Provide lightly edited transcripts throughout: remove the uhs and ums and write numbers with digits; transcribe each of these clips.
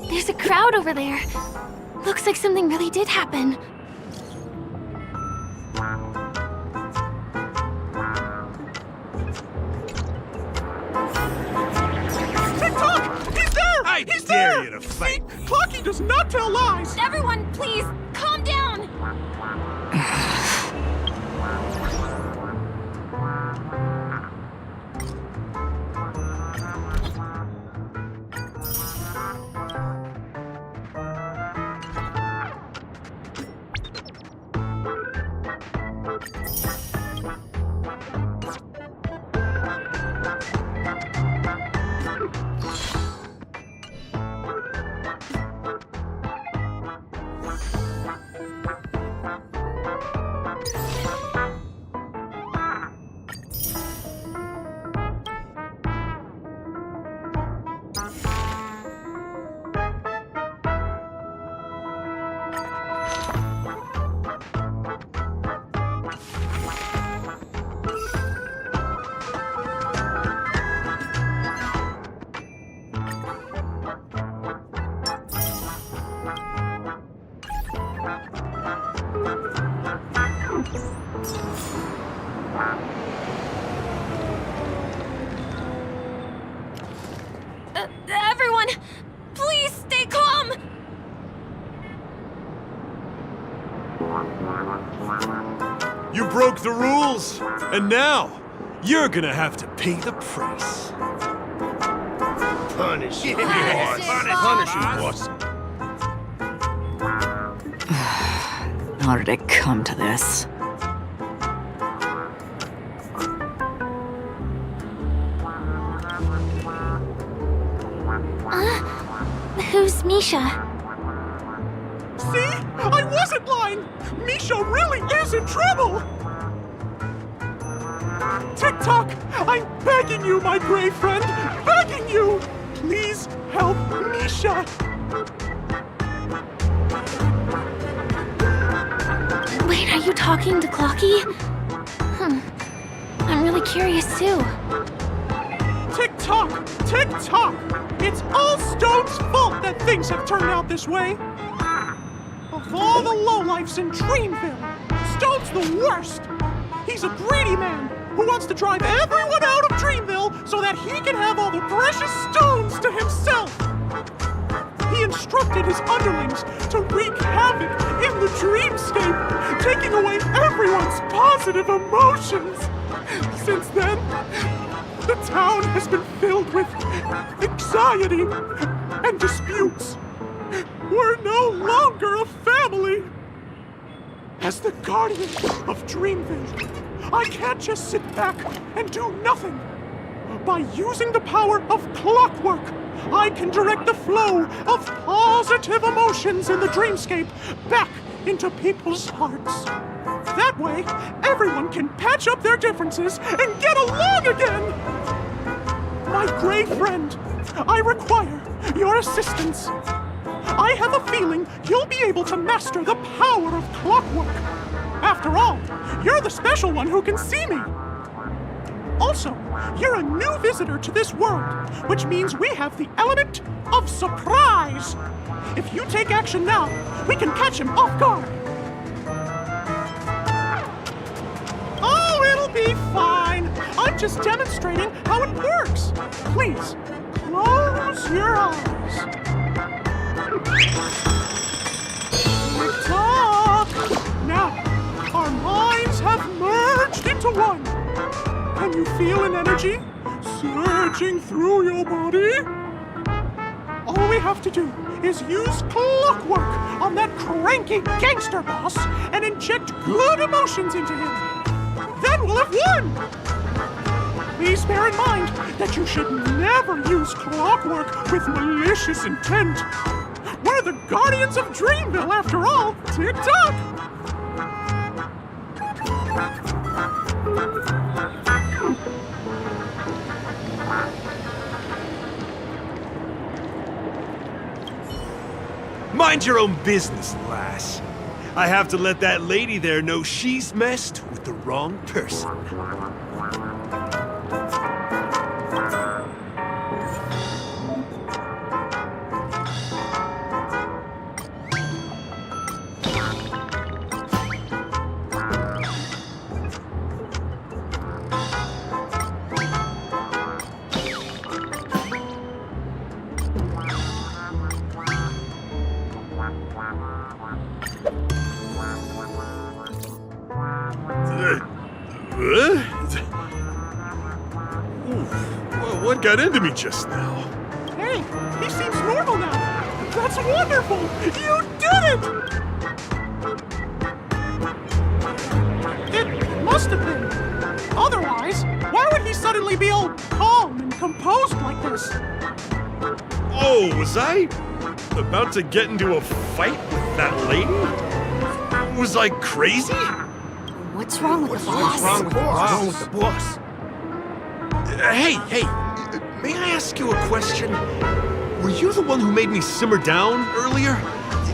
There's a crowd over there. Looks like something really did happen. TikTok! He's there! I dare you to fight me. Clocky does not tell lies! Everyone, please, calm down! Everyone, please stay calm! You broke the rules, and now you're gonna have to pay the price. Punish him, Punish him, Punish him, boss. How did it come to this? Who's Misha? See? I wasn't lying! Misha really is in trouble! TikTok, I'm begging you, my brave friend! Begging you! Please help Misha! Wait, are you talking to Clocky? I'm really curious too. TikTok! TikTok! It's all Stone's fault that things have turned out this way! Of all the lowlifes in Dreamville, Stone's the worst! He's a greedy man who wants to drive everyone out of Dreamville so that he can have all the precious stones to himself! He instructed his underlings to wreak havoc in the dreamscape, taking away everyone's positive emotions! Since then, the town has been filled with anxiety and disputes. We're no longer a family. As the guardian of Dreamville, I can't just sit back and do nothing. By using the power of clockwork, I can direct the flow of positive emotions in the dreamscape back into people's hearts. That way, everyone can patch up their differences and get along again! My brave friend, I require your assistance. I have a feeling you'll be able to master the power of clockwork. After all, you're the special one who can see me. Also, you're a new visitor to this world, which means we have the element of surprise. If you take action now, we can catch him off guard. Oh, it'll be fine. I'm just demonstrating how it works. Please, close your eyes. Tick-tock! Now, our minds have merged into one. Can you feel an energy surging through your body? All we have to do is use clockwork on that cranky gangster boss and inject good emotions into him. Then we'll have won! Please bear in mind that you should never use clockwork with malicious intent. We're the guardians of Dreamville, after all. Tick-tock! Mind your own business, lass. I have to let that lady there know she's messed with the wrong person. What got into me just now? Hey, he seems normal now. That's wonderful! You did it! It must have been. Otherwise, why would he suddenly be all calm and composed like this? Oh, was I about to get into a fight with that lady? Was I crazy? What's wrong with the boss? Wrong with the boss? Hey, may I ask you a question? Were you the one who made me simmer down earlier?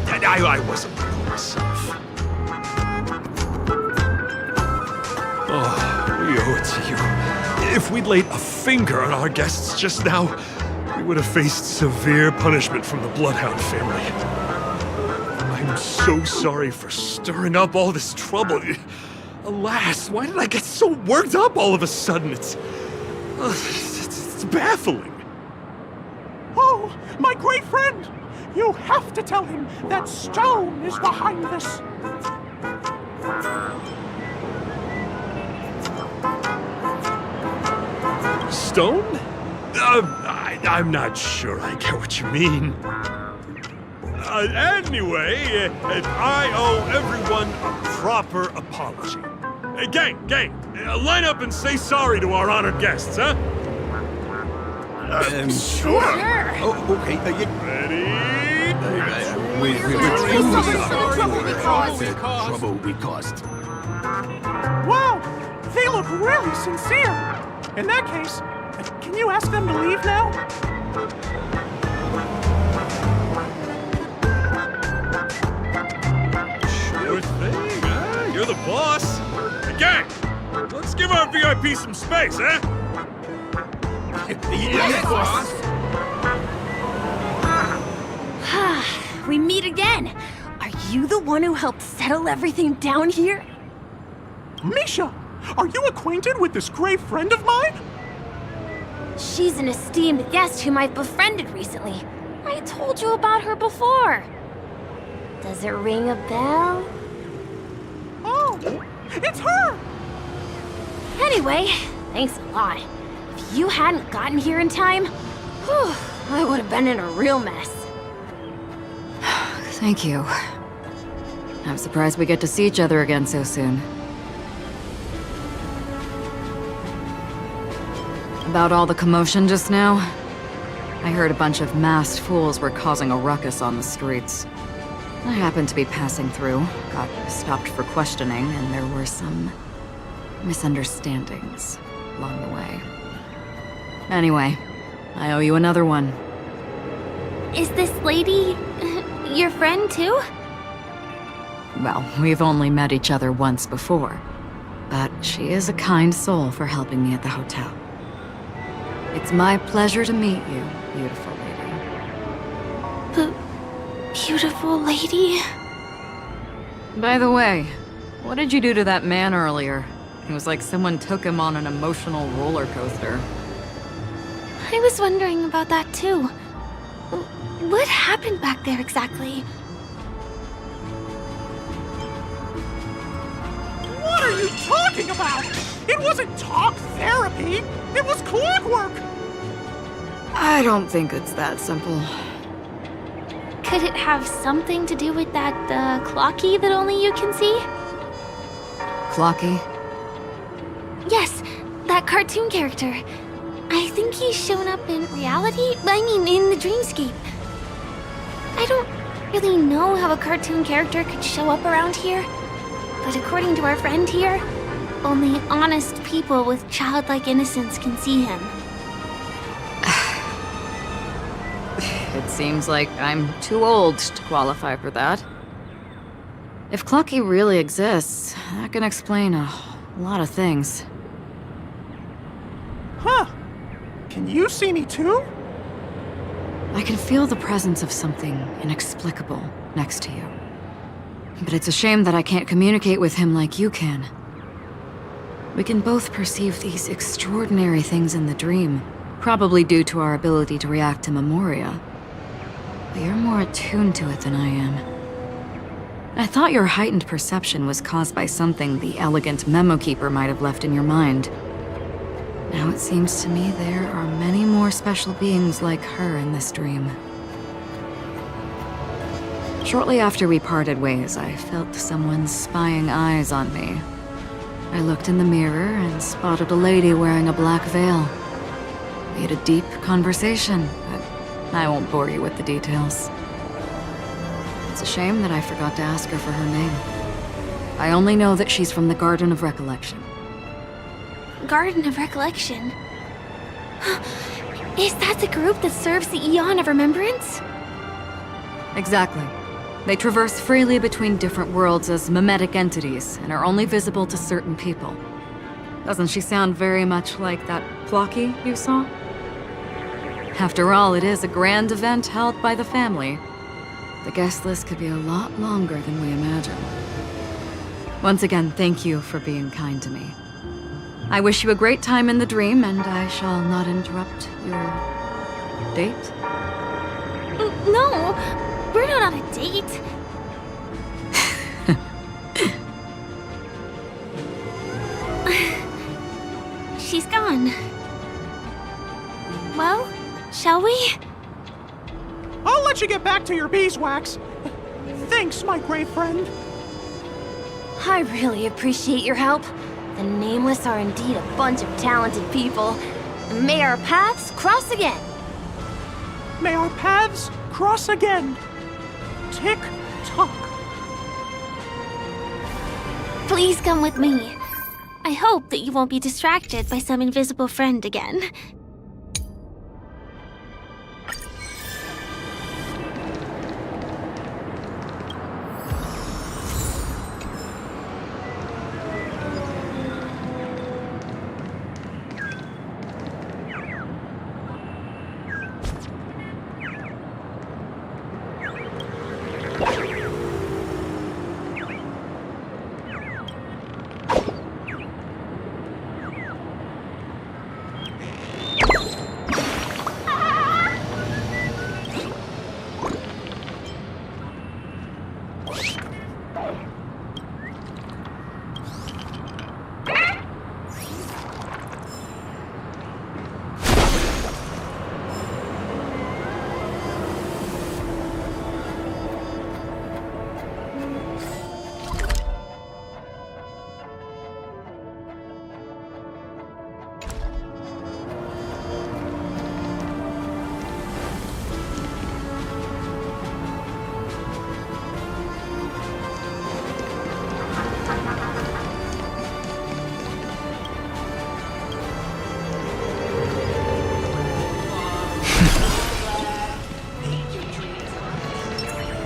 I wasn't really myself. Oh, we owe it to you. If we'd laid a finger on our guests just now, we would have faced severe punishment from the Bloodhound family. I'm so sorry for stirring up all this trouble. Alas, why did I get so worked up all of a sudden? It's baffling. Oh, my great friend! You have to tell him that Stone is behind this. Stone? I'm not sure I get what you mean. Anyway, I owe everyone a proper apology. Gang, line up and say sorry to our honored guests, huh? Sure. Oh, okay. Ready? We're trouble we caused. Wow, they look really sincere. In that case, can you ask them to leave now? Sure thing, huh? You're the boss. Gang, let's give our VIP some space, huh? Yes, boss. We meet again. Are you the one who helped settle everything down here? Misha, are you acquainted with this great friend of mine? She's an esteemed guest whom I've befriended recently. I told you about her before. Does it ring a bell? Oh, it's her! Anyway, thanks a lot. If you hadn't gotten here in time, whew, I would have been in a real mess. Thank you. I'm surprised we get to see each other again so soon. About all the commotion just now, I heard a bunch of masked fools were causing a ruckus on the streets. I happened to be passing through, got stopped for questioning, and there were some misunderstandings along the way. Anyway, I owe you another one. Is this lady your friend too? Well, we've only met each other once before, but she is a kind soul for helping me at the hotel. It's my pleasure to meet you, beautiful lady. Beautiful lady? By the way, what did you do to that man earlier? It was like someone took him on an emotional roller coaster. I was wondering about that too. What happened back there exactly? What are you talking about? It wasn't talk therapy. It was clockwork. I don't think it's that simple. Could it have something to do with that, clocky that only you can see? Clocky? Yes, that cartoon character. I think he's shown up in reality? I mean, in the dreamscape. I don't really know how a cartoon character could show up around here, but according to our friend here, only honest people with childlike innocence can see him. It seems like I'm too old to qualify for that. If Clocky really exists, that can explain a lot of things. Huh. Can you see me too? I can feel the presence of something inexplicable next to you. But it's a shame that I can't communicate with him like you can. We can both perceive these extraordinary things in the dream, probably due to our ability to react to memoria. But you're more attuned to it than I am. I thought your heightened perception was caused by something the elegant memo keeper might have left in your mind. Now it seems to me there are many more special beings like her in this dream. Shortly after we parted ways, I felt someone's spying eyes on me. I looked in the mirror and spotted a lady wearing a black veil. We had a deep conversation, but I won't bore you with the details. It's a shame that I forgot to ask her for her name. I only know that she's from the Garden of Recollection. Garden of Recollection? Is that the group that serves the Eon of Remembrance? Exactly. They traverse freely between different worlds as mimetic entities and are only visible to certain people. Doesn't she sound very much like that Plocky you saw? After all, it is a grand event held by the family. The guest list could be a lot longer than we imagined. Once again, thank you for being kind to me. I wish you a great time in the dream, and I shall not interrupt your date. No, we're not on a date. She's gone. Well, shall we? I'll let you get back to your beeswax. Thanks, my great friend. I really appreciate your help. The Nameless are indeed a bunch of talented people. May our paths cross again. May our paths cross again. Tick tock. Please come with me. I hope that you won't be distracted by some invisible friend again.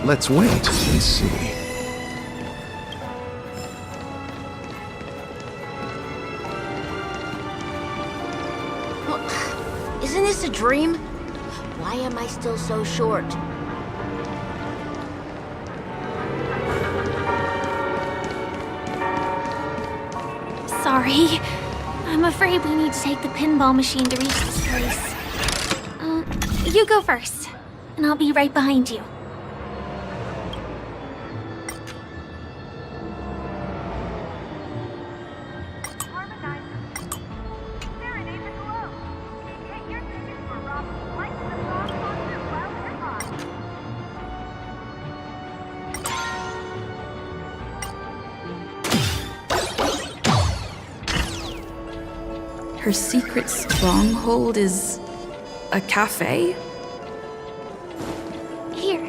Let's wait and see. Isn't this a dream? Why am I still so short? Sorry. I'm afraid we need to take the pinball machine to reach this place. You go first, and I'll be right behind you. Her secret stronghold is a cafe? Here.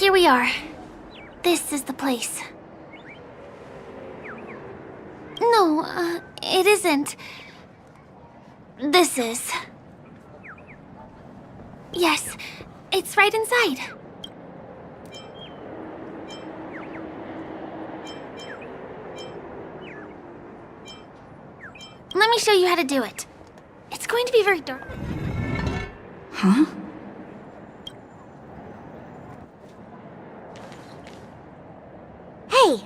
here we are. This is the place. No, it isn't. This is. Yes, it's right inside. Let me show you how to do it. It's going to be very dark. Huh? Hey,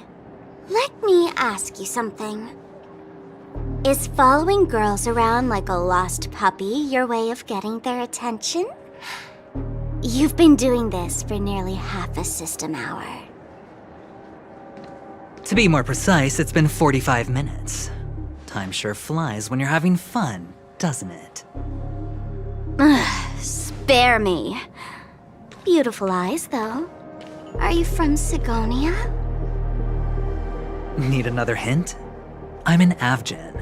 let me ask you something. Is following girls around like a lost puppy your way of getting their attention? You've been doing this for nearly half a system hour. To be more precise, it's been 45 minutes. Time sure flies when you're having fun, doesn't it? Spare me. Beautiful eyes, though. Are you from Sigonia? Need another hint? I'm an Avgen.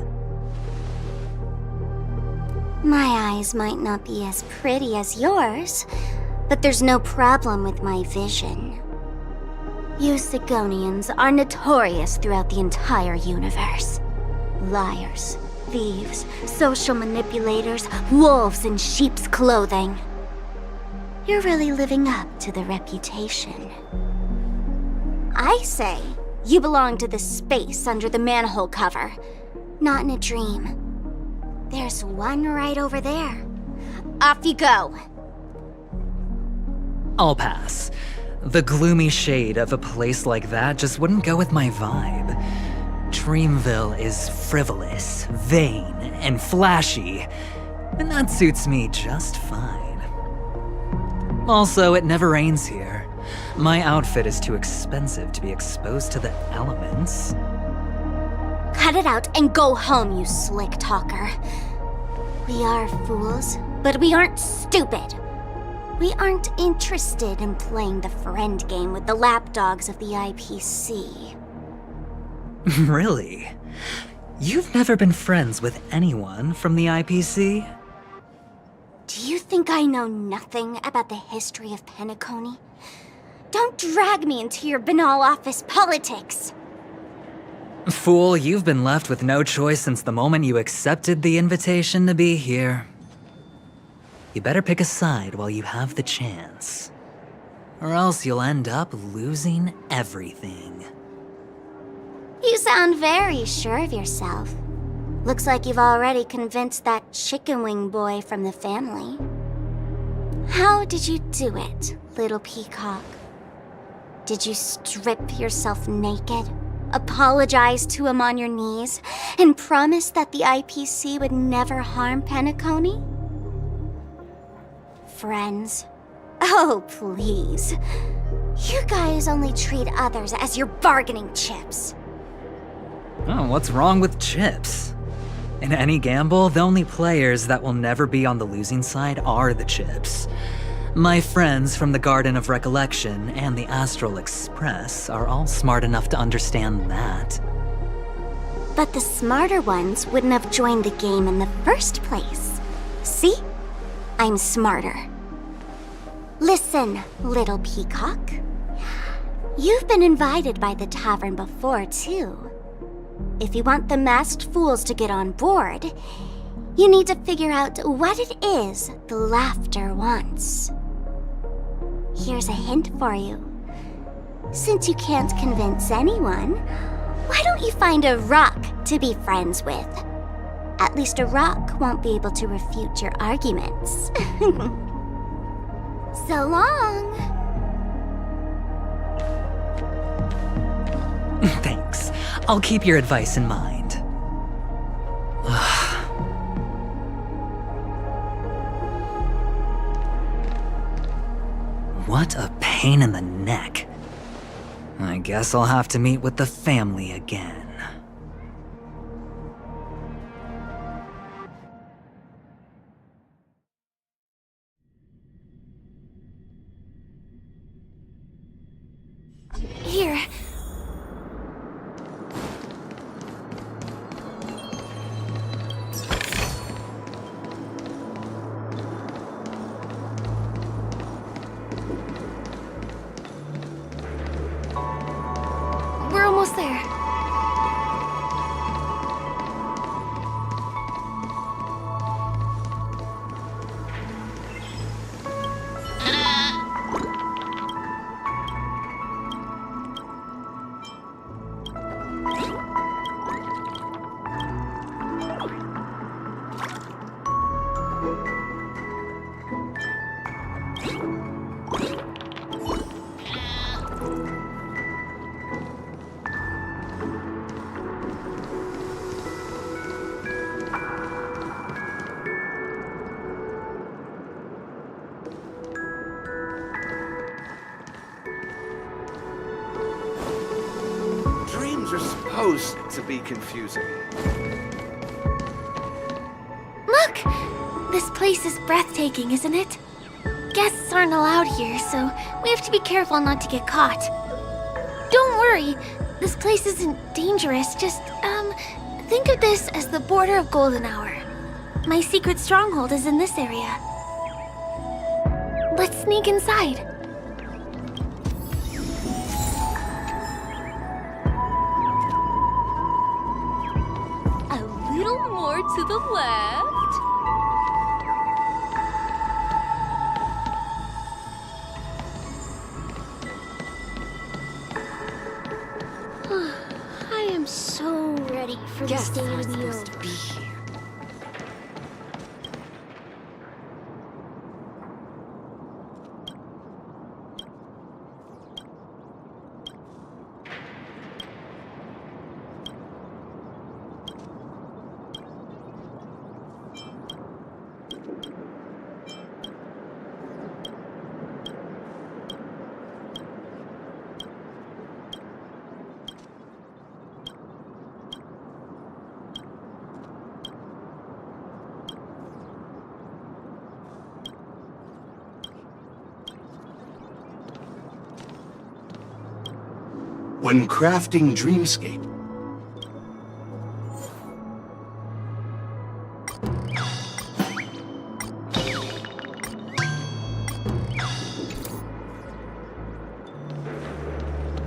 My eyes might not be as pretty as yours, but there's no problem with my vision. You Sigonians are notorious throughout the entire universe. Liars, thieves, social manipulators, wolves in sheep's clothing. You're really living up to the reputation. I say, you belong to the space under the manhole cover, not in a dream. There's one right over there. Off you go. I'll pass. The gloomy shade of a place like that just wouldn't go with my vibe. Dreamville is frivolous, vain, and flashy, and that suits me just fine. Also, it never rains here. My outfit is too expensive to be exposed to the elements. Cut it out and go home, you slick talker. We are fools, but we aren't stupid. We aren't interested in playing the friend game with the lapdogs of the IPC. Really? You've never been friends with anyone from the IPC? Do you think I know nothing about the history of Penacony? Don't drag me into your banal office politics! Fool, you've been left with no choice since the moment you accepted the invitation to be here. You better pick a side while you have the chance. Or else you'll end up losing everything. You sound very sure of yourself. Looks like you've already convinced that chicken wing boy from the family. How did you do it, little peacock? Did you strip yourself naked, apologize to him on your knees, and promise that the IPC would never harm Penacony? Friends? Oh, please. You guys only treat others as your bargaining chips. Oh, what's wrong with chips? In any gamble, the only players that will never be on the losing side are the chips. My friends from the Garden of Recollection and the Astral Express are all smart enough to understand that. But the smarter ones wouldn't have joined the game in the first place. See? I'm smarter. Listen, little peacock. You've been invited by the tavern before, too. If you want the masked fools to get on board, you need to figure out what it is the laughter wants. Here's a hint for you. Since you can't convince anyone, why don't you find a rock to be friends with? At least a rock won't be able to refute your arguments. So long. Thanks. I'll keep your advice in mind. What a pain in the neck. I guess I'll have to meet with the family again. Here. almost there. Dreams are supposed to be confusing. Look! This place is breathtaking, isn't it? Guests aren't allowed here, so we have to be careful not to get caught. Don't worry, this place isn't dangerous, just, think of this as the border of Golden Hour. My secret stronghold is in this area. Let's sneak inside. A little more to the left. I am so ready for this day to be over. When crafting Dreamscape,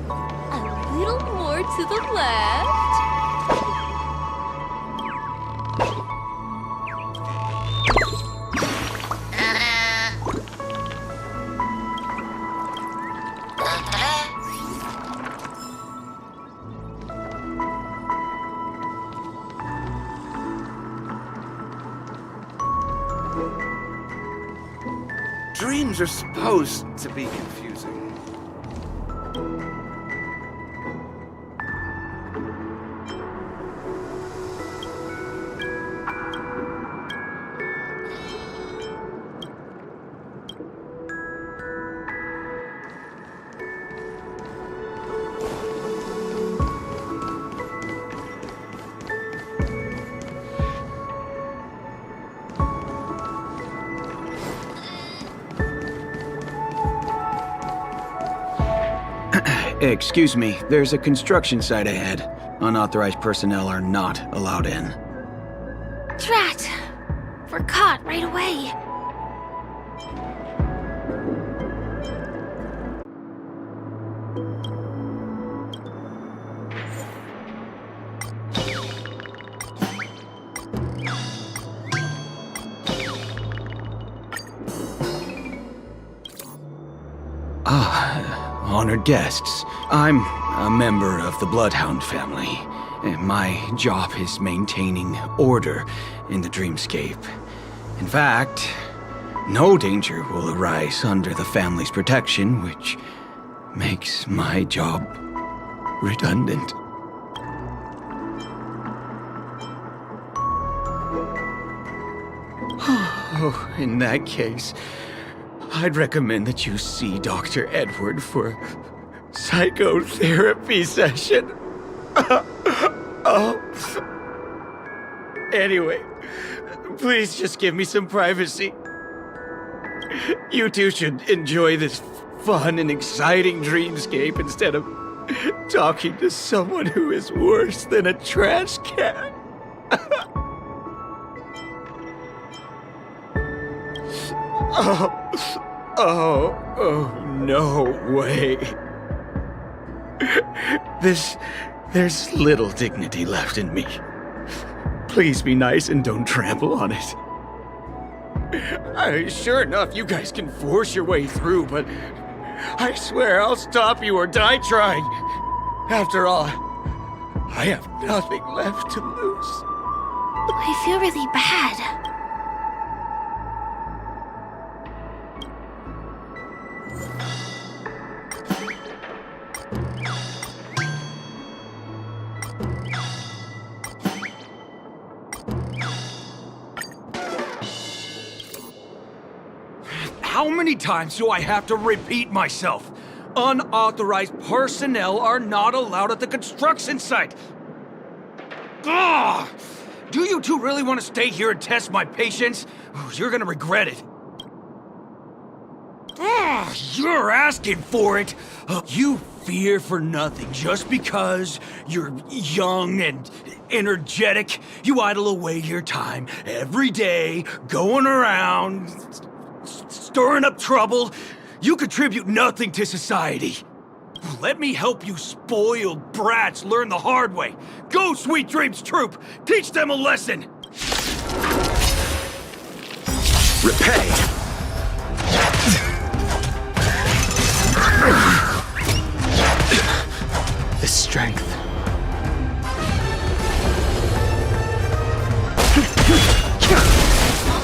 A little more to the left. Dreams are supposed to be confusing. Excuse me, there's a construction site ahead. Unauthorized personnel are not allowed in. Drat! We're caught right away. Honored guests, I'm a member of the Bloodhound family. My job is maintaining order in the Dreamscape. In fact, no danger will arise under the family's protection, which makes my job redundant. Oh, in that case, I'd recommend that you see Dr. Edward for a psychotherapy session. Anyway, please just give me some privacy. You two should enjoy this fun and exciting dreamscape instead of talking to someone who is worse than a trash can. Oh, no way. This There's little dignity left in me. Please be nice and don't trample on it. Sure enough, you guys can force your way through, but I swear I'll stop you or die trying. After all, I have nothing left to lose. I feel really bad. How many times do I have to repeat myself? Unauthorized personnel are not allowed at the construction site. Ugh! Do you two really want to stay here and test my patience? You're gonna regret it. Ugh, you're asking for it. You fear for nothing just because you're young and energetic. You idle away your time every day, going around, stirring up trouble. You contribute nothing to society. Let me help you spoiled brats learn the hard way. Go, Sweet Dreams Troop! Teach them a lesson! Repay! The strength.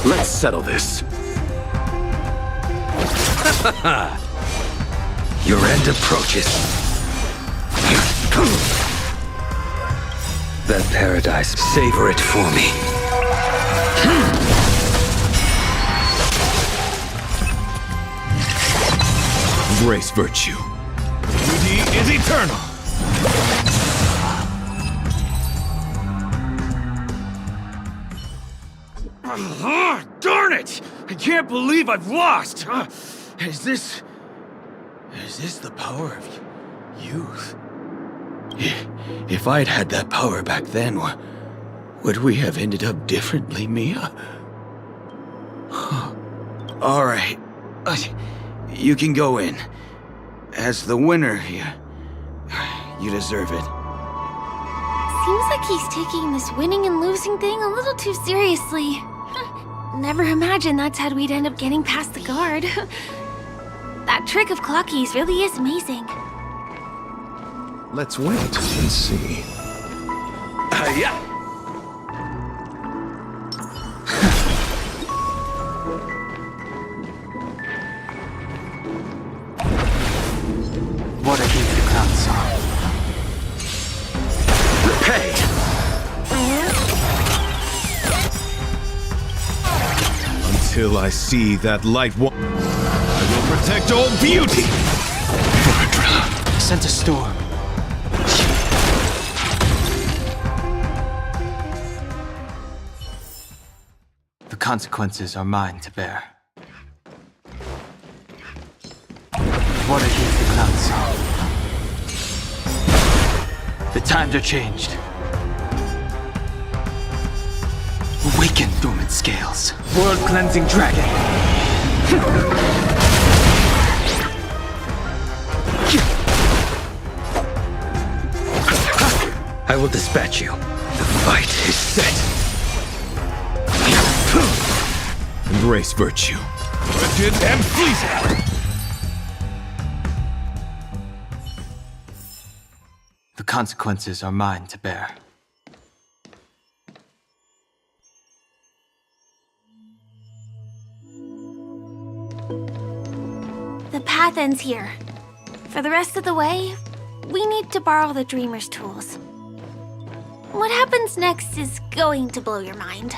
Let's settle this. Your end approaches. That paradise, savor it for me. Embrace virtue. Beauty is eternal. Darn it! I can't believe I've lost! Is this the power of youth? If I'd had that power back then, would we have ended up differently, Mia? All right. You can go in. As the winner, you deserve it. Seems like he's taking this winning and losing thing a little too seriously. Never imagined that's how we'd end up getting past the guard. That trick of Clocky's really is amazing. Let's wait and see. Yeah. What a gift the crown song. Repay! Until I see that light I will protect all beauty! Sent a storm. The consequences are mine to bear. What a gift the crown song. The times are changed. Awaken, dormant scales. World-cleansing dragon. I will dispatch you. The fight is set. Embrace virtue. Rigid and pleasing! The consequences are mine to bear. The path ends here. For the rest of the way, we need to borrow the Dreamer's tools. What happens next is going to blow your mind.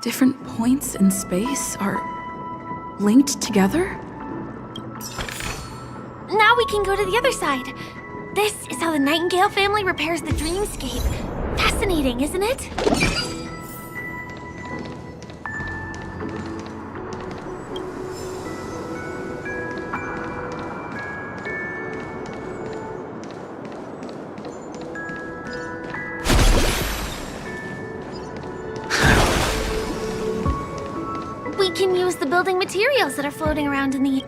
Different points in space are linked together? Now we can go to the other side. This is how the Nightingale family repairs the dreamscape. Fascinating, isn't it? can use the building materials that are floating around in the...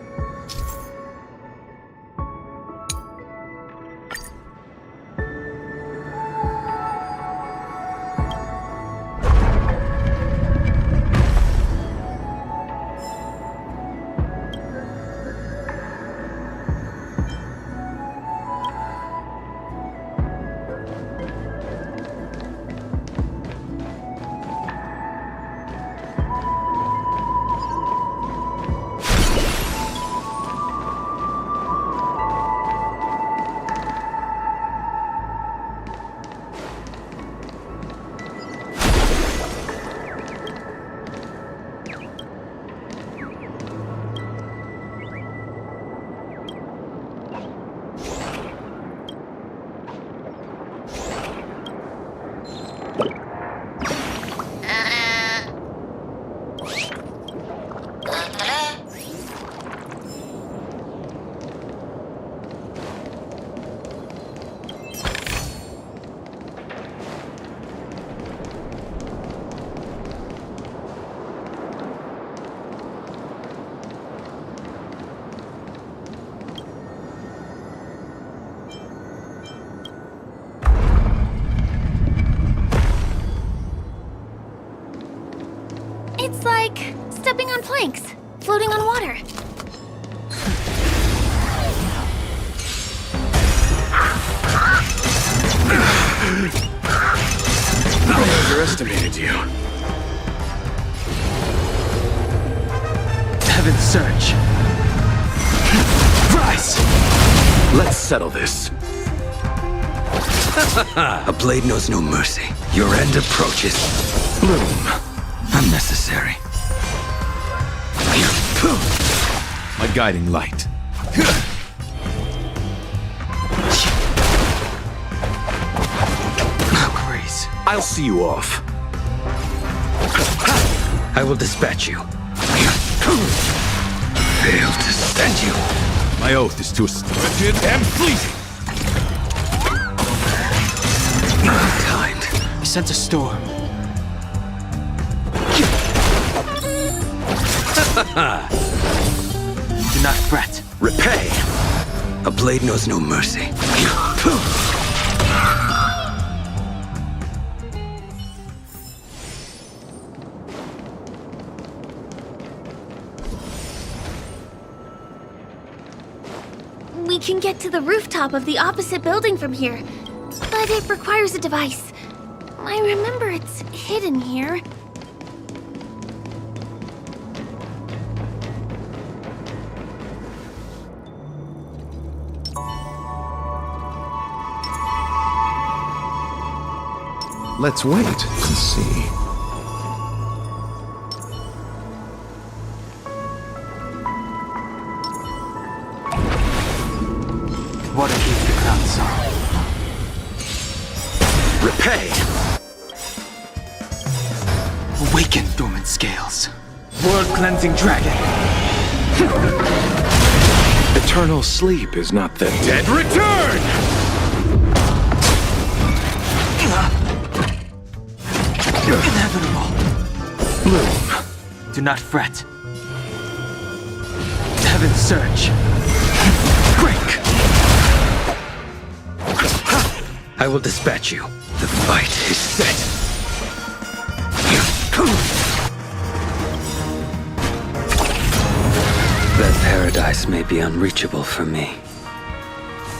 It's like stepping on planks, floating on water. I underestimated you. Heaven's Surge. Rise! Let's settle this. A blade knows no mercy. Your end approaches. Bloom. Unnecessary. My guiding light. Grace. I'll see you off. I will dispatch you. Fail to stand you. My oath is to rigid and fleeting. Kind. I sense a storm. Do not fret. Repay. A blade knows no mercy. We can get to the rooftop of the opposite building from here, but it requires a device. I remember it's hidden here. Let's wait and see. What a gift the crown song. Repay. Awaken, dormant scales. World-cleansing dragon. Eternal sleep is not the dead return! Inevitable. Bloom. Do not fret. Heaven's Surge. Break. I will dispatch you. The fight is set. That paradise may be unreachable for me.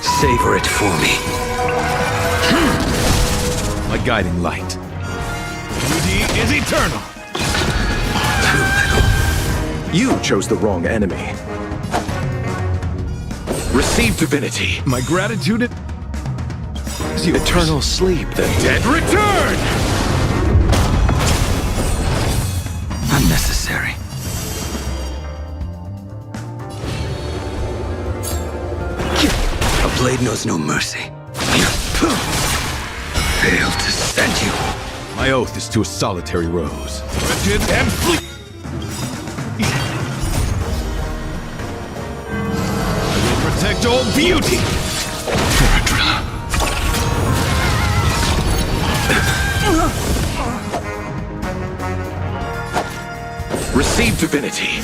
Savor it for me. My guiding light. Beauty is eternal. Too little. You chose the wrong enemy. Receive divinity. My gratitude is yours. Eternal sleep, the dead return! Unnecessary. A blade knows no mercy. Fail to stand you. My oath is to a solitary rose. Rigid and fleet. I will protect all beauty. Receive divinity.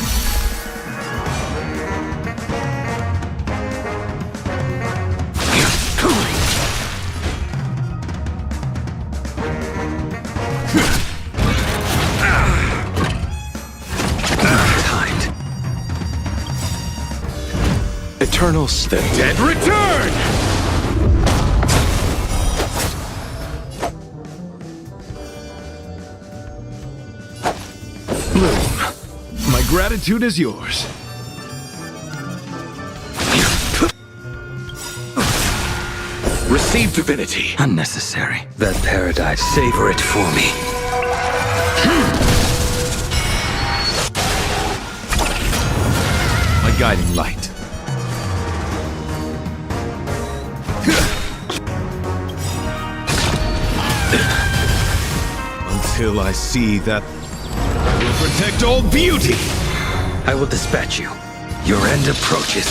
Timed. Eternal the dead return! Bloom, my gratitude is yours. Receive divinity. Unnecessary. That paradise. Savor it for me. My guiding light. Until I see that will protect all beauty. I will dispatch you. Your end approaches.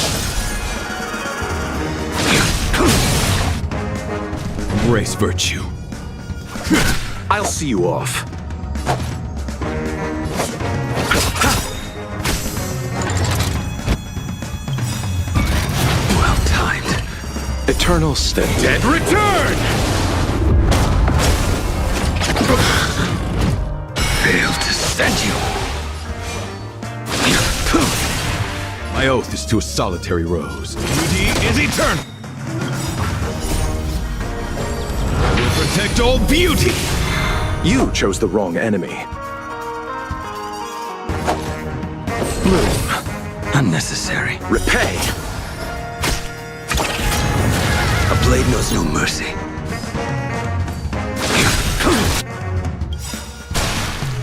Embrace virtue. I'll see you off. Well timed. Eternal the dead return! Failed to send you. My oath is to a solitary rose. Beauty is eternal. Will protect all beauty. You chose the wrong enemy. Bloom. Unnecessary. Repay. A blade knows no mercy.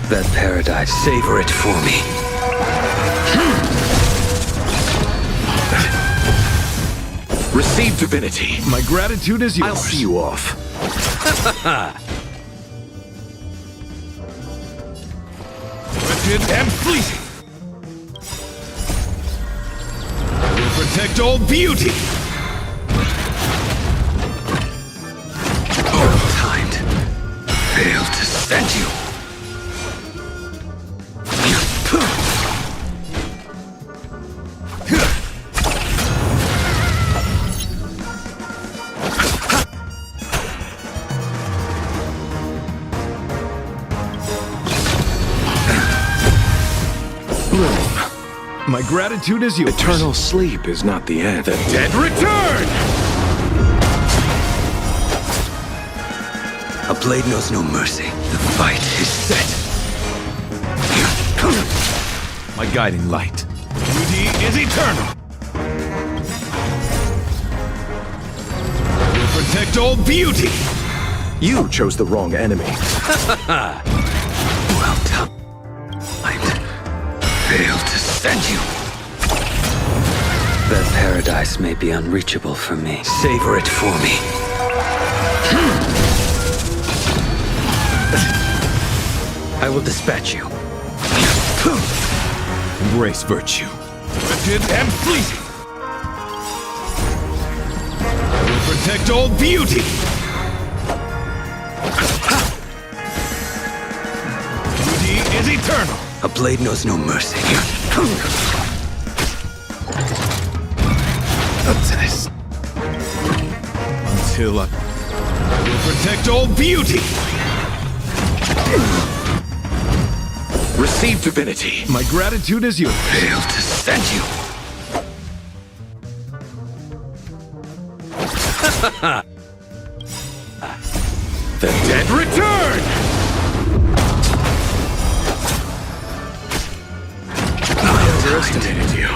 That paradise. Savor it for me. Receive divinity. My gratitude is yours. I'll see you off. Wretched and fleeting. Will protect all beauty. Well timed. Failed to send you. My gratitude is yours. Eternal sleep is not the end. The dead return! A blade knows no mercy. The fight is set. My guiding light. Beauty is eternal. Will protect all beauty. You chose the wrong enemy. Well done. Failed to send you. That paradise may be unreachable for me. Savor it for me. I will dispatch you. Embrace virtue. Wretched and fleeting. I will protect all beauty. Beauty is eternal. A blade knows no mercy. A test. Until I will protect all beauty. Receive divinity. My gratitude is yours. Failed to send you. The dead return! Underestimated you.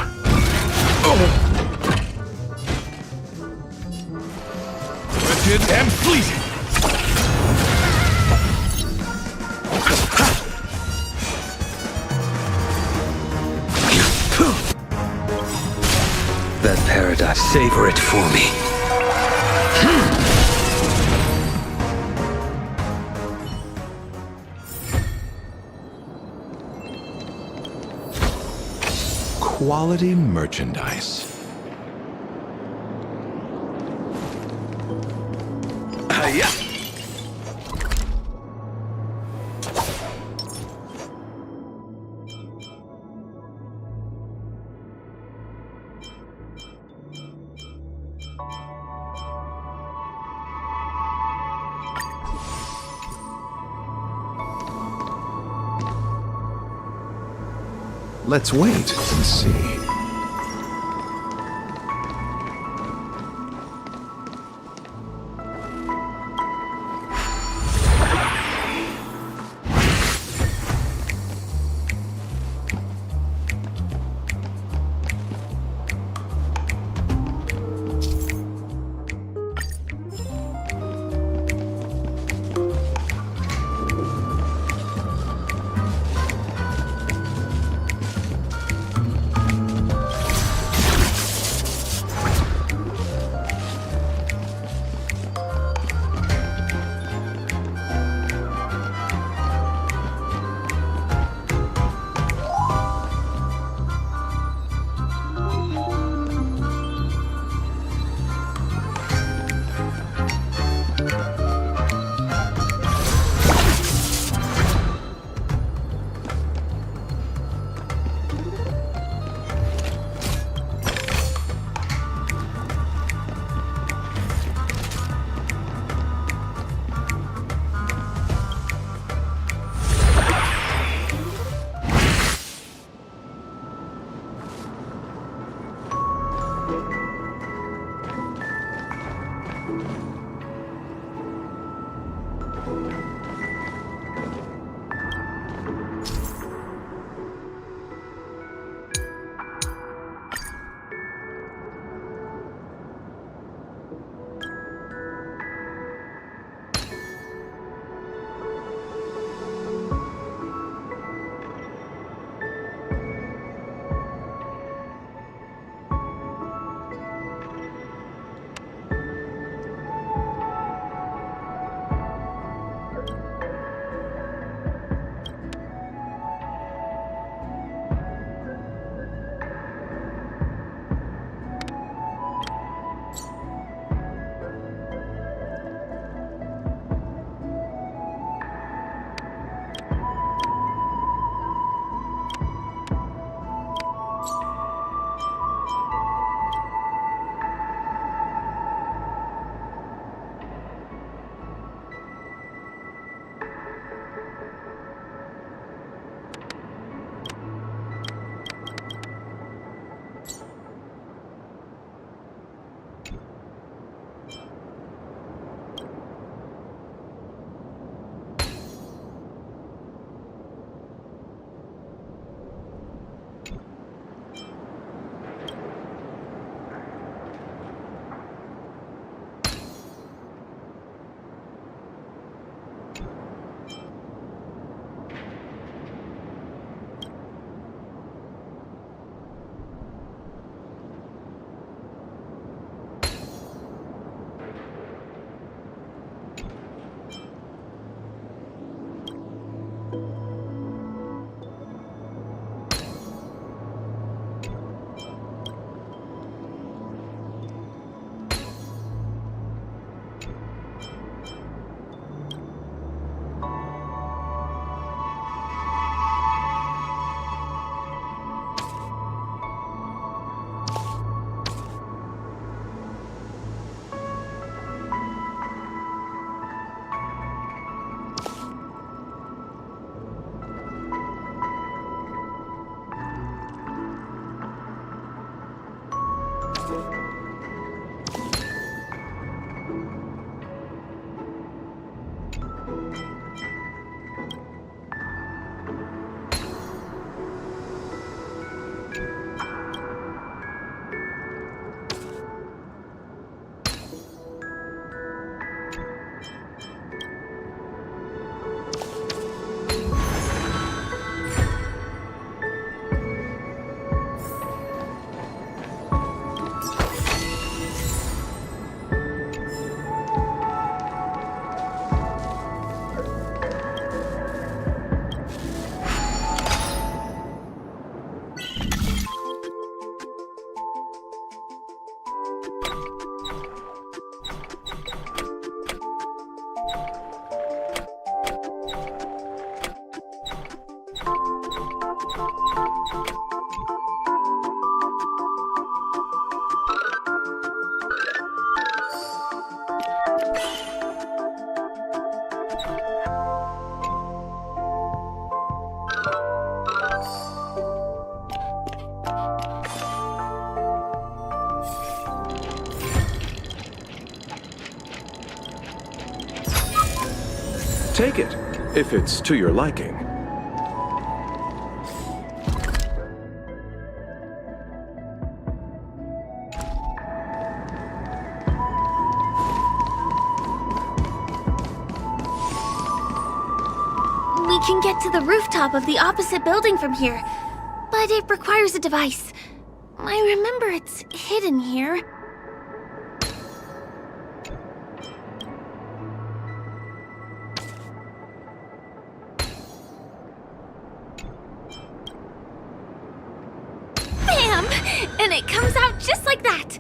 Wretched and fleeting. That paradise. Savor it for me. Quality merchandise. Yeah. Let's wait and see. Take it, if it's to your liking. We can get to the rooftop of the opposite building from here, but it requires a device. I remember it's hidden here. Bam! And it comes out just like that.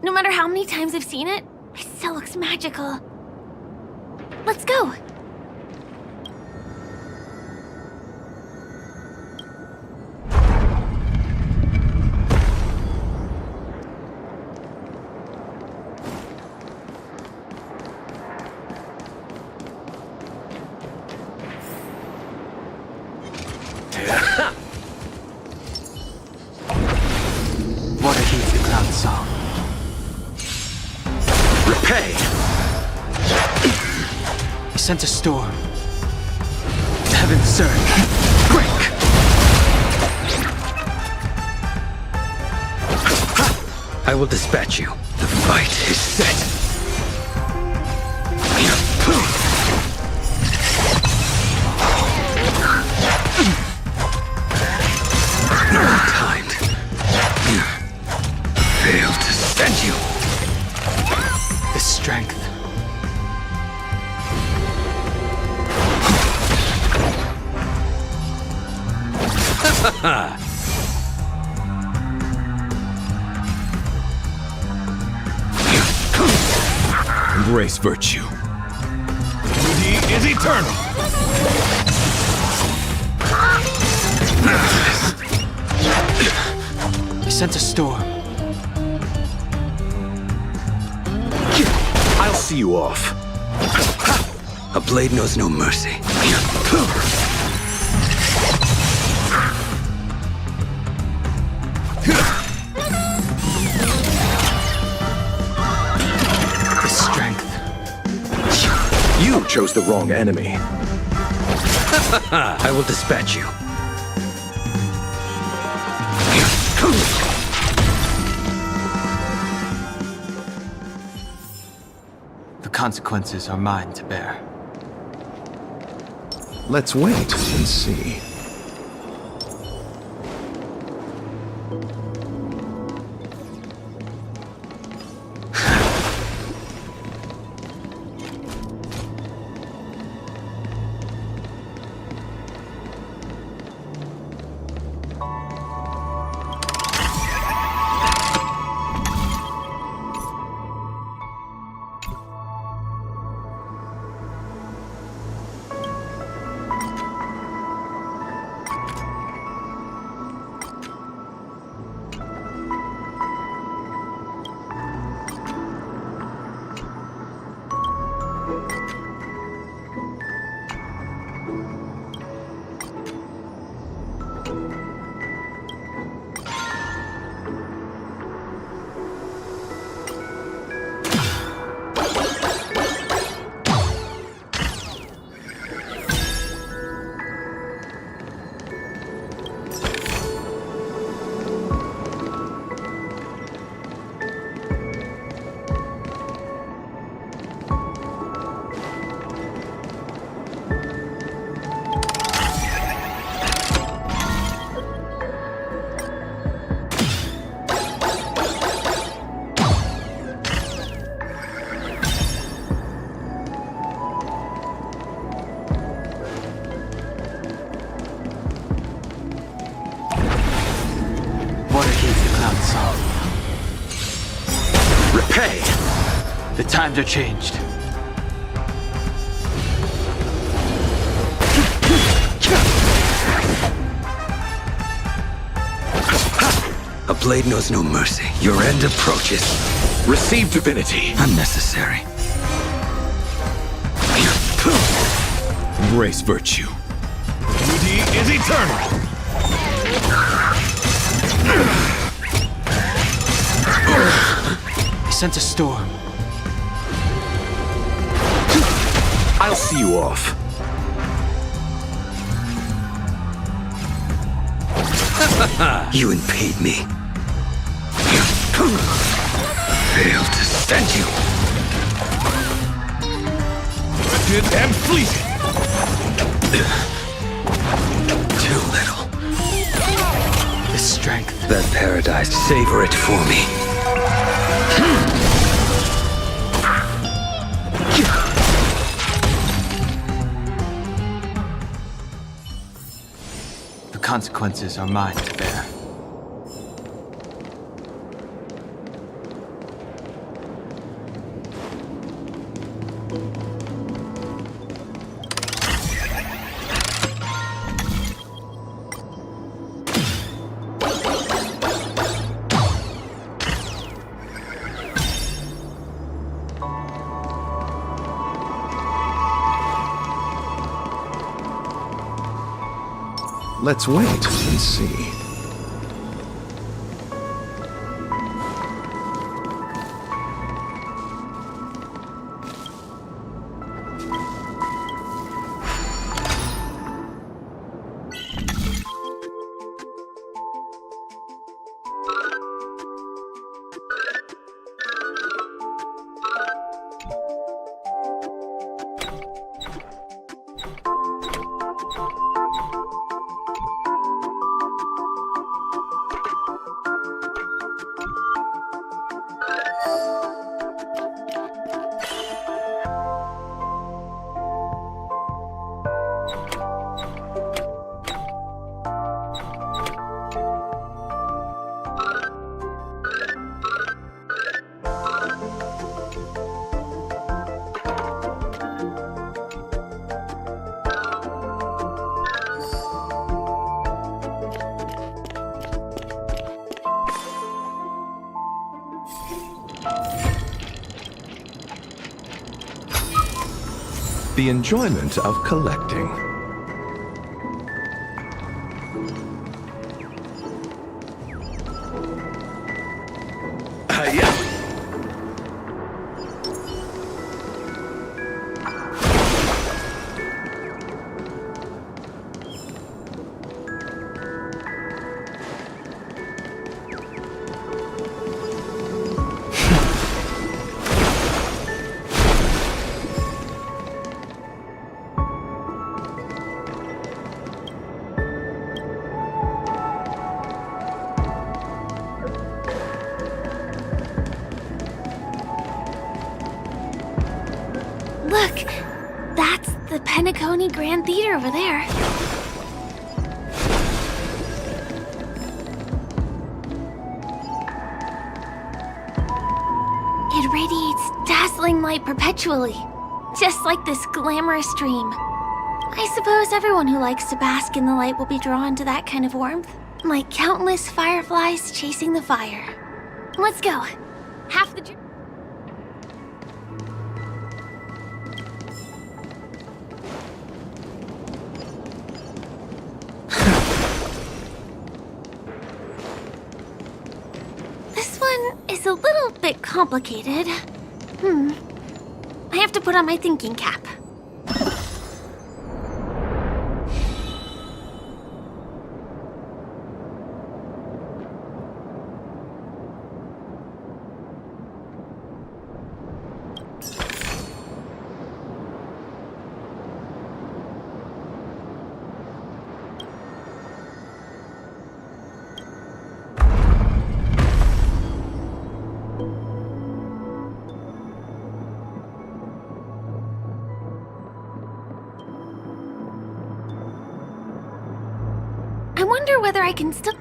No matter how many times I've seen it, it still looks magical. Let's go. What a heat the cloud saw. Repay! I sent a storm. Heaven's surge. Break! I will dispatch you. The fight is set. Timed. Failed to send you. The strength. Embrace virtue. Beauty is eternal. I sent a storm. I'll see you off. A blade knows no mercy. The strength. You chose the wrong enemy. I will dispatch you. The consequences are mine to bear. Let's wait and see. Repay! The times are changed. A blade knows no mercy. Your end approaches. Receive divinity. Unnecessary. Embrace virtue. Beauty is eternal. I sent a storm. I'll see you off. You impede me. Failed to stand you. Wretched and fleeting. Too little. The strength, that paradise, savor it for me. The consequences are mine to bear. Let's wait and see. The enjoyment of collecting. Look, that's the Penacony Grand Theater over there. It radiates dazzling light perpetually, just like this glamorous dream. I suppose everyone who likes to bask in the light will be drawn to that kind of warmth, like countless fireflies chasing the fire. Let's go. Half the dream. This one is a little bit complicated. I have to put on my thinking cap. I wonder whether I can still...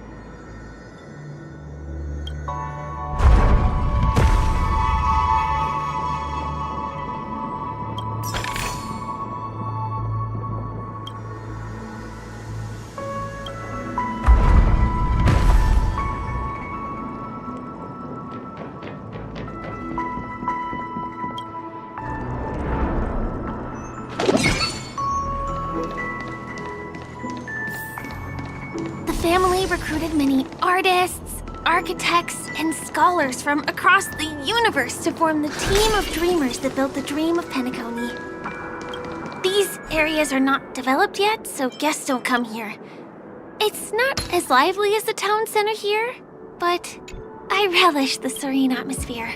The family recruited many artists, architects, and scholars from across the universe to form the team of dreamers that built the dream of Penacony. These areas are not developed yet, so guests don't come here. It's not as lively as the town center here, but I relish the serene atmosphere.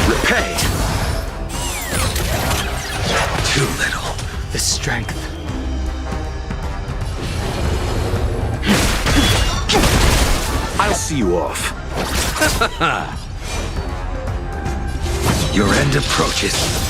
Repay! Too little. The strength. I'll see you off. Your end approaches.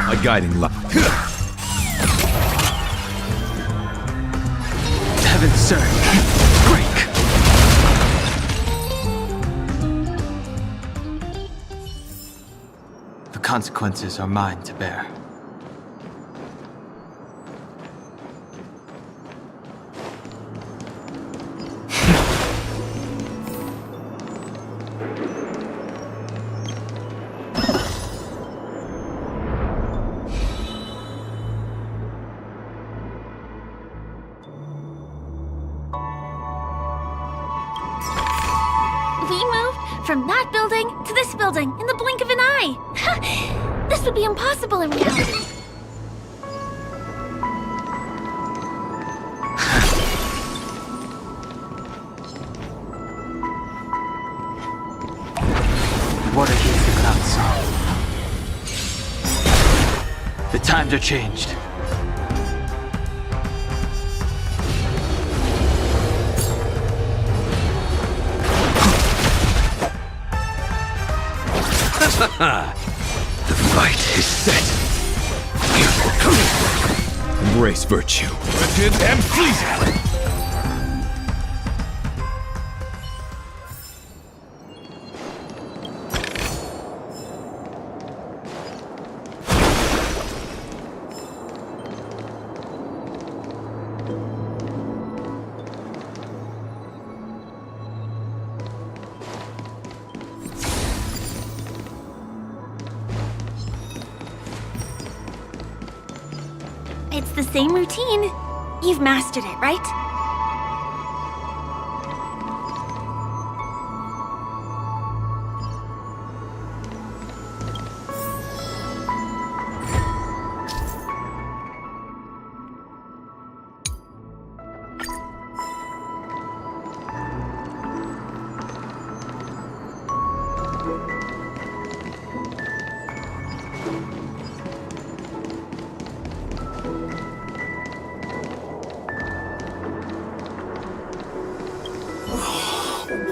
A guiding light. Heaven, sir. Break! The consequences are mine to bear. We moved from that building to this building in the blink of an eye. This would be impossible in reality. What are these the clouds saw? The times are changed. The fight is set. Embrace virtue. Wretched and fleeting. It's the same routine. You've mastered it, right?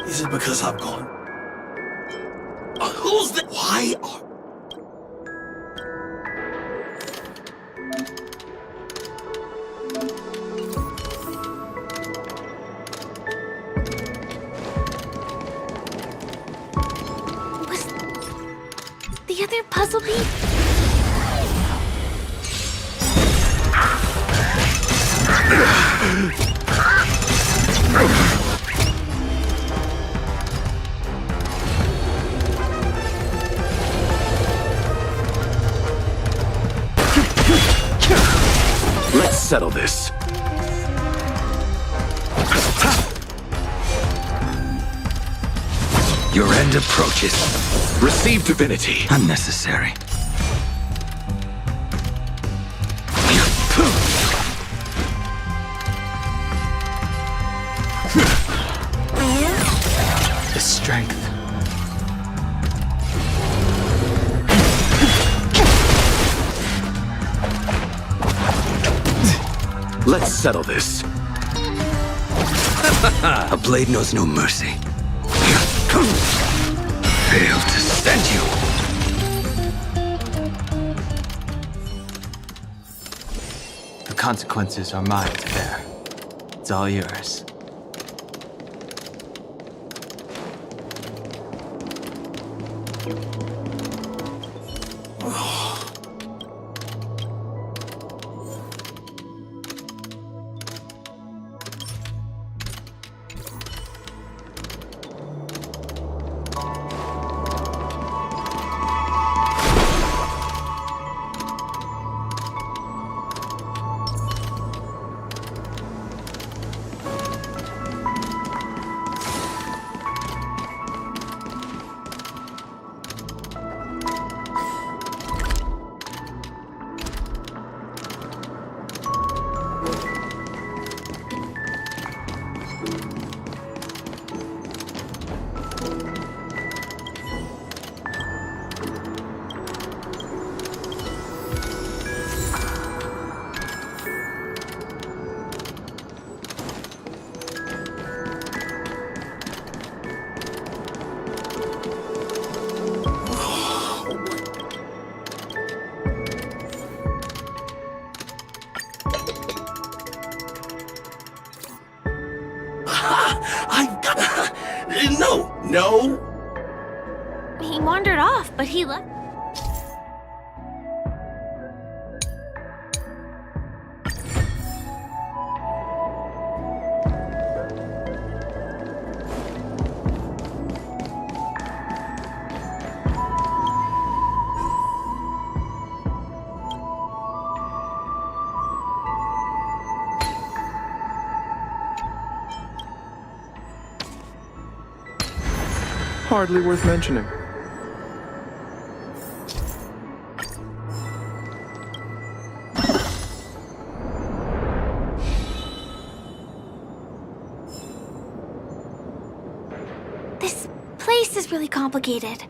Is it because I've gone? Who's the? Why are? Was the other puzzle piece? Let's settle this. Your end approaches. Receive divinity. Unnecessary. The strength. Let's settle this. A blade knows no mercy. Failed to send you. The consequences are mine to bear. It's all yours. No. He wandered off, but he left. Hardly worth mentioning. This place is really complicated.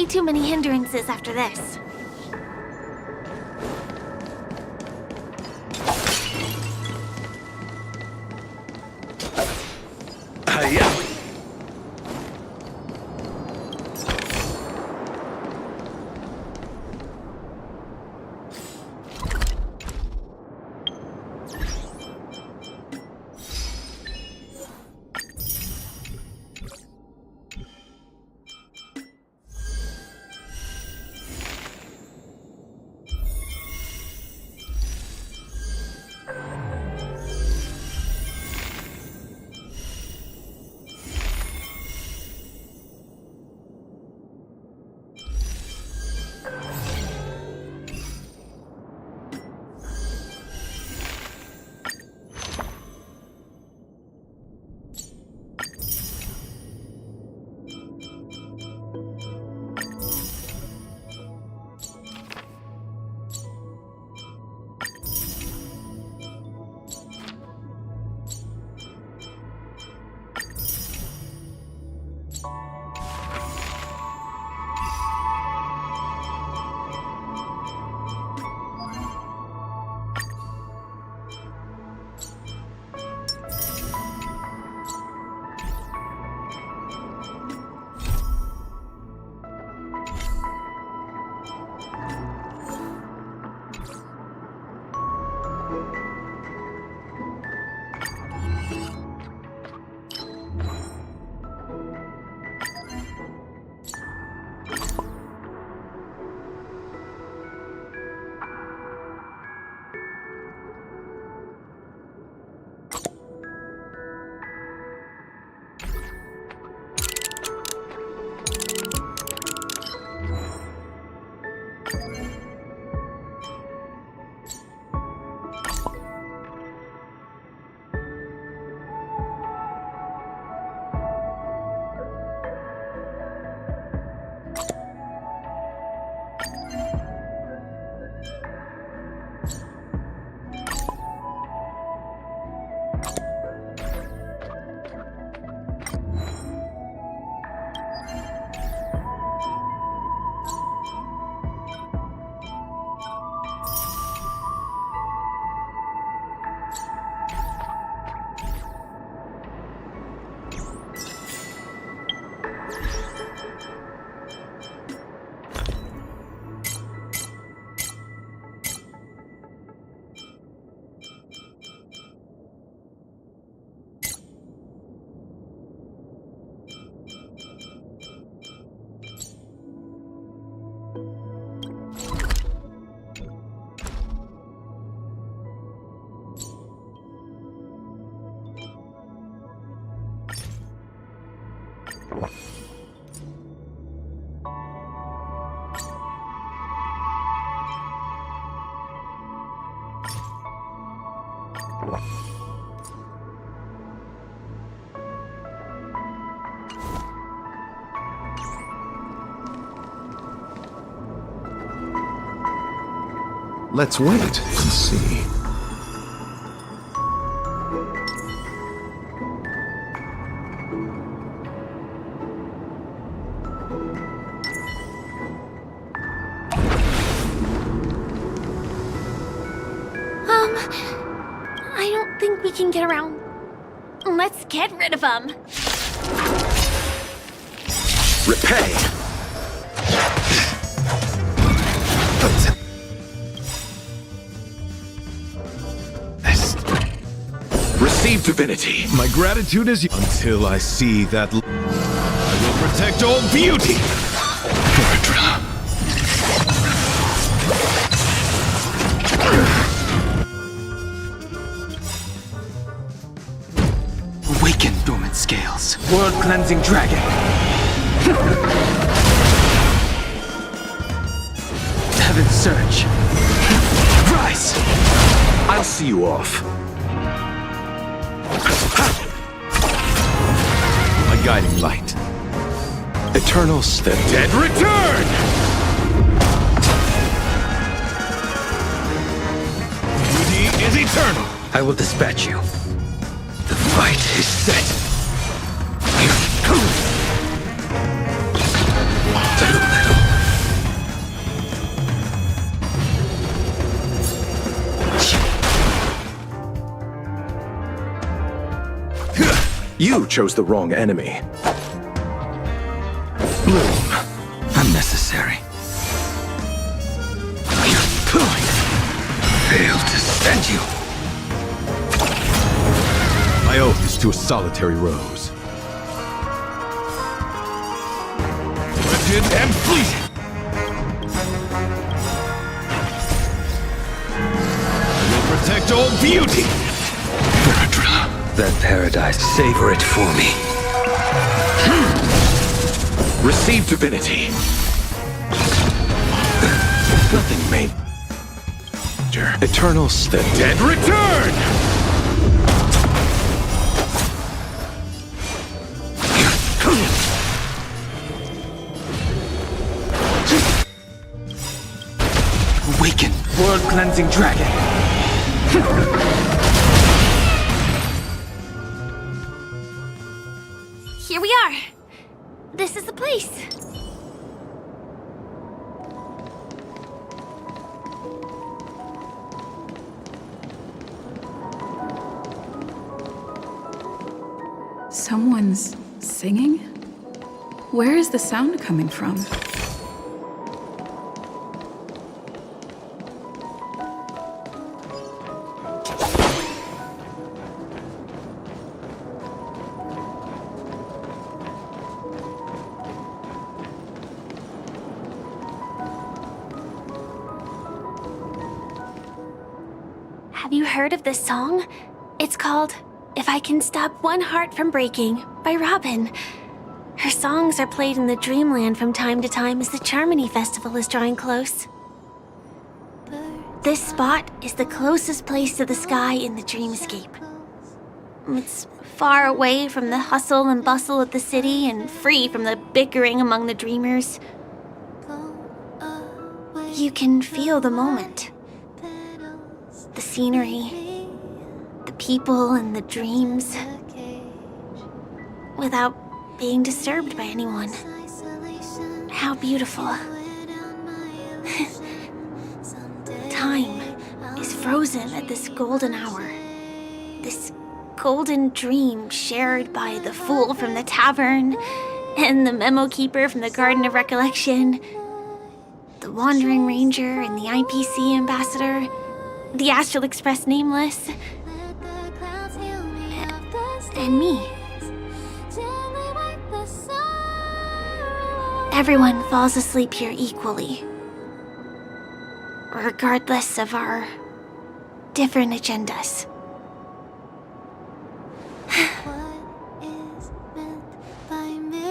be too many hindrances after this. Hiya! Let's wait and see. I don't think we can get around. Let's get rid of him. Repay! Receive divinity. My gratitude is until I see that I will protect all beauty. Awaken, dormant scales. World-cleansing dragon. Heaven's surge. Rise! I'll see you off. My guiding light. Eternal step. Dead return! Beauty is eternal. I will dispatch you. The fight is set. Too little. You chose the wrong enemy. Bloom. Unnecessary. Failed to send you. My oath is to a solitary rose. Wretched and fleeting! I will protect all beauty! That paradise, savor it for me. Receive divinity. Nothing made. Eternal The dead return! Awaken, world-cleansing dragon. Here we are. This is the place. Someone's singing? Where is the sound coming from? Have you heard of this song? It's called If I Can Stop One Heart from Breaking by Robin. Her songs are played in the Dreamland from time to time as the Charmony Festival is drawing close. This spot is the closest place to the sky in the dreamscape. It's far away from the hustle and bustle of the city and free from the bickering among the dreamers. You can feel the moment. The scenery, the people and the dreams, without being disturbed by anyone. How beautiful. Time is frozen at this golden hour. This golden dream shared by the fool from the tavern and the memo keeper from the Garden of Recollection, the wandering ranger and the IPC ambassador, the Astral Express nameless, and me. Everyone falls asleep here equally, regardless of our different agendas.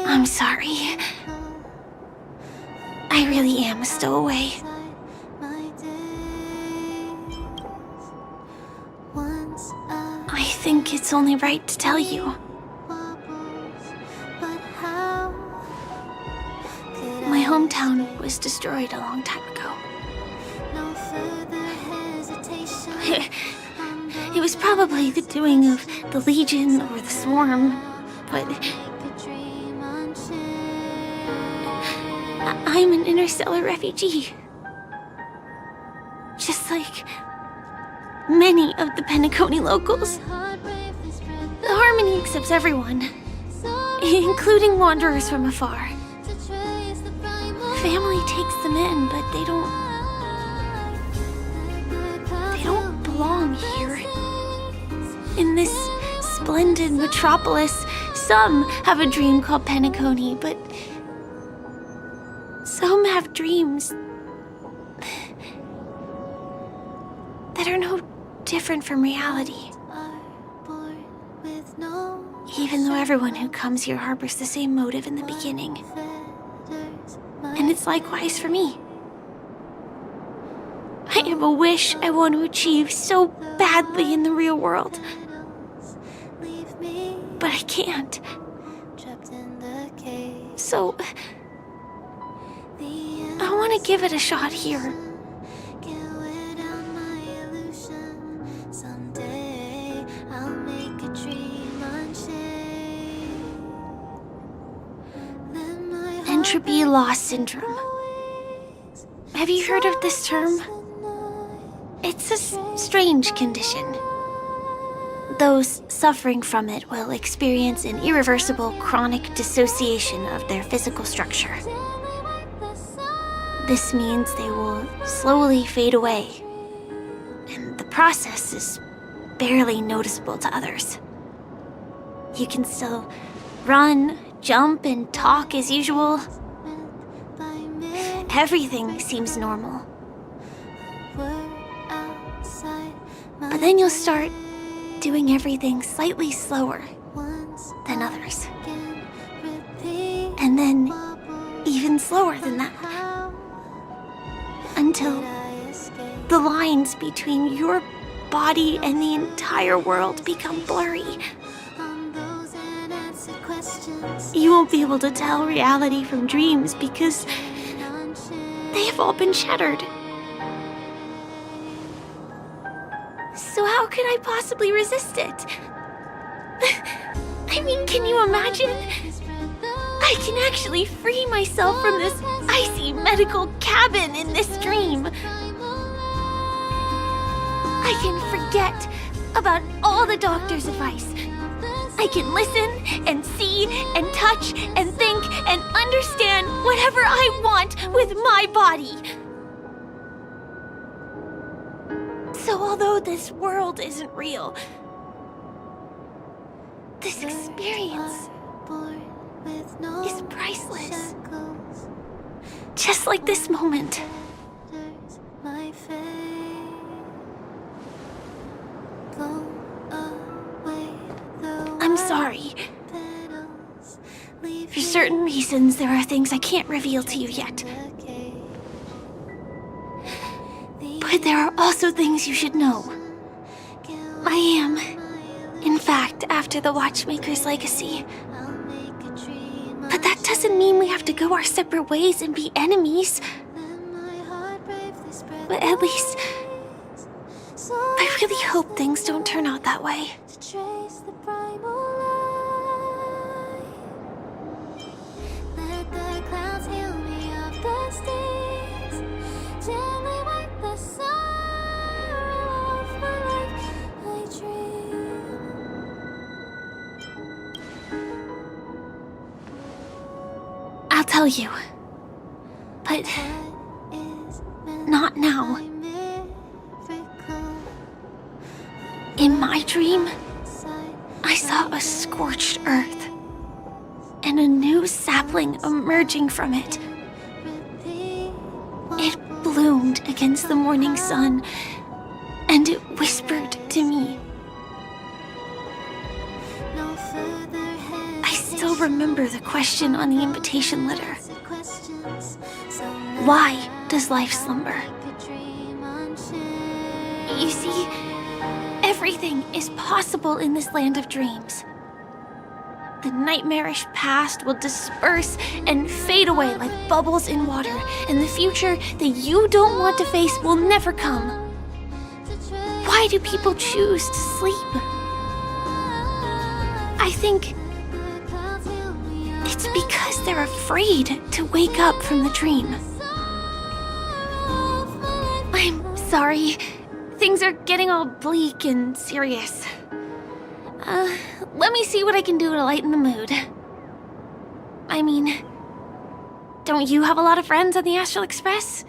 I'm sorry. I really am a stowaway. I think it's only right to tell you. My hometown was destroyed a long time ago. It was probably the doing of the Legion or the Swarm, but I'm an interstellar refugee. Just like many of the Penacony locals. The Harmony accepts everyone, including wanderers from afar. Family takes them in, but they don't belong here. In this splendid metropolis, some have a dream called Penacony, but some have dreams that are no different from reality. Even though everyone who comes here harbors the same motive in the beginning. And it's likewise for me. I have a wish I want to achieve so badly in the real world. But I can't. So, I want to give it a shot here. Entropy loss syndrome. Have you heard of this term? It's a strange condition. Those suffering from it will experience an irreversible chronic dissociation of their physical structure. This means they will slowly fade away, and the process is barely noticeable to others. You can still run, jump, and talk as usual. Everything seems normal. But then you'll start doing everything slightly slower than others. And then even slower than that. Until the lines between your body and the entire world become blurry. You won't be able to tell reality from dreams because they have all been shattered. So how could I possibly resist it? I mean, can you imagine? I can actually free myself from this icy medical cabin in this dream. I can forget about all the doctor's advice. I can listen and see and touch and think and understand whatever I want with my body. So although this world isn't real, this experience is priceless. Just like this moment. I'm sorry. For certain reasons, there are things I can't reveal to you yet. But there are also things you should know. I am, in fact, after the Watchmaker's legacy. But that doesn't mean we have to go our separate ways and be enemies. But at least, I really hope things don't turn out that way. I'll tell you. But not now. In my dream, I saw a scorched earth and a new sapling emerging from it. It bloomed against the morning sun, and it whispered to me. I still remember the question on the invitation letter. Why does life slumber? You see, everything is possible in this land of dreams. The nightmarish past will disperse and fade away like bubbles in water, and the future that you don't want to face will never come. Why do people choose to sleep? I think it's because they're afraid to wake up from the dream. I'm sorry. Things are getting all bleak and serious. Let me see what I can do to lighten the mood. I mean, don't you have a lot of friends on the Astral Express?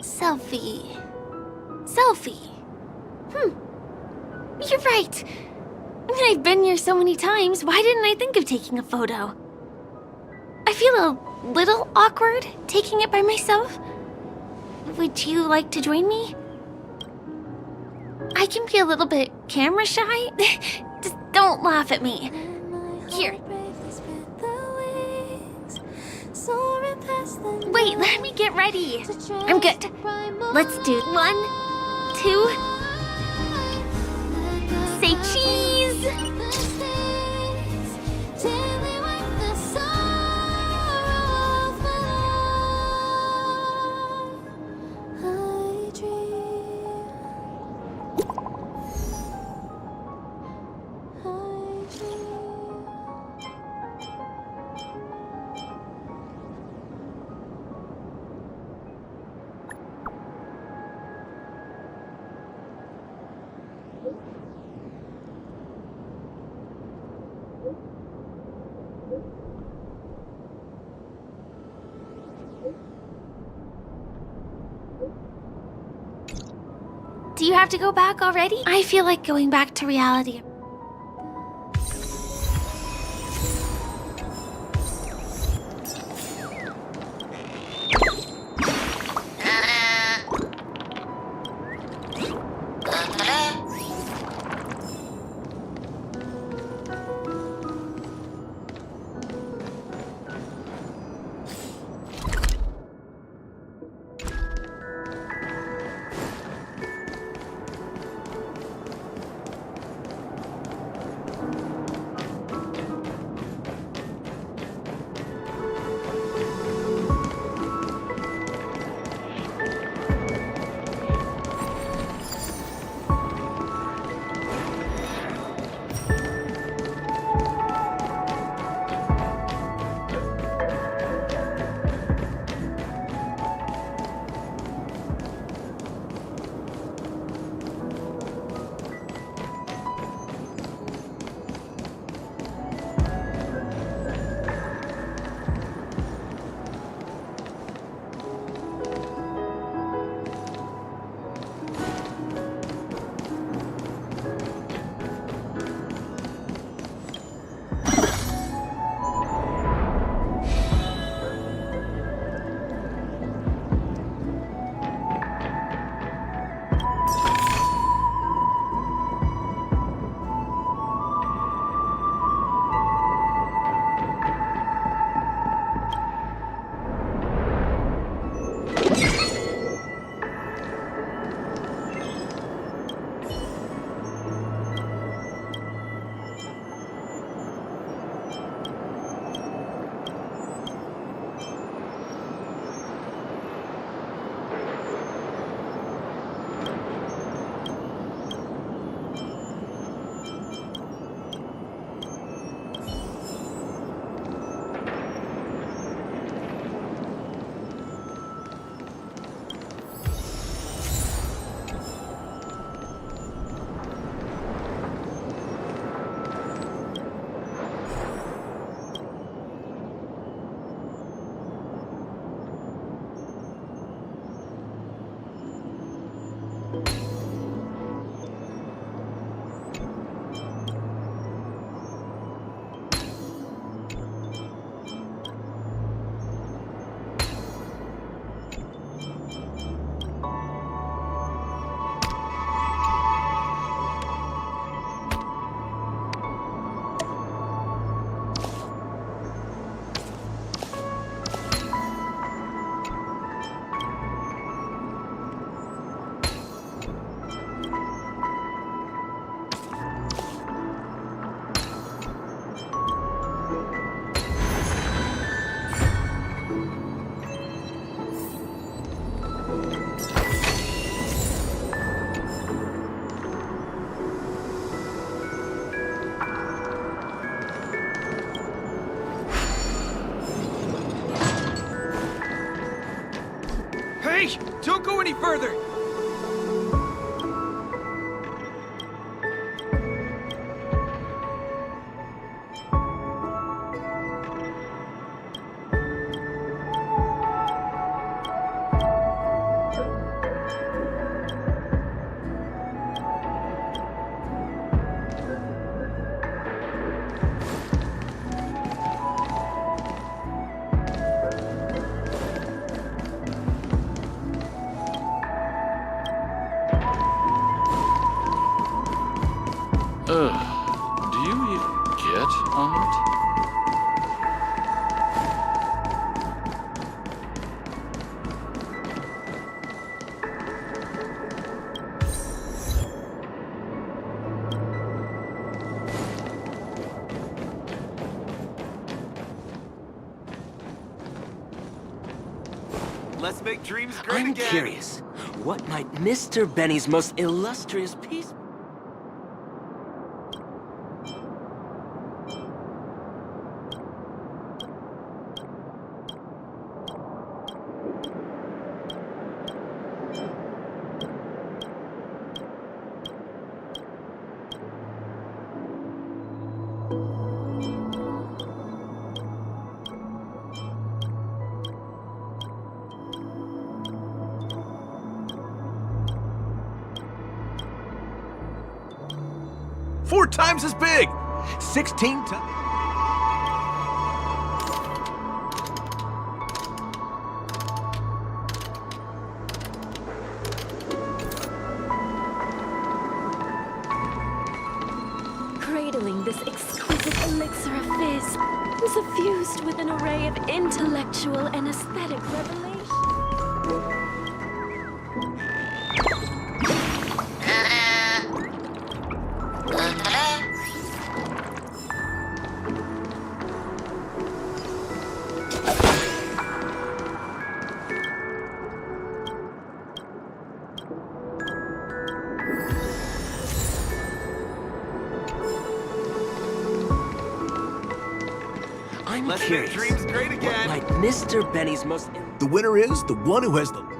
Selfie. You're right. I mean, I've been here so many times. Why didn't I think of taking a photo? I feel a little awkward taking it by myself. Would you like to join me? I can be a little bit camera shy. Just don't laugh at me. Here. Wait, let me get ready. I'm good. Let's do 1, 2. Say cheese. Do you have to go back already? I feel like going back to reality. Hey! Don't go any further! Do you even get art? Let's make dreams great again. I'm curious. What might Mr. Benny's most illustrious piece... 4 times as big! 16 times... Cradling this exquisite elixir of fizz, suffused with an array of intellectual and aesthetic revelations. I'm Let's curious. make dreams great again. What might Mr. Benny's most... The winner is the one who has the...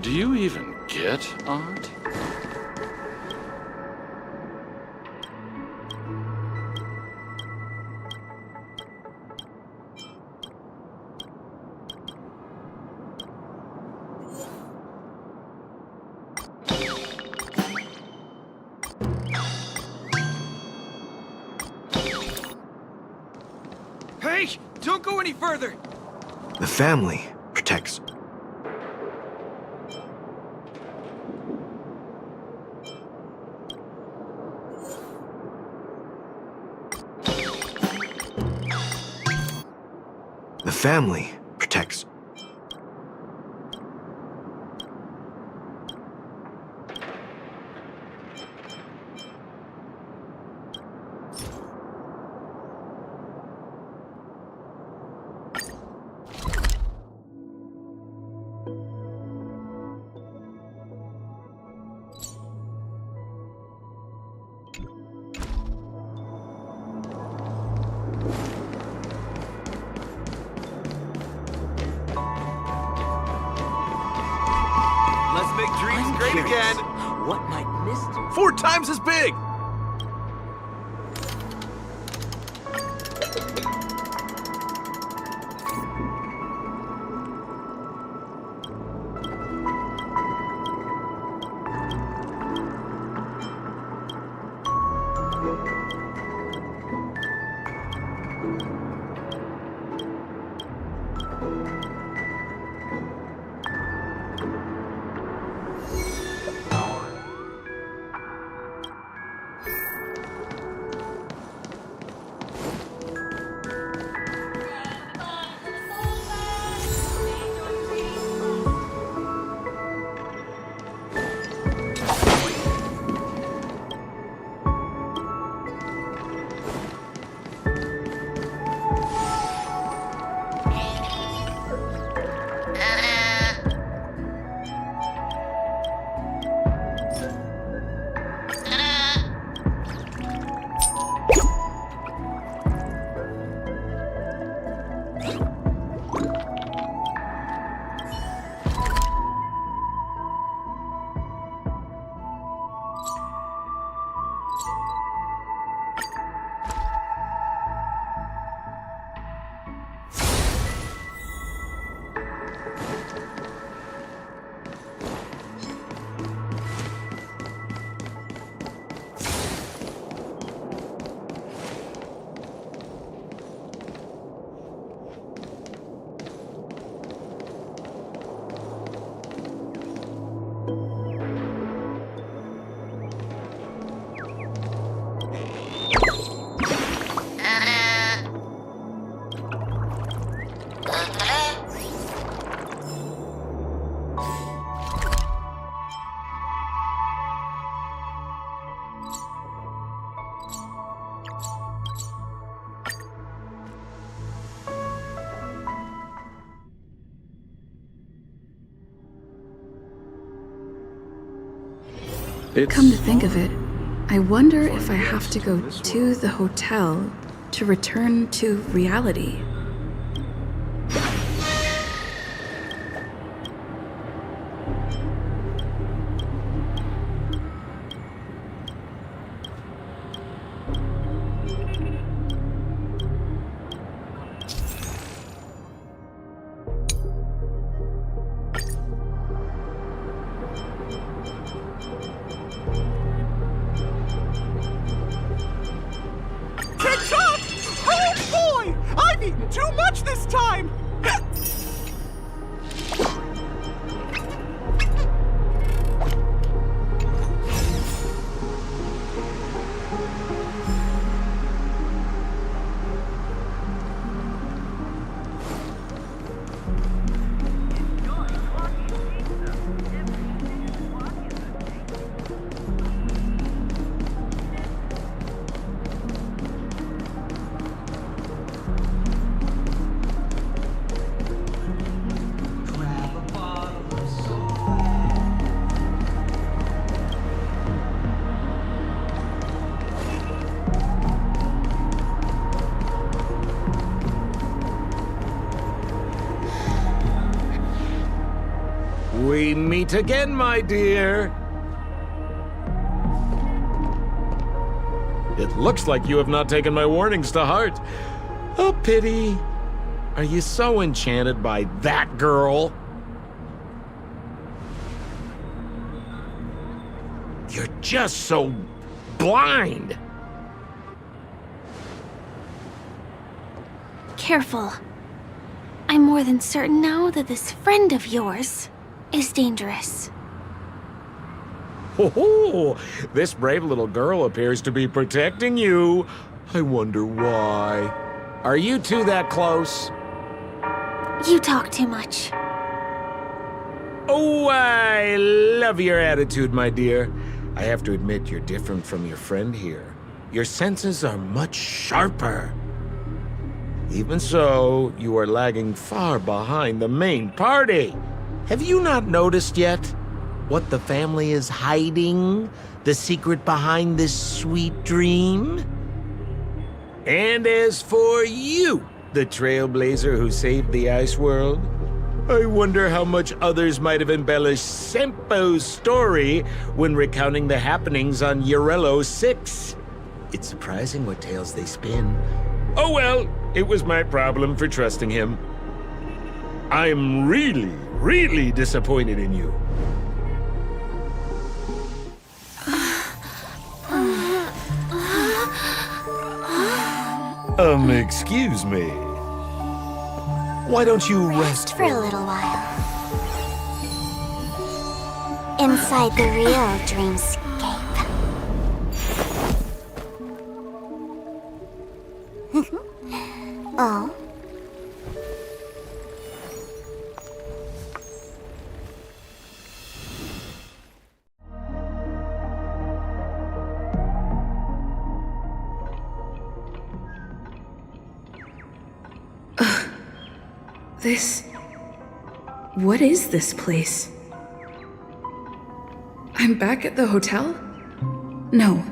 Do you even get art? Hey! Don't go any further! The family protects. The family protects. Let's make dreams I'm great curious. again! What might Mr. 4 times as big! Come to think of it, I wonder if I have to go to the hotel to return to reality. TikTok! Oh boy! I've eaten too much this time! We meet again, my dear. It looks like you have not taken my warnings to heart. A pity. Are you so enchanted by that girl? You're just so blind. Careful. I'm more than certain now that this friend of yours is dangerous. Oh, this brave little girl appears to be protecting you. I wonder why. Are you two that close? You talk too much. Oh, I love your attitude, my dear. I have to admit you're different from your friend here. Your senses are much sharper. Even so, you are lagging far behind the main party. Have you not noticed yet what the family is hiding? The secret behind this sweet dream? And as for you, the trailblazer who saved the ice world, I wonder how much others might have embellished Sempo's story when recounting the happenings on Eurello 6. It's surprising what tales they spin. Oh well, it was my problem for trusting him. I'm really disappointed in you. Excuse me. Why don't you rest For a little while. Inside the real dreamscape. Oh? What is this place? I'm back at the hotel? No,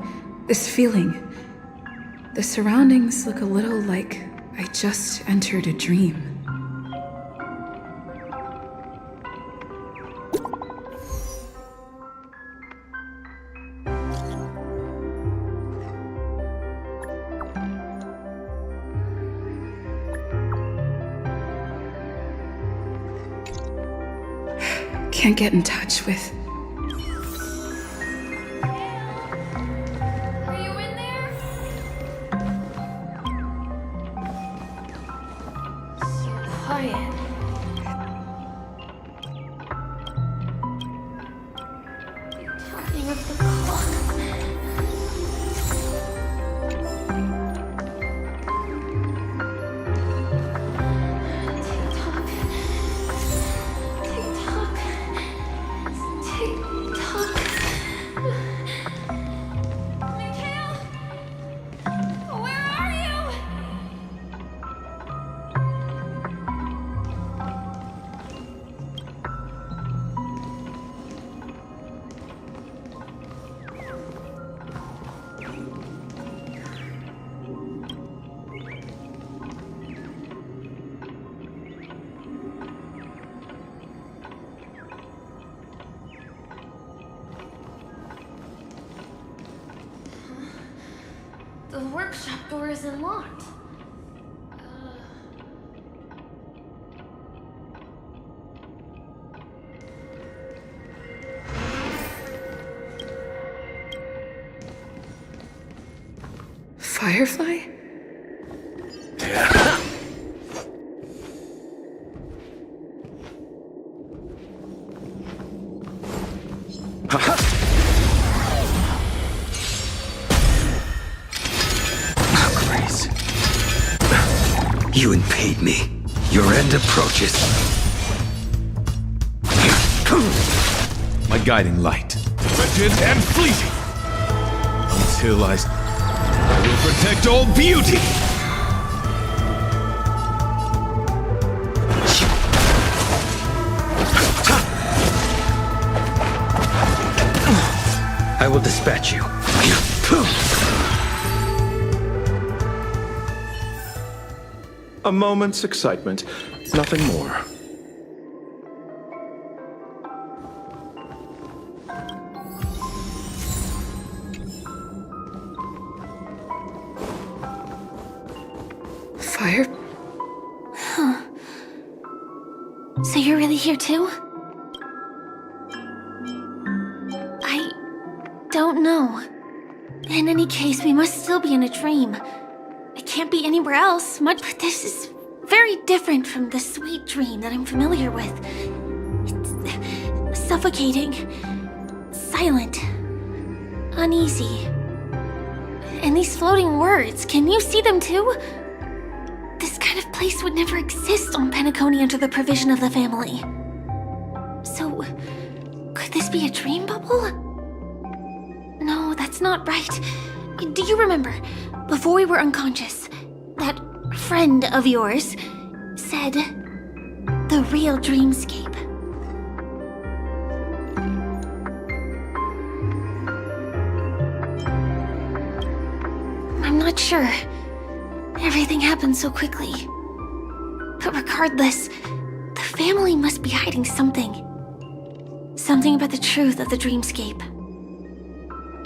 this feeling. The surroundings look a little like I just entered a dream. Can't get in touch with. Are you in there? So quiet. Talking of the clock. workshop door isn't locked. Firefly? Grace. You impede me. Your end approaches. My guiding light. Wretched and fleeting. Until I will protect all beauty. I will dispatch you. A moment's excitement, nothing more. Fire? Huh. So you're really here too? I don't know. In any case, we must still be in a dream. It can't be anywhere else, but this is very different from the sweet dream that I'm familiar with. It's suffocating, silent, uneasy. And these floating words, can you see them too? This kind of place would never exist on Penacony under the provision of the family. So, could this be a dream bubble? No, that's not right. Do you remember, before we were unconscious, that friend of yours said the real dreamscape? I'm not sure. Everything happened so quickly. But regardless, the family must be hiding something. Something about the truth of the dreamscape.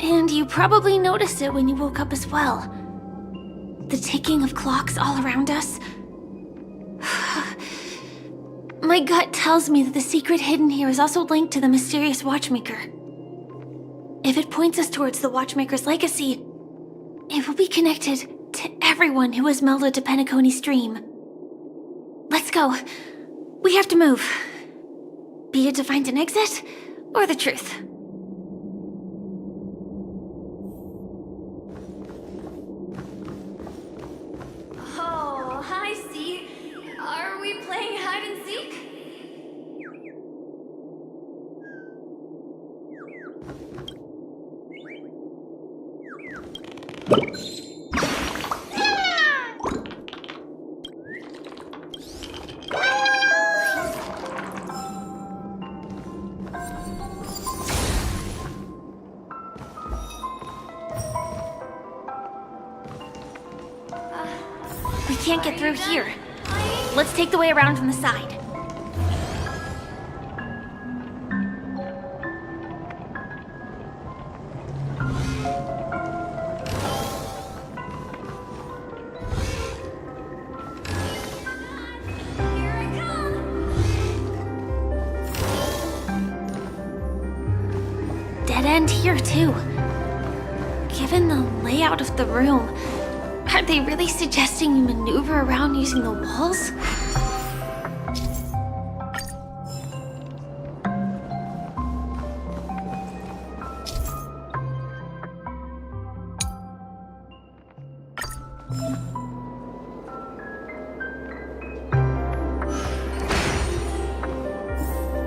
And you probably noticed it when you woke up as well. The ticking of clocks all around us. My gut tells me that the secret hidden here is also linked to the mysterious Watchmaker. If it points us towards the Watchmaker's legacy, it will be connected to everyone who has melded to Penacony's dream. Let's go. We have to move. Be it to find an exit, or the truth. Oh, hi, C. Are we playing hide and seek? We can't get through here. Let's take the way around from the side. Dead end here, too. Given the layout of the room, are they really suggesting you maneuver around using the walls?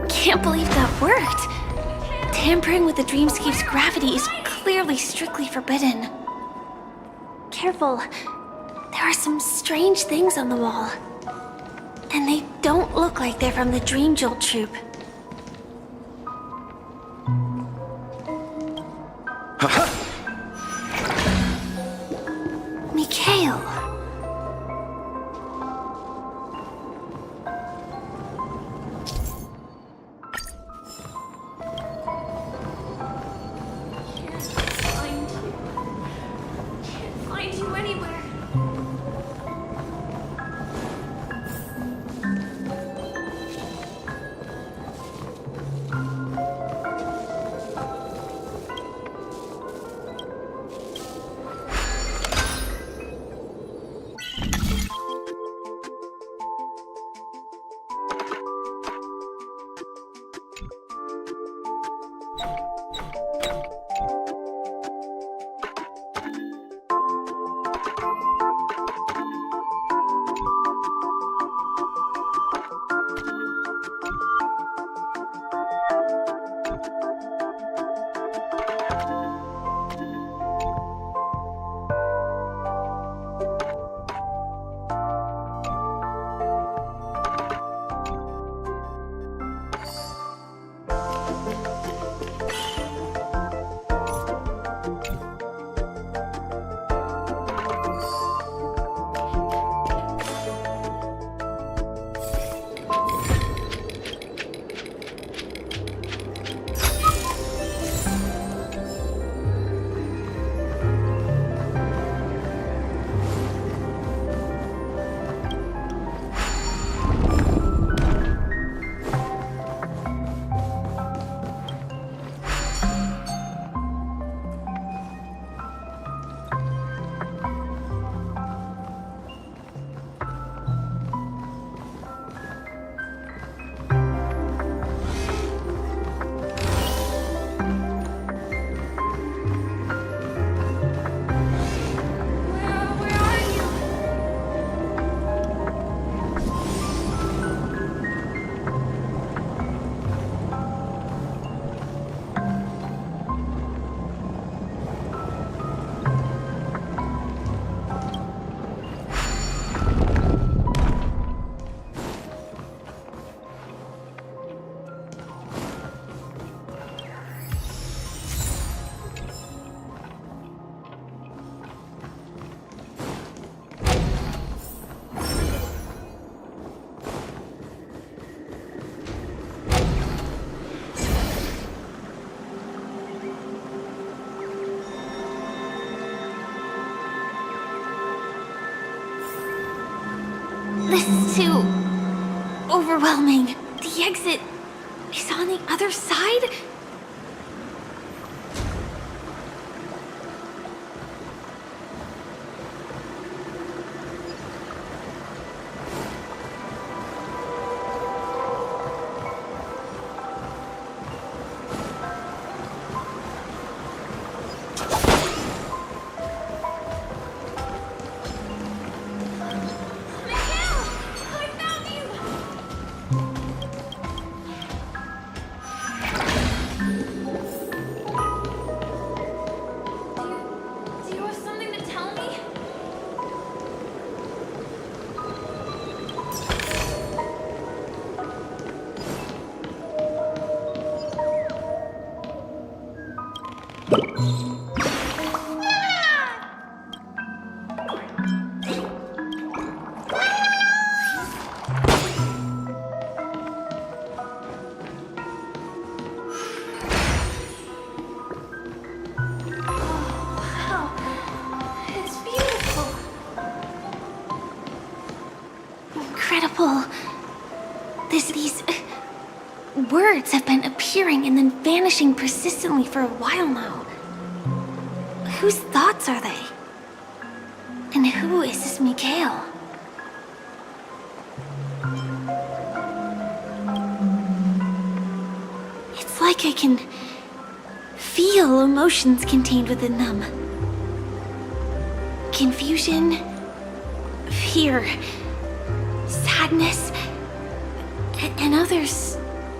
Can't believe that worked. Tampering with the dreamscape's gravity is clearly strictly forbidden. Careful. There are some strange things on the wall. And they don't look like they're from the Dream Jolt troupe. Mikhail. Find you This is too overwhelming. The exit is on the other side? Do you have something to tell me? It's beautiful. Incredible. These words have been appearing and then vanishing persistently for a while now. Whose thoughts are they? And who is this Mikhail? It's like I can feel emotions contained within them. Confusion, fear, sadness, and others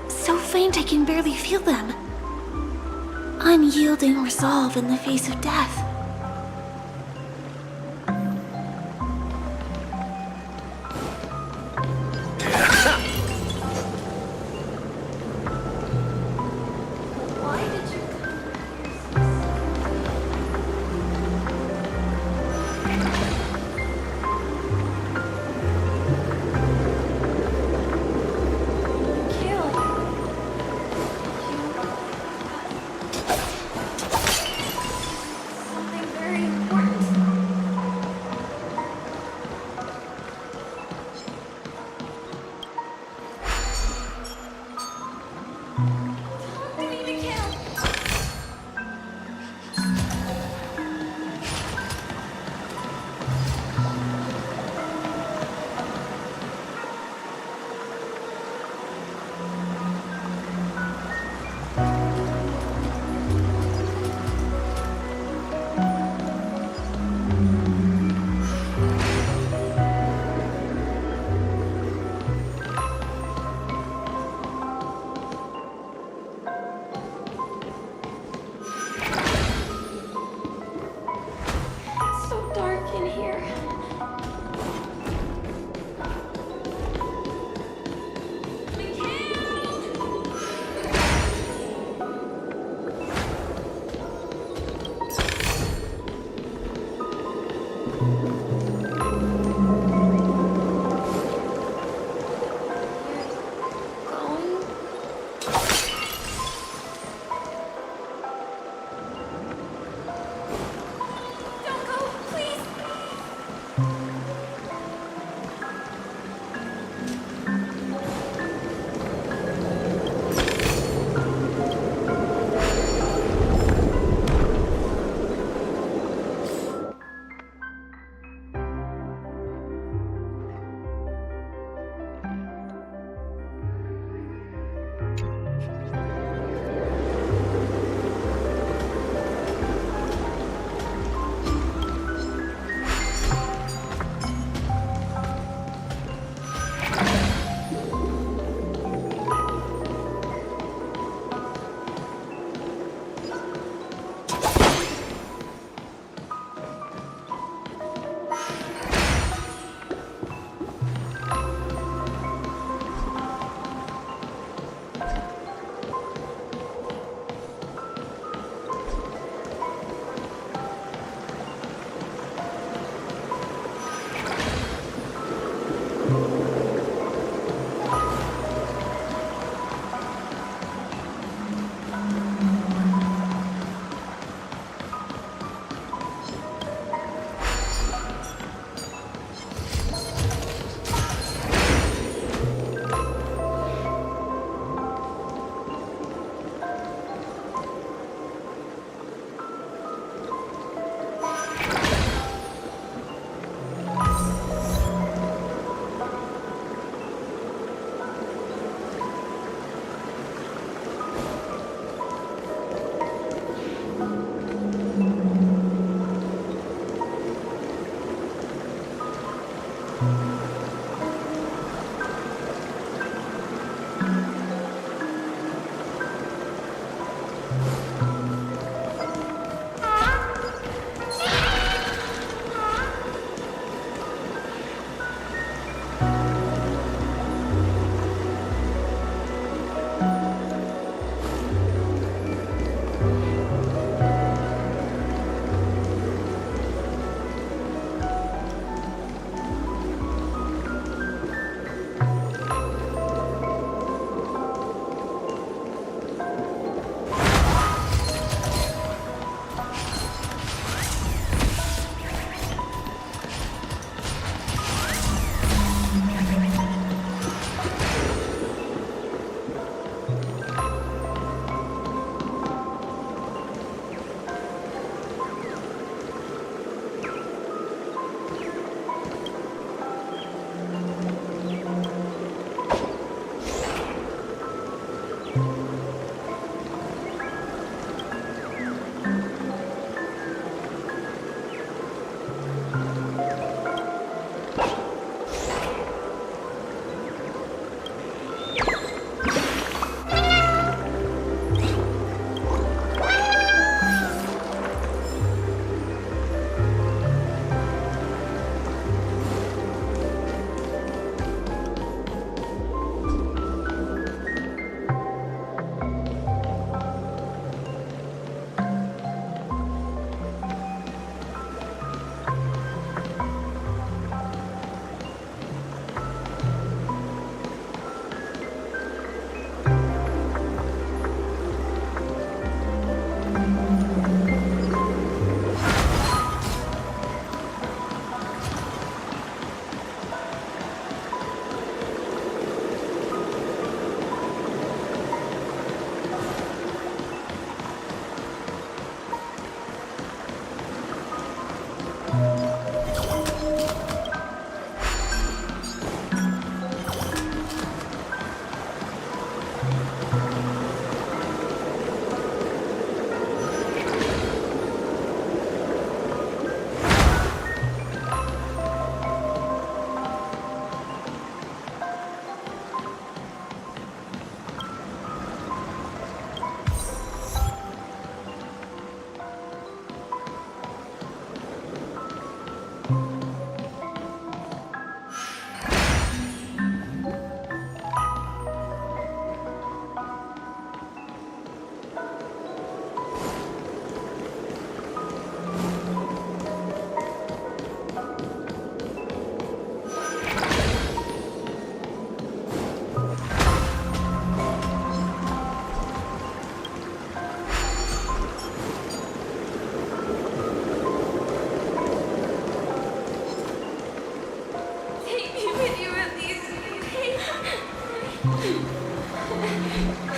so faint I can barely feel them. Unyielding resolve in the face of death. Why did you kill?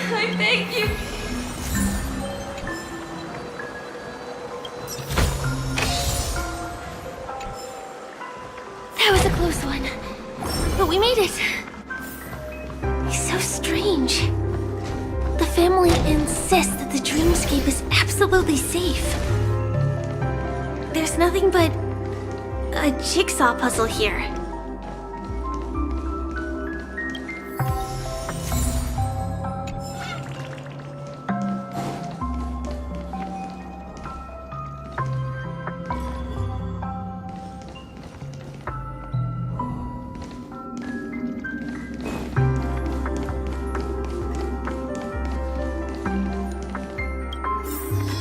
I beg you. That was a close one. But we made it. He's so strange. The family insists that the dreamscape is absolutely safe. There's nothing but a jigsaw puzzle here.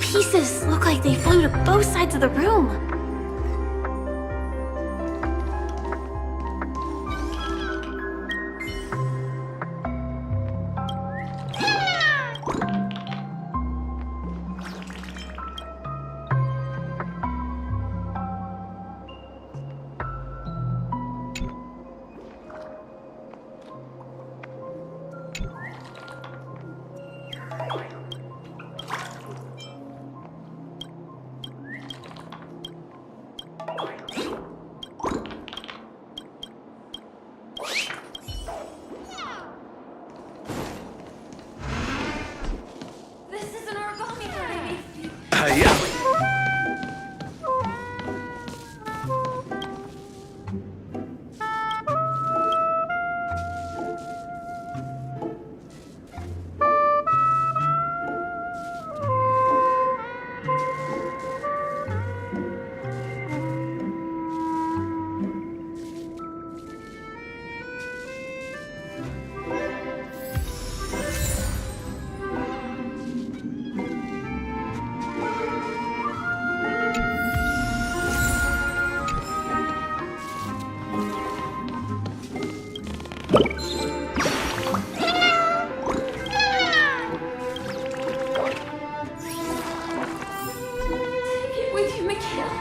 Pieces look like they flew to both sides of the room. Get with you, Mikhail.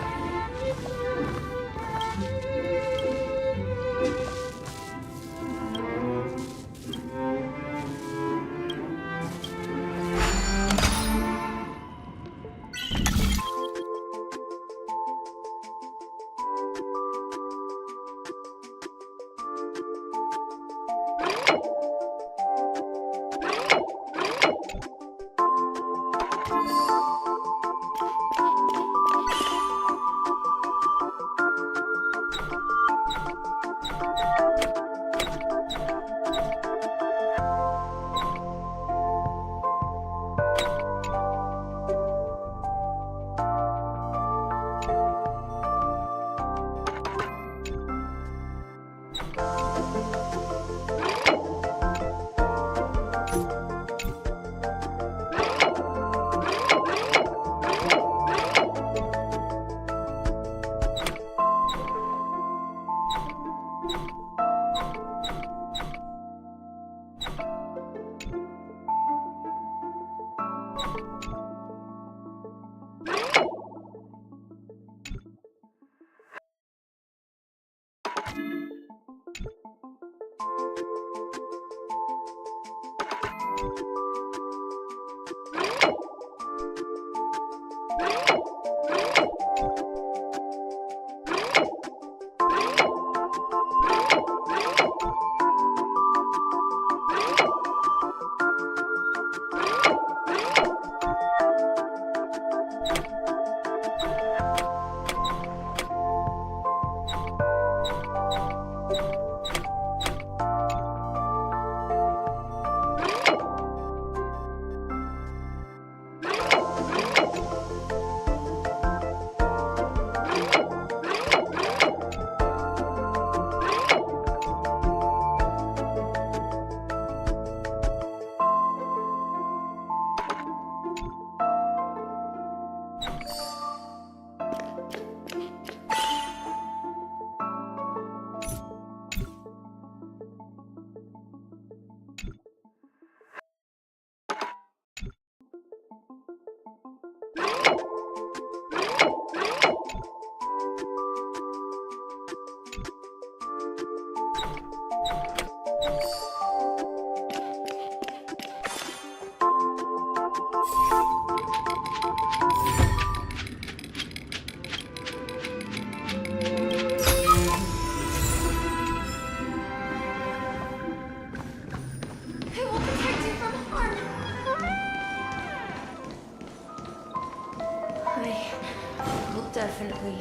Definitely.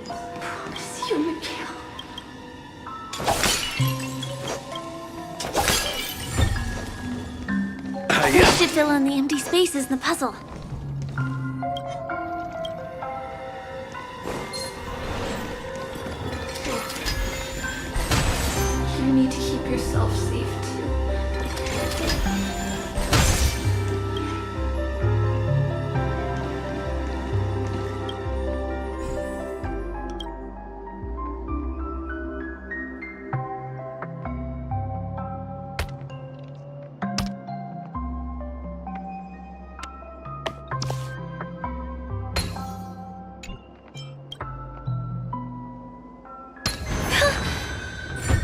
Promise you, Mikhail. We should fill in the empty spaces in the puzzle. You need to keep yourself safe, too.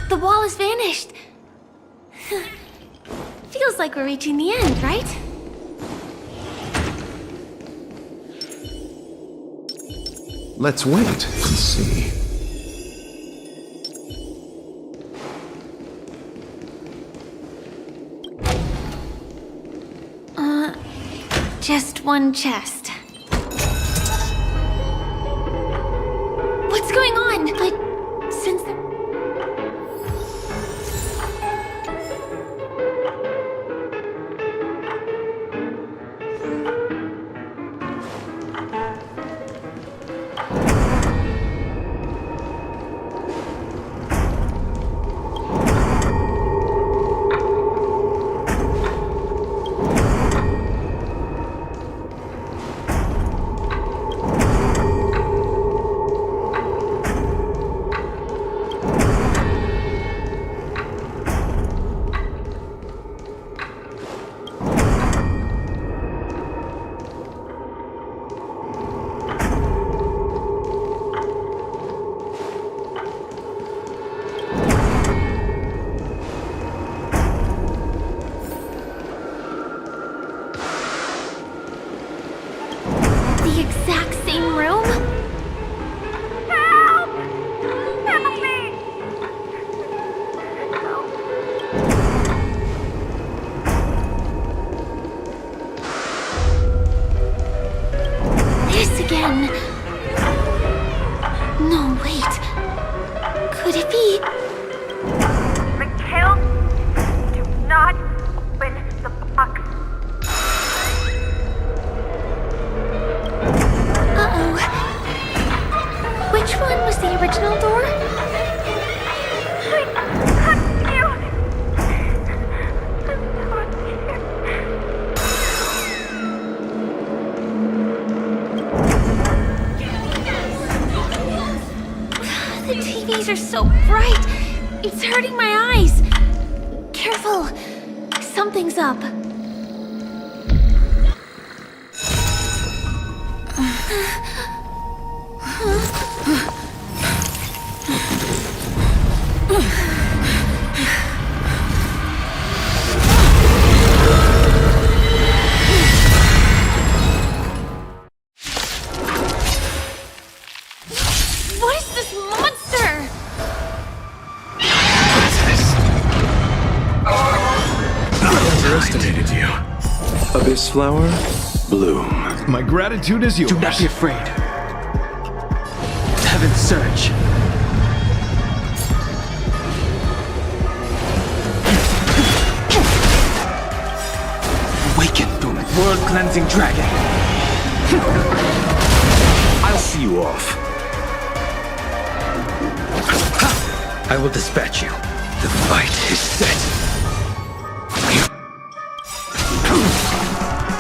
The wall has vanished. Feels like we're reaching the end, right? Let's wait and see. Just one chest. What's going on? But since the... Could it be? Mikhail, do not open the box. Uh-oh. Which one was the original door? The TVs are so bright. It's hurting my eyes. Careful. Something's up. What is this monster? I underestimated you. Abyss flower, bloom. My gratitude is yours. Do not be afraid. Heaven's surge. Awaken, Doom. World-cleansing dragon. I'll see you off. I will dispatch you. The fight is set.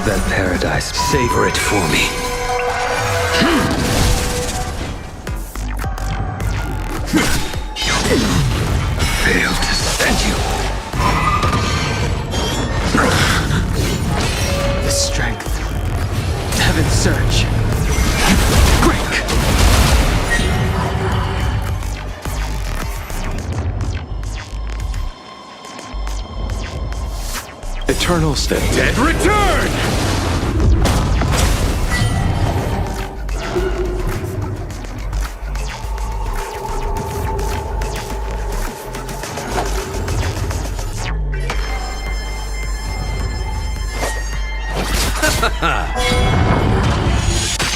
That paradise, savor it for me. Failed to send you. The strength. Heaven's surge. Break. Eternal step. Dead return!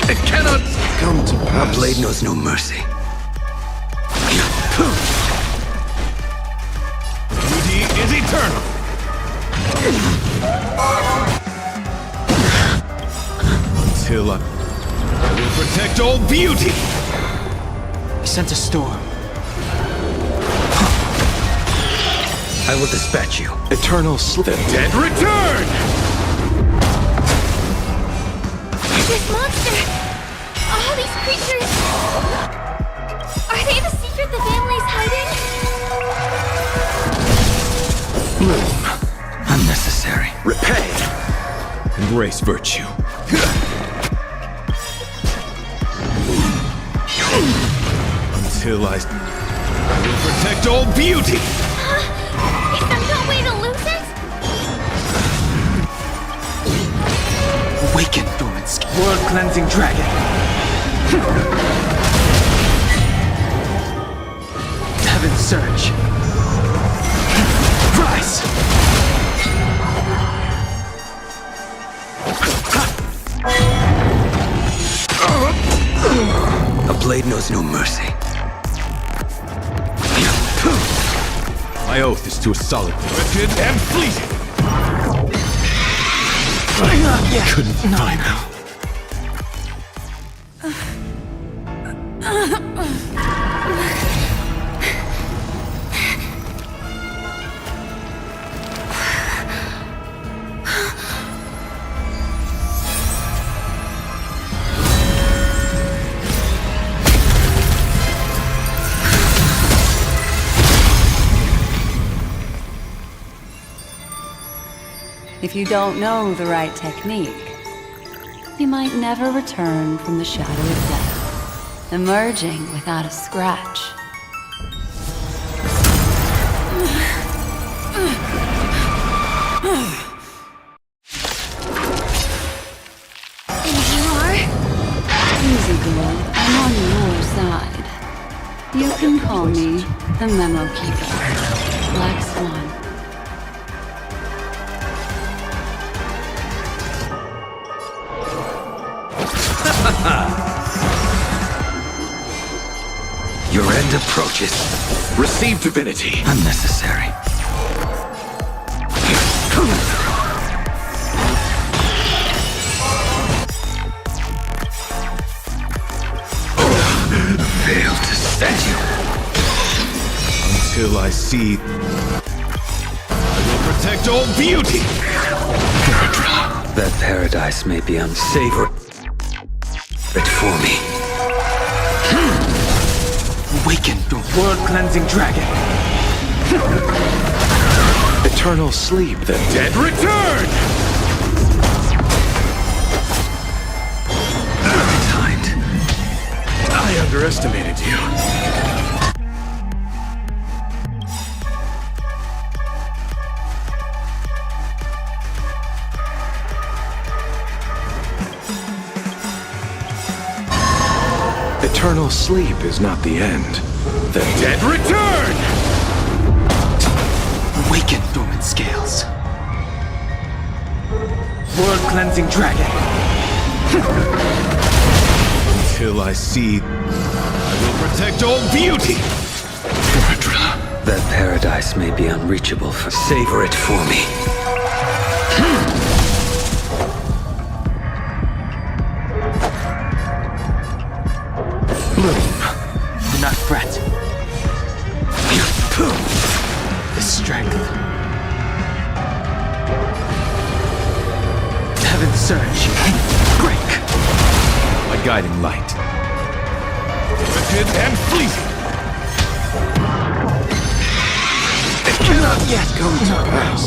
It cannot come to pass. A blade knows no mercy. Duty is eternal. Until I will protect all beauty. He sent a storm. I will dispatch you. Eternal slip. Dead return! This monster! All these creatures! Are they the secret the family's hiding? Bloom. Unnecessary. Repay. Embrace virtue. Until I will protect all beauty. Is there no way to lose it? Awaken, dormant skin. World-cleansing dragon. Heaven's surge. Rise. A blade knows no mercy. My oath is to a solid, wicked and fleeting. Couldn't find them. If you don't know the right technique, you might never return from the shadow of death, emerging without a scratch. And you are? Easy, girl. I'm on your side. You can call me the Memo Keeper, Black Swan. Your end end approaches. Receive divinity. Unnecessary. Fail to stand you. Until I see... I will protect all beauty! That paradise may be unsavory. But for me. Awaken the world-cleansing dragon. Eternal sleep. The dead return! I underestimated you. Eternal sleep is not the end. The dead return! Awaken dormant scales. World-cleansing dragon. Until I see... I will protect all beauty! That paradise may be unreachable for... Savor it for me. Bloom, do not fret. The strength. Heaven surge. Break. My guiding light. Limited and fleeting. It cannot yet come to pass.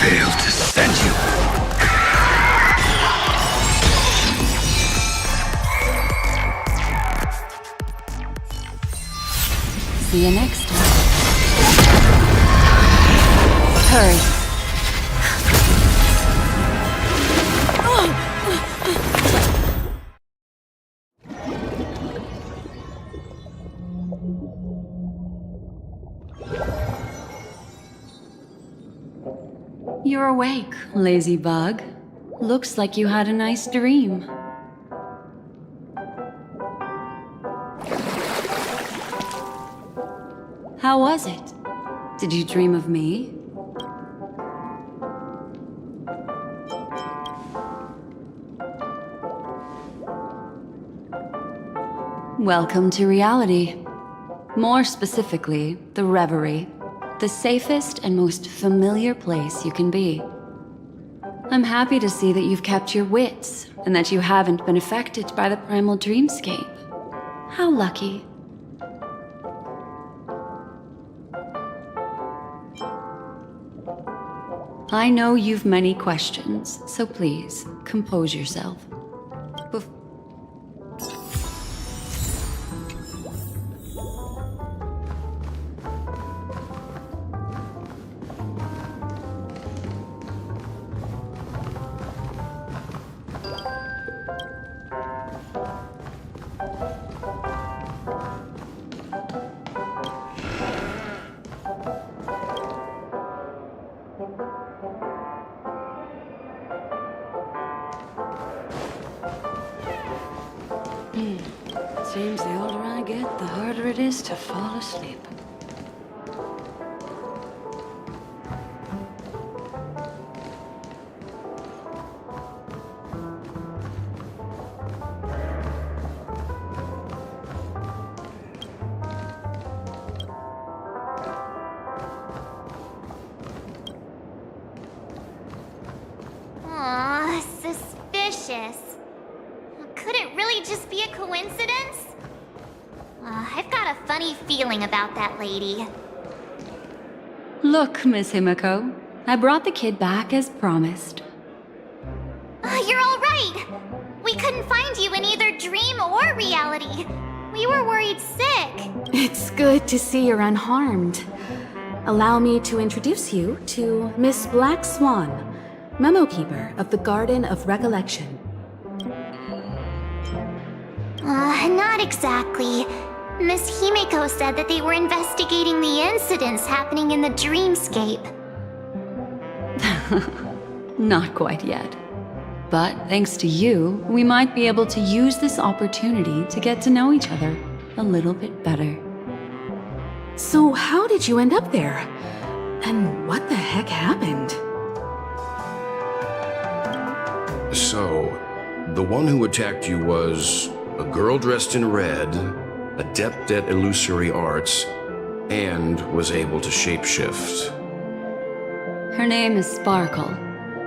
Fail to stand you. See you next time. Hurry. You're awake, lazy bug. Looks like you had a nice dream. How was it? Did you dream of me? Welcome to reality. More specifically, the Reverie. The safest and most familiar place you can be. I'm happy to see that you've kept your wits, and that you haven't been affected by the primal dreamscape. How lucky. I know you've many questions, so please, compose yourself. Seems the older I get, the harder it is to fall asleep. Aw, suspicious. Could it really just be a coincidence? I've got a funny feeling about that lady. Look, Miss Himiko, I brought the kid back as promised. You're all right. We couldn't find you in either dream or reality. We were worried sick. It's good to see you're unharmed. Allow me to introduce you to Miss Black Swan, Memo Keeper of the Garden of Recollection. Not exactly. Miss Himiko said that they were investigating the incidents happening in the dreamscape. Not quite yet. But thanks to you, we might be able to use this opportunity to get to know each other a little bit better. So how did you end up there? And what the heck happened? So, the one who attacked you was a girl dressed in red, adept at illusory arts, and was able to shapeshift. Her name is Sparkle,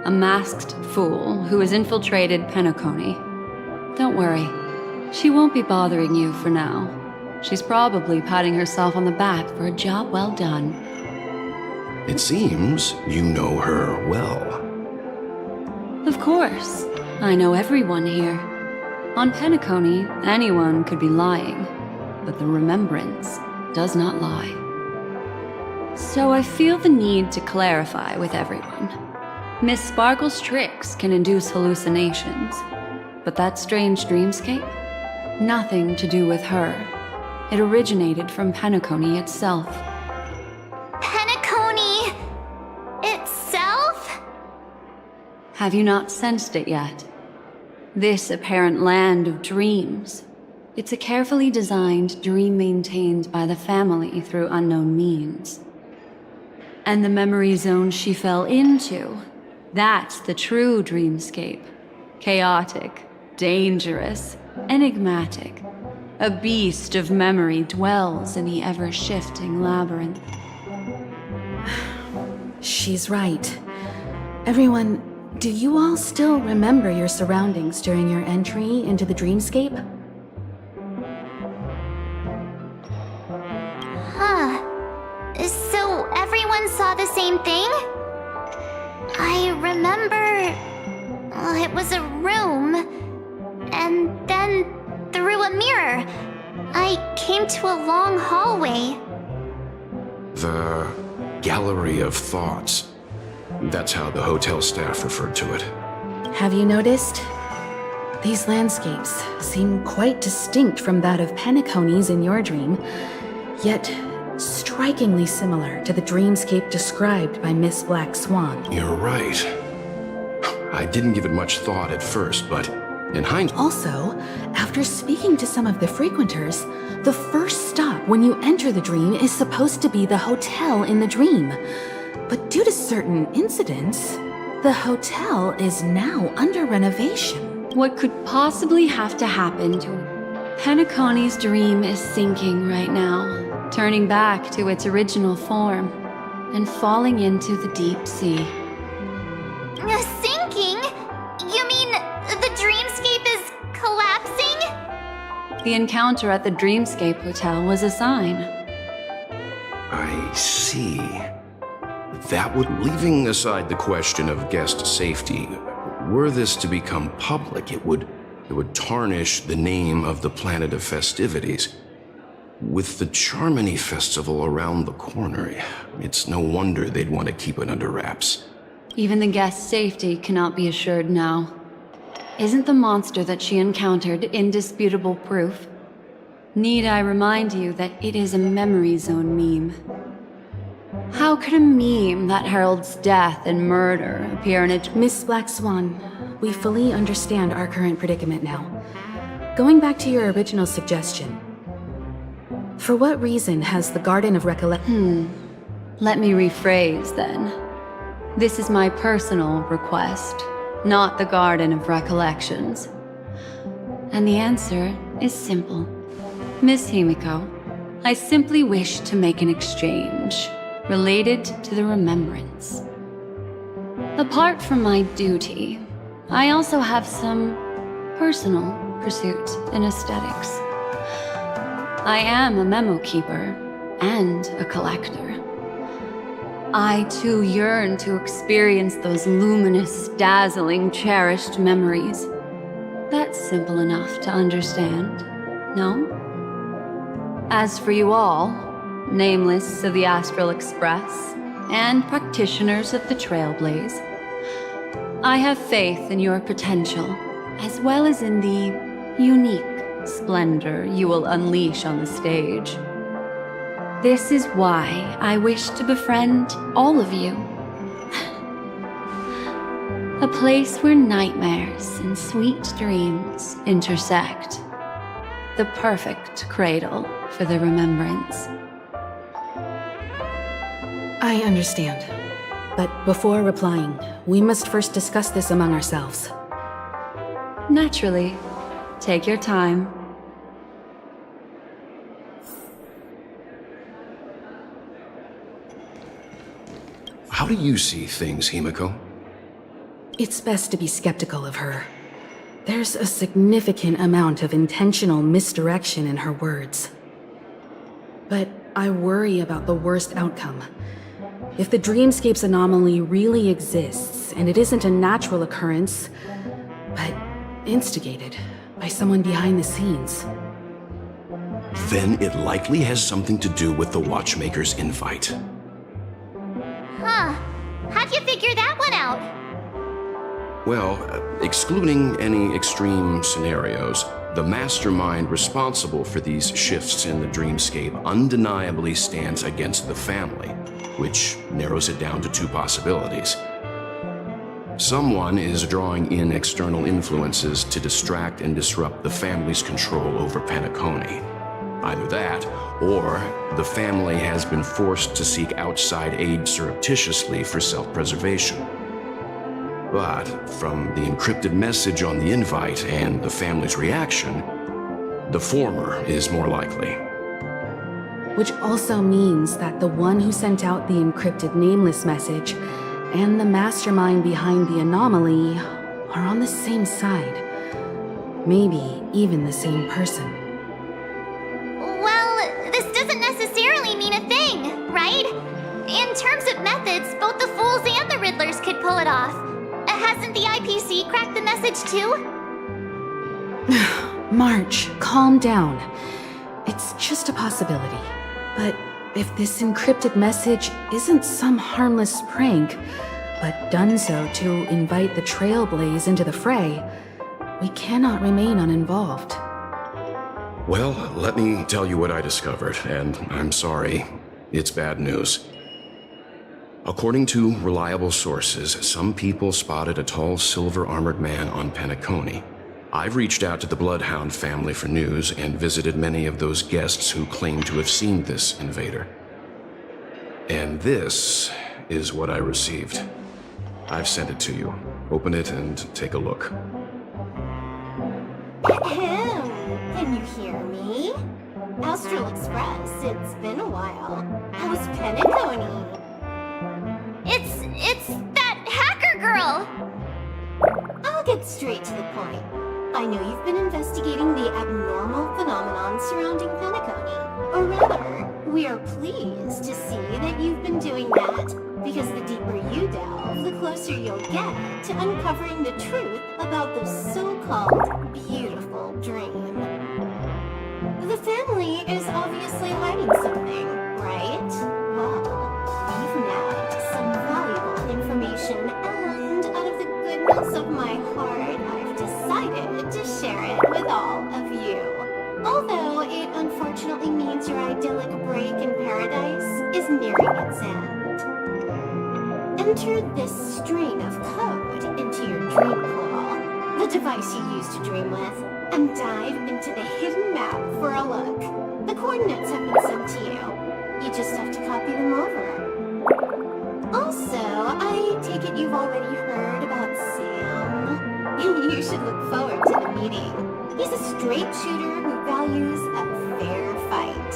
a masked fool who has infiltrated Penacony. Don't worry, she won't be bothering you for now. She's probably patting herself on the back for a job well done. It seems you know her well. Of course, I know everyone here. On Penacony, anyone could be lying, but the remembrance does not lie. So I feel the need to clarify with everyone. Miss Sparkle's tricks can induce hallucinations, but that strange dreamscape? Nothing to do with her. It originated from Penacony itself. Penacony itself? Have you not sensed it yet? This apparent land of dreams. It's a carefully designed dream maintained by the family through unknown means. And the memory zone she fell into, that's the true dreamscape. Chaotic, dangerous, enigmatic. A beast of memory dwells in the ever-shifting labyrinth. She's right. Everyone, do you all still remember your surroundings during your entry into the dreamscape? Huh. So everyone saw the same thing? I remember... it was a room. And then, through a mirror, I came to a long hallway. The Gallery of Thoughts. That's how the hotel staff referred to it. Have you noticed? These landscapes seem quite distinct from that of Penacony's in your dream, yet strikingly similar to the dreamscape described by Miss Black Swan. You're right. I didn't give it much thought at first, but in hindsight... Also, after speaking to some of the frequenters, the first stop when you enter the dream is supposed to be the hotel in the dream. But due to certain incidents, the hotel is now under renovation. What could possibly have to happen to Penacony's dream is sinking right now, turning back to its original form, and falling into the deep sea. Sinking? You mean the dreamscape is collapsing? The encounter at the Dreamscape Hotel was a sign. I see. That would, leaving aside the question of guest safety, were this to become public, it would tarnish the name of the planet of festivities. With the Charmony Festival around the corner, it's no wonder they'd want to keep it under wraps. Even the guest's safety cannot be assured now. Isn't the monster that she encountered indisputable proof? Need I remind you that it is a memory zone meme? How could a meme that heralds death and murder appear in a... Miss Black Swan, we fully understand our current predicament now. Going back to your original suggestion, for what reason has the Garden of Recollection... Let me rephrase, then. This is my personal request, not the Garden of Recollections. And the answer is simple. Miss Himiko, I simply wish to make an exchange related to the remembrance. Apart from my duty, I also have some personal pursuit in aesthetics. I am a memo keeper and a collector. I too yearn to experience those luminous, dazzling, cherished memories. That's simple enough to understand, no? As for you all, nameless of the Astral Express, and practitioners of the Trailblaze, I have faith in your potential, as well as in the unique splendor you will unleash on the stage. This is why I wish to befriend all of you. A place where nightmares and sweet dreams intersect. The perfect cradle for the remembrance. I understand. But before replying, we must first discuss this among ourselves. Naturally. Take your time. How do you see things, Himiko? It's best to be skeptical of her. There's a significant amount of intentional misdirection in her words. But I worry about the worst outcome. If the Dreamscape's anomaly really exists, and it isn't a natural occurrence, but instigated by someone behind the scenes, then it likely has something to do with the Watchmaker's invite. Huh. How'd you figure that one out? Well, excluding any extreme scenarios, the mastermind responsible for these shifts in the dreamscape undeniably stands against the family, which narrows it down to two possibilities. Someone is drawing in external influences to distract and disrupt the family's control over Penacony. Either that, or the family has been forced to seek outside aid surreptitiously for self-preservation. But from the encrypted message on the invite and the family's reaction, the former is more likely. which also means that the one who sent out the encrypted nameless message and the mastermind behind the anomaly are on the same side. Maybe even the same person. Well, this doesn't necessarily mean a thing, right? In terms of methods, both the Fools and the Riddlers could pull it off. Hasn't the IPC cracked the message too? March, calm down. It's just a possibility. But if this encrypted message isn't some harmless prank, but done so to invite the Trailblaze into the fray, we cannot remain uninvolved. Well, let me tell you what I discovered, and I'm sorry, it's bad news. According to reliable sources, some people spotted a tall silver-armored man on Penacony. I've reached out to the Bloodhound family for news and visited many of those guests who claim to have seen this invader. And this is what I received. I've sent it to you. Open it and take a look. Ahem. Can you hear me? Astral Express, it's been a while. How's Penacony? It's that hacker girl! I'll get straight to the point. I know you've been investigating the abnormal phenomenon surrounding Penacony. Or rather, we are pleased to see that you've been doing that, because the deeper you delve, the closer you'll get to uncovering the truth about the so-called beautiful dream. The family is obviously hiding something, right? Well, you've nabbed some valuable information, and out of the goodness of my heart, I've decided to share it with all of you. Although it unfortunately means your idyllic break in paradise is nearing its end. Enter this string of code into your dream portal, the device you use to dream with, and dive into the hidden map for a look. The coordinates have been sent to you. You just have to copy them over. Also, I take it you've already heard about Sam. You should look forward to the meeting. He's a straight shooter who values a fair fight.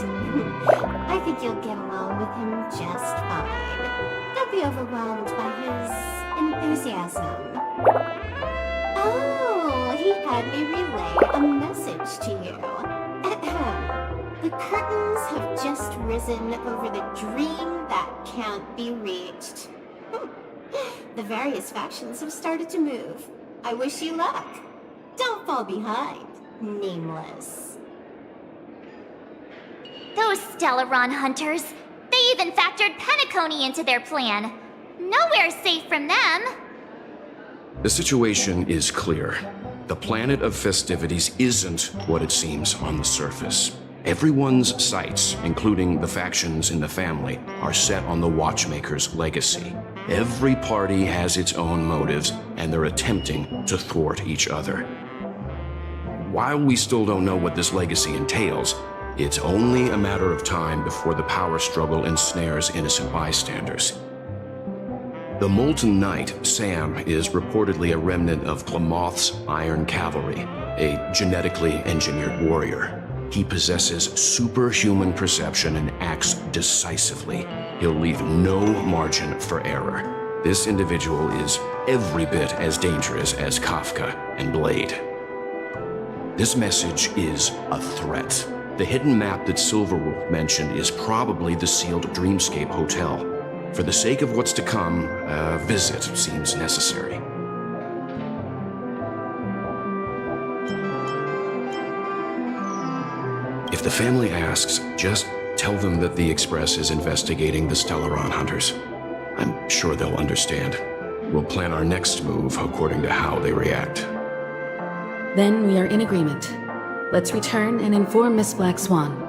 I think you'll get along with him just fine. Don't be overwhelmed by his enthusiasm. Oh, he had me relay a message to you. The curtains have just risen over the dream that can't be reached. The various factions have started to move. I wish you luck. Don't fall behind, Nameless. Those Stellaron hunters. They even factored Penacony into their plan. Nowhere's safe from them. The situation is clear. The planet of festivities isn't what it seems on the surface. Everyone's sights, including the factions in the family, are set on the Watchmaker's legacy. Every party has its own motives, and they're attempting to thwart each other. While we still don't know what this legacy entails, it's only a matter of time before the power struggle ensnares innocent bystanders. The Molten Knight, Sam, is reportedly a remnant of Glamoth's Iron Cavalry, a genetically engineered warrior. He possesses superhuman perception and acts decisively. He'll leave no margin for error. This individual is every bit as dangerous as Kafka and Blade. This message is a threat. The hidden map that Silverwolf mentioned is probably the sealed Dreamscape Hotel. For the sake of what's to come, a visit seems necessary. If the family asks, just tell them that the Express is investigating the Stellaron hunters. I'm sure they'll understand. We'll plan our next move according to how they react. Then we are in agreement. Let's return and inform Miss Black Swan.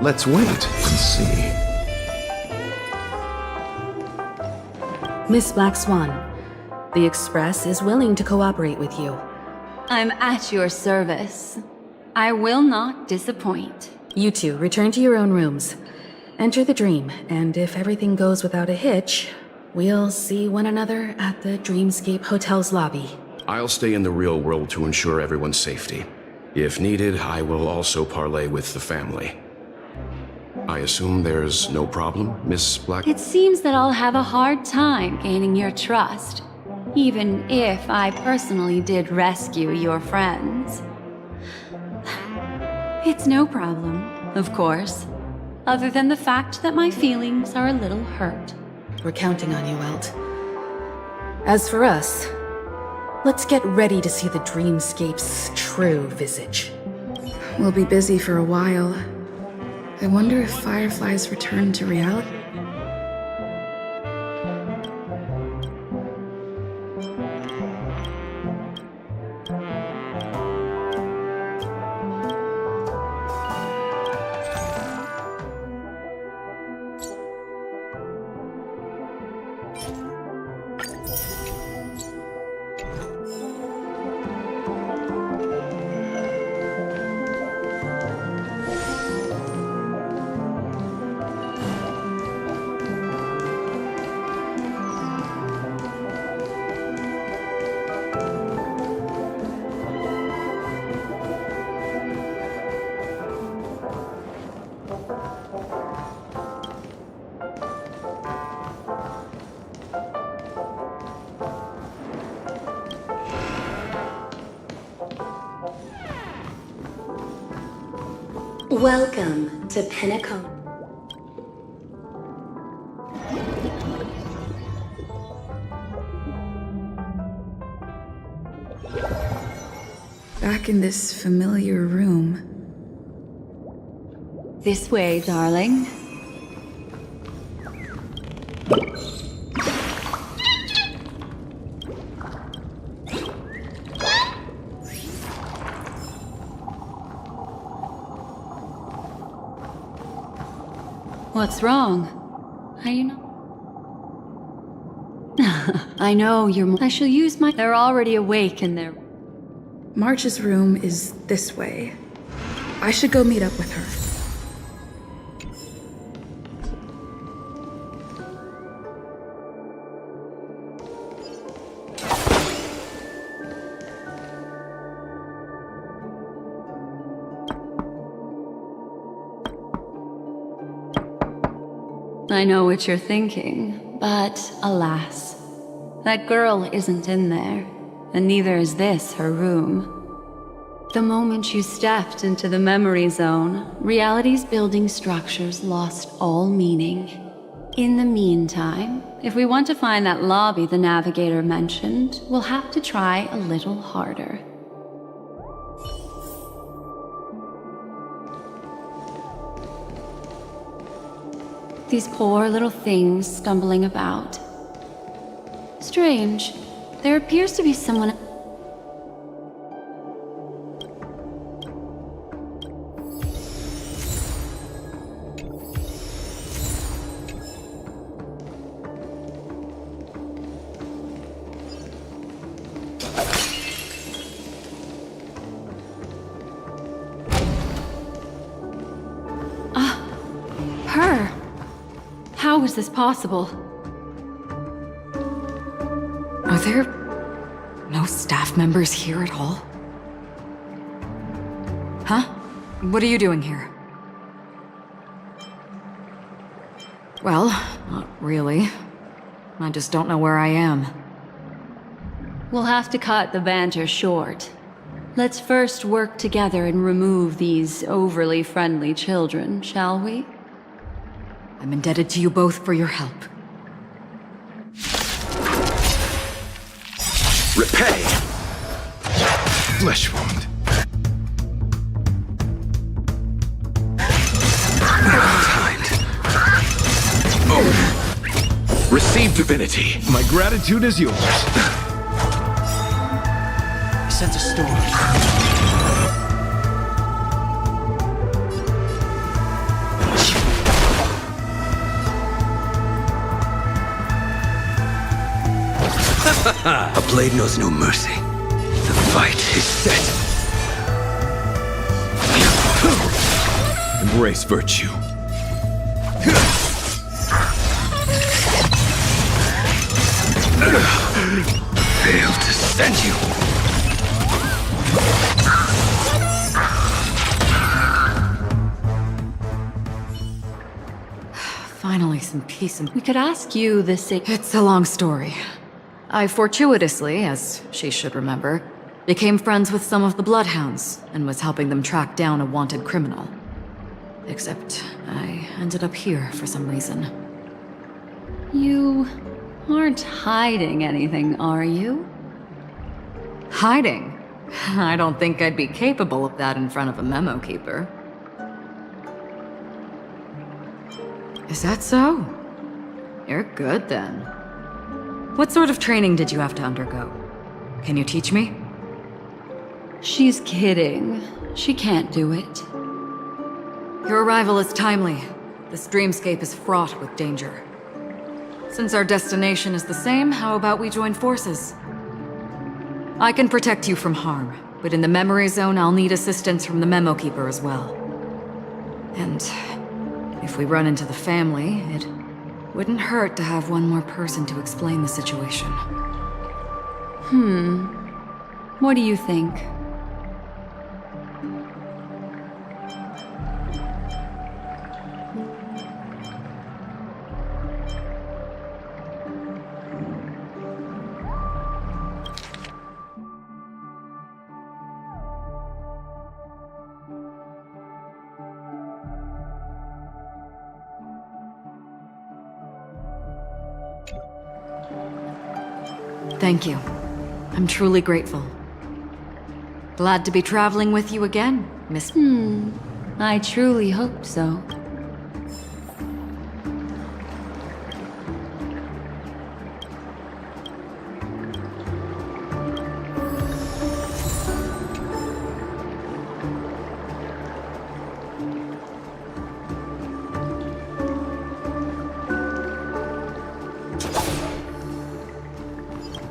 Let's wait and see. Miss Black Swan, the Express is willing to cooperate with you. I'm at your service. I will not disappoint. You two, return to your own rooms. Enter the dream, and if everything goes without a hitch, we'll see one another at the Dreamscape Hotel's lobby. I'll stay in the real world to ensure everyone's safety. If needed, I will also parley with the family. I assume there's no problem, Miss Black? It seems that I'll have a hard time gaining your trust, even if I personally did rescue your friends. It's no problem, of course, other than the fact that my feelings are a little hurt. We're counting on you, Welt. As for us, let's get ready to see the Dreamscape's true visage. We'll be busy for a while. I wonder if Firefly's return to reality. Welcome to Penacony. Back in this familiar room. This way, darling. What's wrong? How do you know? I know you're. I shall use my. They're already awake in their. March's room is this way. I should go meet up with her. I know what you're thinking, but alas, that girl isn't in there, and neither is this her room. The moment you stepped into the memory zone, reality's building structures lost all meaning. In the meantime, if we want to find that lobby the navigator mentioned, we'll have to try a little harder. These poor little things stumbling about. Strange. There appears to be someone... Her? How is this possible? Are there no staff members here at all? Huh? What are you doing here? Well, not really. I just don't know where I am. We'll have to cut the banter short. Let's first work together and remove these overly friendly children, shall we? I'm indebted to you both for your help. Repay! Flesh wound. Timed. Oh. Receive divinity. My gratitude is yours. I sense a storm. A blade knows no mercy. The fight is set. Embrace virtue. Failed to send you. Finally, some peace and... We could ask you the same. It's a long story. I fortuitously, as she should remember, became friends with some of the Bloodhounds and was helping them track down a wanted criminal. Except I ended up here for some reason. You aren't hiding anything, are you? Hiding? I don't think I'd be capable of that in front of a memo keeper. Is that so? You're good then. What sort of training did you have to undergo? Can you teach me? She's kidding. She can't do it. Your arrival is timely. This dreamscape is fraught with danger. Since our destination is the same, how about we join forces? I can protect you from harm, but in the memory zone, I'll need assistance from the memo keeper as well. And if we run into the family, it wouldn't hurt to have one more person to explain the situation. What do you think? Thank you. I'm truly grateful. Glad to be traveling with you again, Miss... I truly hope so.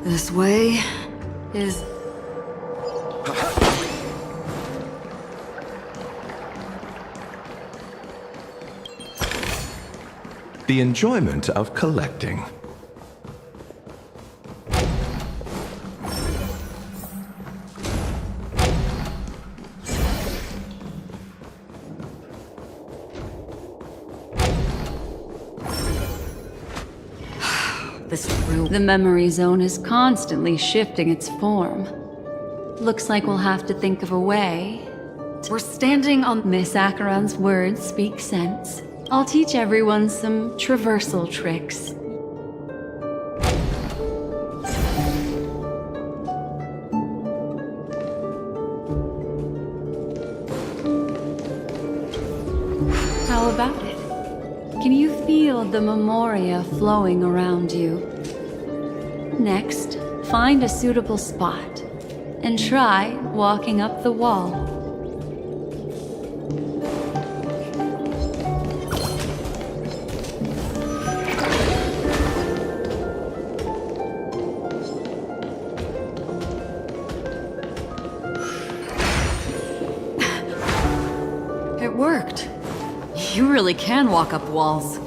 This way is... The enjoyment of collecting. The memory zone is constantly shifting its form. Looks like we'll have to think of a way. We're standing on... Miss Acheron's words speak sense. I'll teach everyone some traversal tricks. How about it? Can you feel the memoria flowing around you? Next, find a suitable spot and try walking up the wall. really can walk up walls.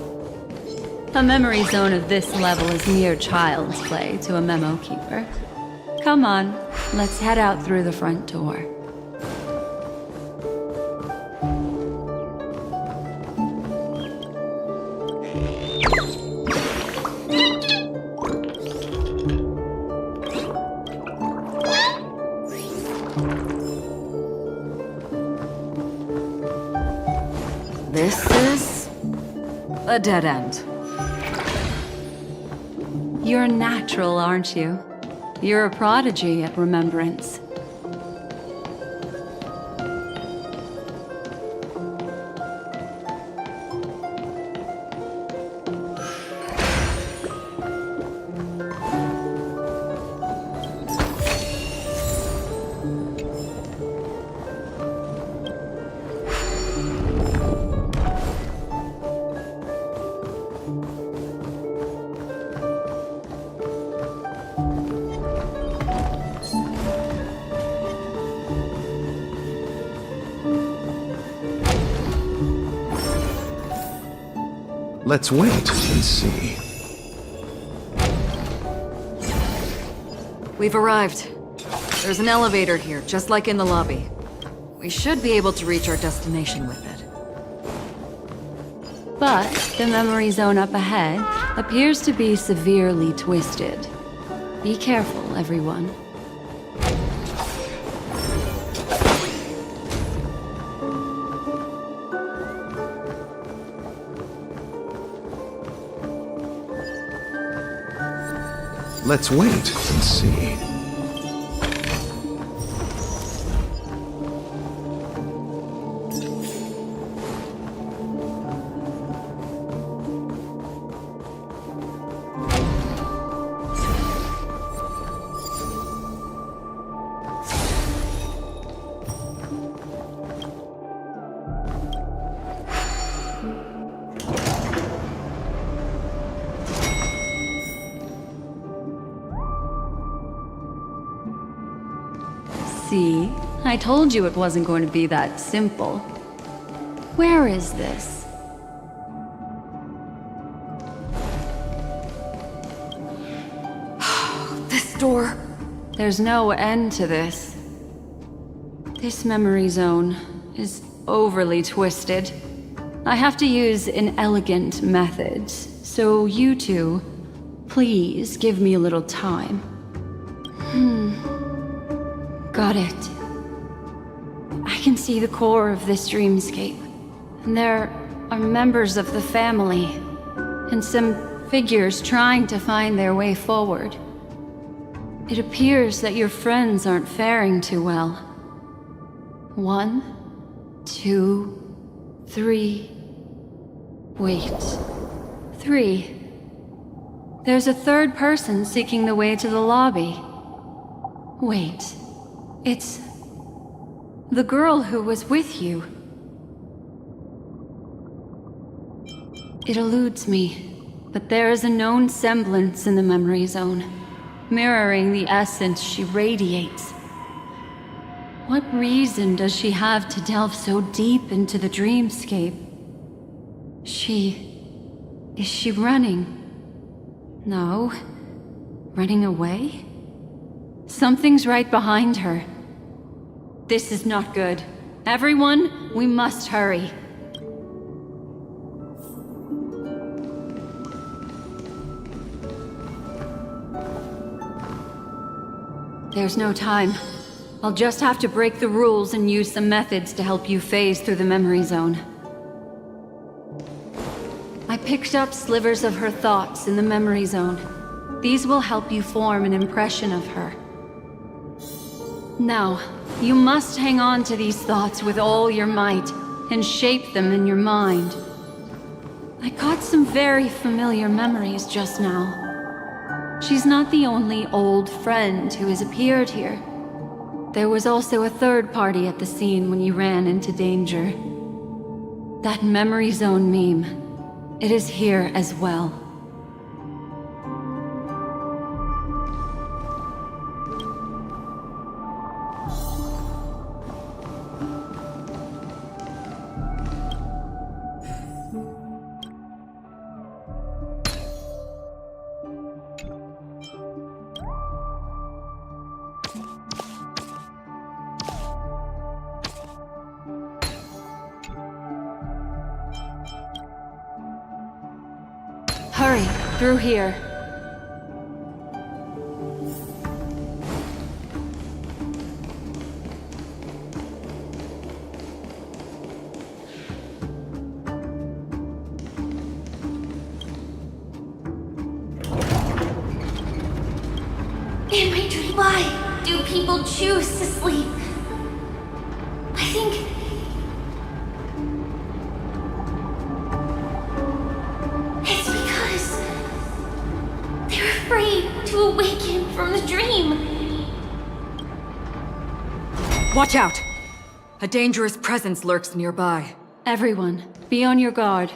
A memory zone of this level is mere child's play to a memo keeper. Come on, let's head out through the front door. This is a dead end. You're natural, aren't you? You're a prodigy at remembrance. Let's wait and see. We've arrived. There's an elevator here, just like in the lobby. We should be able to reach our destination with it. But the memory zone up ahead appears to be severely twisted. Be careful, everyone. Let's wait and see. See? I told you it wasn't going to be that simple. Where is this? This door. There's no end to this. This memory zone is overly twisted. I have to use inelegant methods, so you two, please give me a little time. Got it. I can see the core of this dreamscape. And there are members of the family, and some figures trying to find their way forward. It appears that your friends aren't faring too well. 1, 2, 3. Wait. 3. There's a third person seeking the way to the lobby. Wait. It's the girl who was with you. It eludes me, but there is a known semblance in the memory zone, mirroring the essence she radiates. What reason does she have to delve so deep into the dreamscape? Is she running? No. Running away? Something's right behind her. This is not good. Everyone, we must hurry. There's no time. I'll just have to break the rules and use some methods to help you phase through the memory zone. I picked up slivers of her thoughts in the memory zone. These will help you form an impression of her. Now, you must hang on to these thoughts with all your might and shape them in your mind. I caught some very familiar memories just now. She's not the only old friend who has appeared here. There was also a third party at the scene when you ran into danger. That memory zone meme, it is here as well. Hurry, through here. In my dream, why do people choose to sleep? I think it's because they're afraid to awaken from the dream. Watch out! A dangerous presence lurks nearby. Everyone, be on your guard.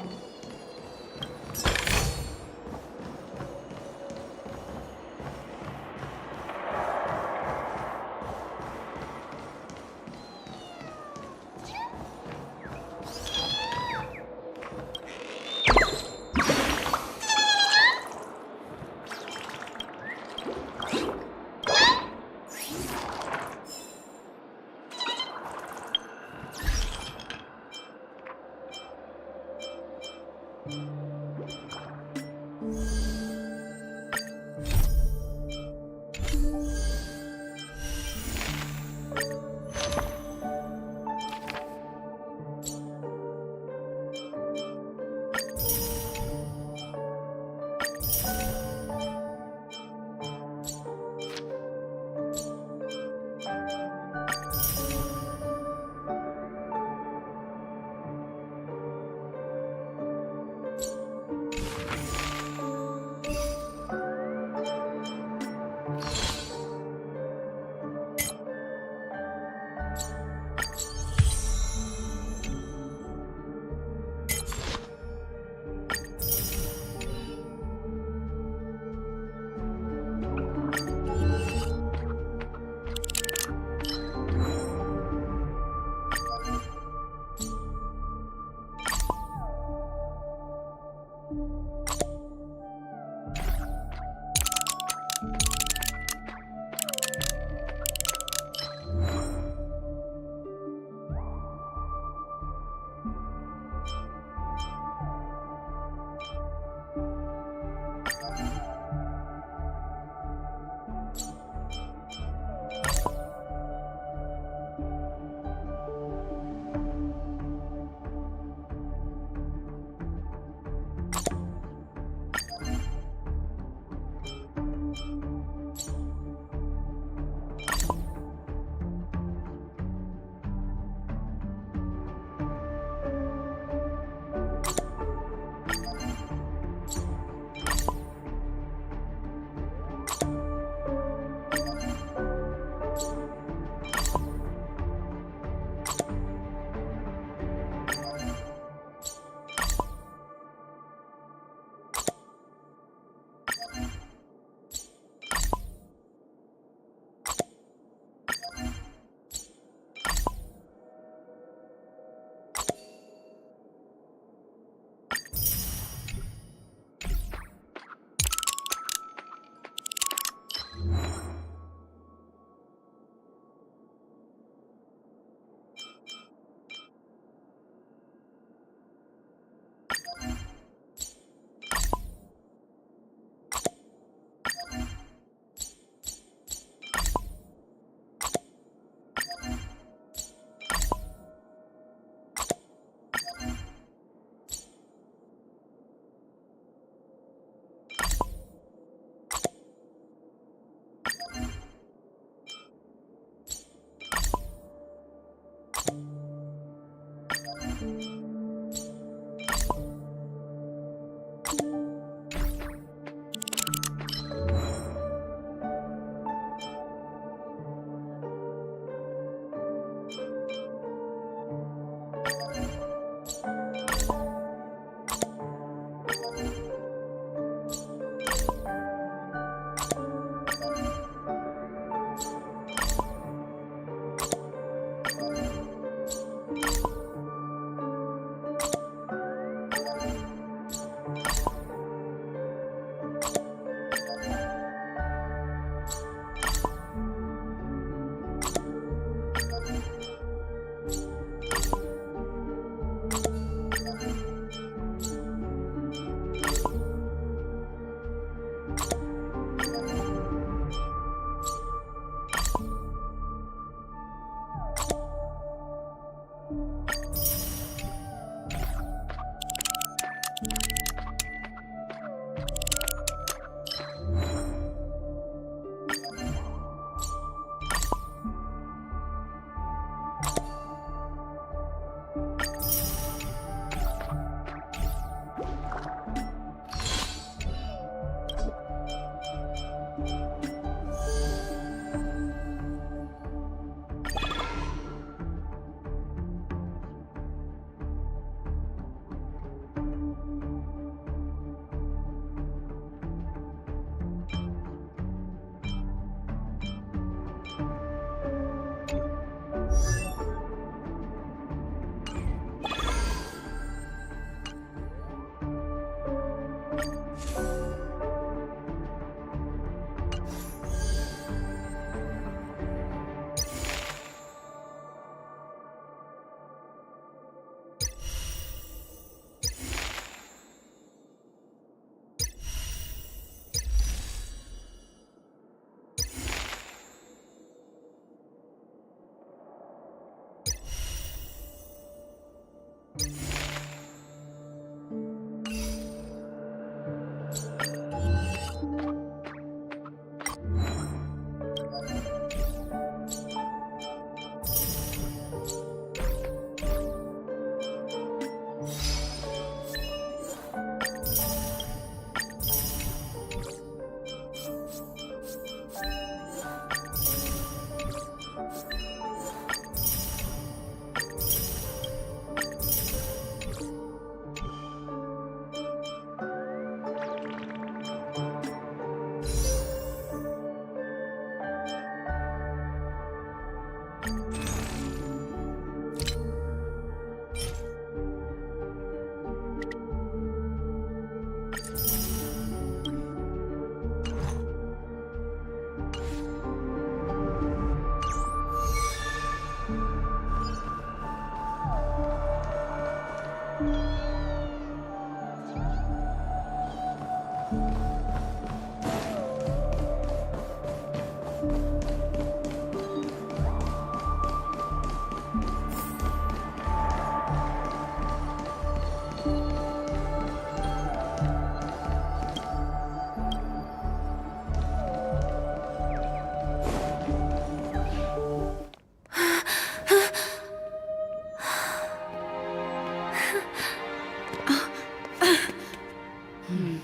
Sorry.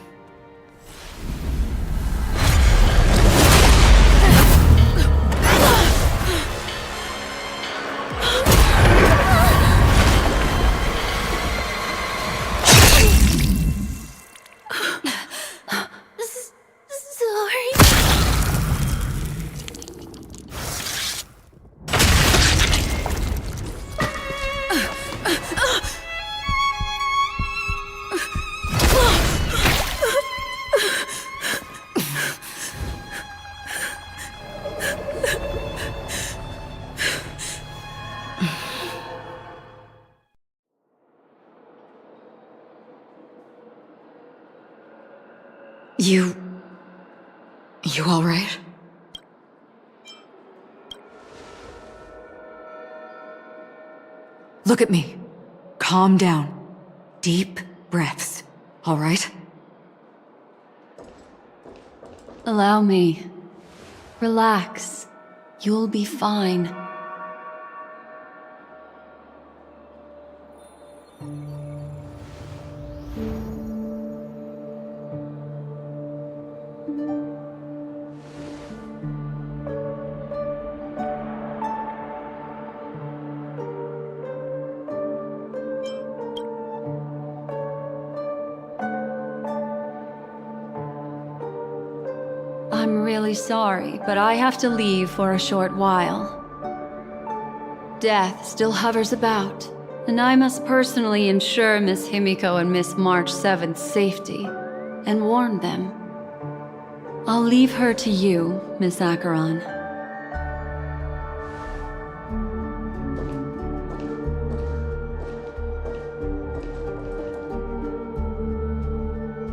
You all right? Look at me. Calm down. Deep breaths. All right? Allow me. Relax. You'll be fine. I'm really sorry, but I have to leave for a short while. Death still hovers about, and I must personally ensure Miss Himiko and Miss March 7th's safety, and warn them. I'll leave her to you, Miss Acheron.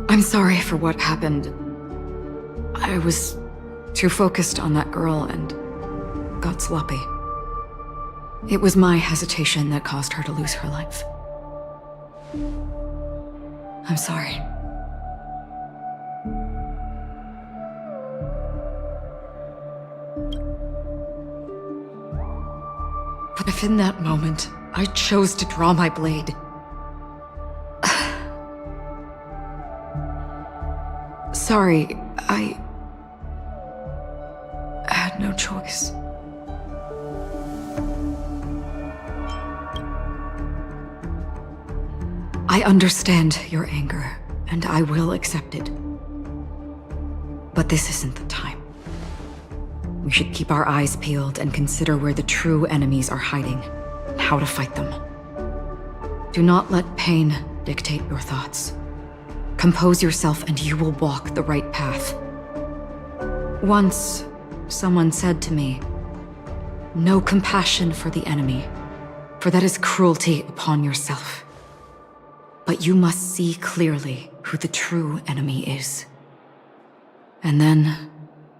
I'm sorry for what happened. I was too focused on that girl and got sloppy. It was my hesitation that caused her to lose her life. I'm sorry. But if in that moment I chose to draw my blade, sorry, I had no choice. I understand your anger, and I will accept it. But this isn't the time. We should keep our eyes peeled and consider where the true enemies are hiding, and how to fight them. Do not let pain dictate your thoughts. Compose yourself and you will walk the right path. Once, someone said to me, "No compassion for the enemy, for that is cruelty upon yourself. But you must see clearly who the true enemy is. And then,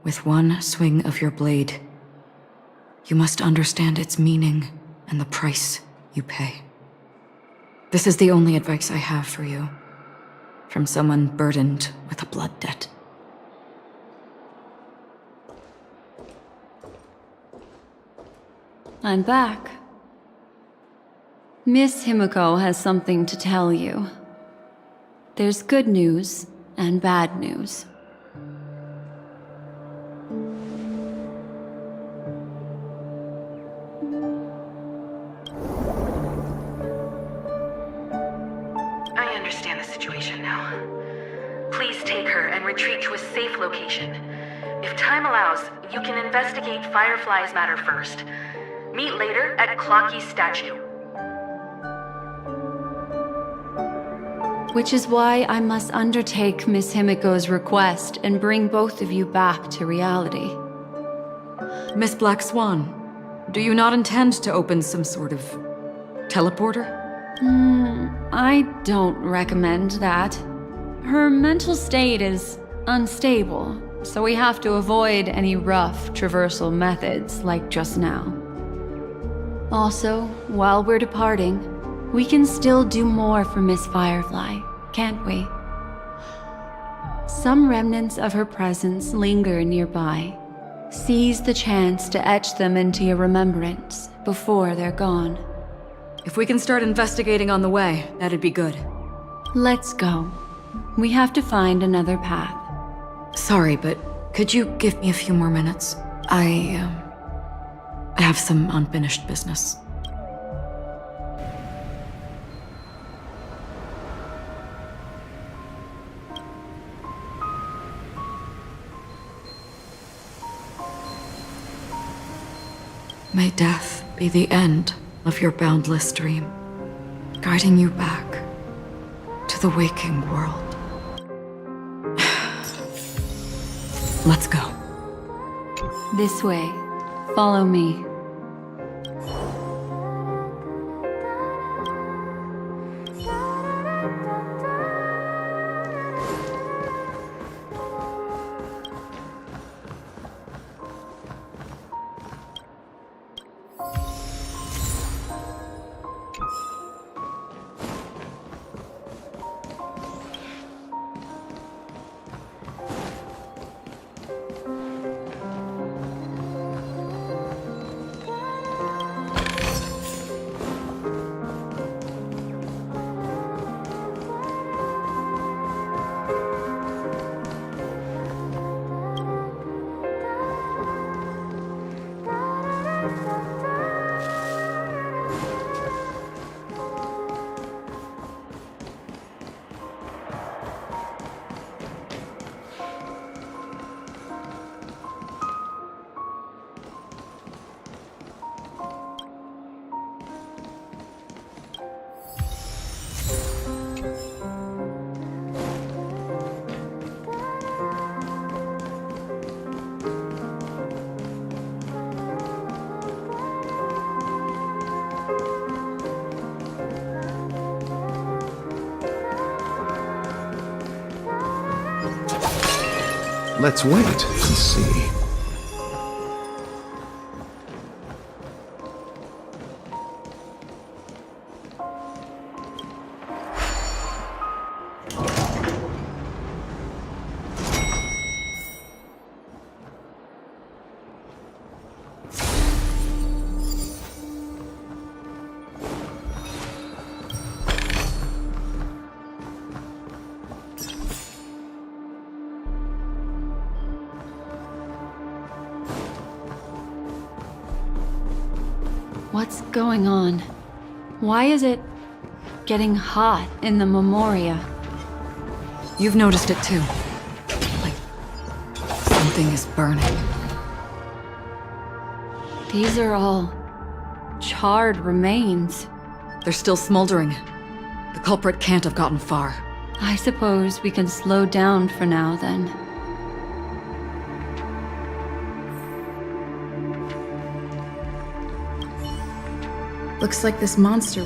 with one swing of your blade, you must understand its meaning and the price you pay." This is the only advice I have for you, from someone burdened with a blood debt. I'm back. Miss Himiko has something to tell you. There's good news and bad news. I understand the situation now. Please take her and retreat to a safe location. If time allows, you can investigate Firefly's matter first. Meet later at Clocky's statue. Which is why I must undertake Miss Himiko's request and bring both of you back to reality. Miss Black Swan, do you not intend to open some sort of teleporter? I don't recommend that. Her mental state is unstable, so we have to avoid any rough traversal methods like just now. Also, while we're departing, we can still do more for Miss Firefly, can't we? Some remnants of her presence linger nearby. Seize the chance to etch them into your remembrance before they're gone. If we can start investigating on the way, that'd be good. Let's go. We have to find another path. Sorry, but could you give me a few more minutes? I have some unfinished business. May death be the end of your boundless dream, guiding you back to the waking world. Let's go. This way. Follow me. Let's wait and see. What's going on? Why is it getting hot in the Memoria? You've noticed it too. Like, something is burning. These are all charred remains. They're still smoldering. The culprit can't have gotten far. I suppose we can slow down for now, then. Looks like this monster...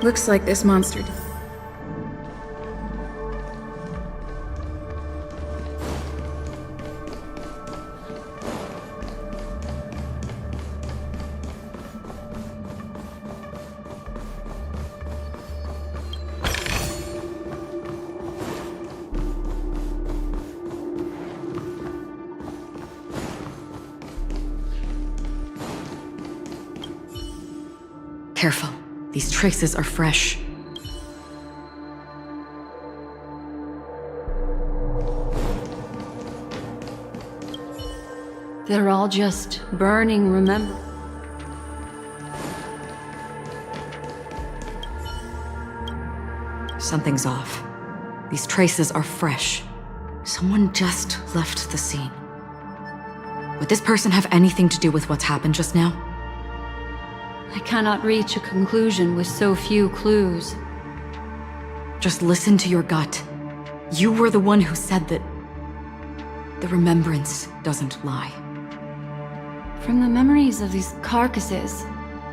Looks like this monster... Careful. These traces are fresh. They're all just burning, remember? Something's off. These traces are fresh. Someone just left the scene. Would this person have anything to do with what's happened just now? I cannot reach a conclusion with so few clues. Just listen to your gut. You were the one who said that the remembrance doesn't lie. From the memories of these carcasses,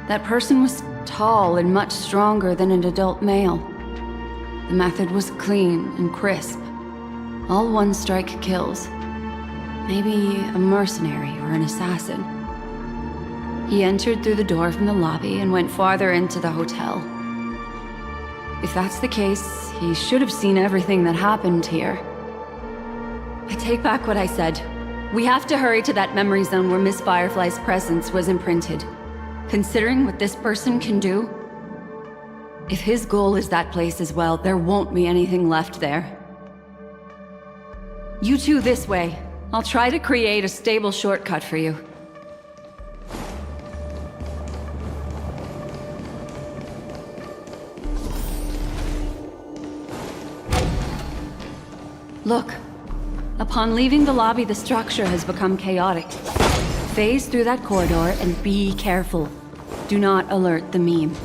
that person was tall and much stronger than an adult male. The method was clean and crisp. All one-strike kills. Maybe a mercenary or an assassin. He entered through the door from the lobby and went farther into the hotel. If that's the case, he should have seen everything that happened here. I take back what I said. We have to hurry to that memory zone where Miss Firefly's presence was imprinted. Considering what this person can do, if his goal is that place as well, there won't be anything left there. You two this way. I'll try to create a stable shortcut for you. Look. Upon leaving the lobby, the structure has become chaotic. Phase through that corridor and be careful. Do not alert the meme.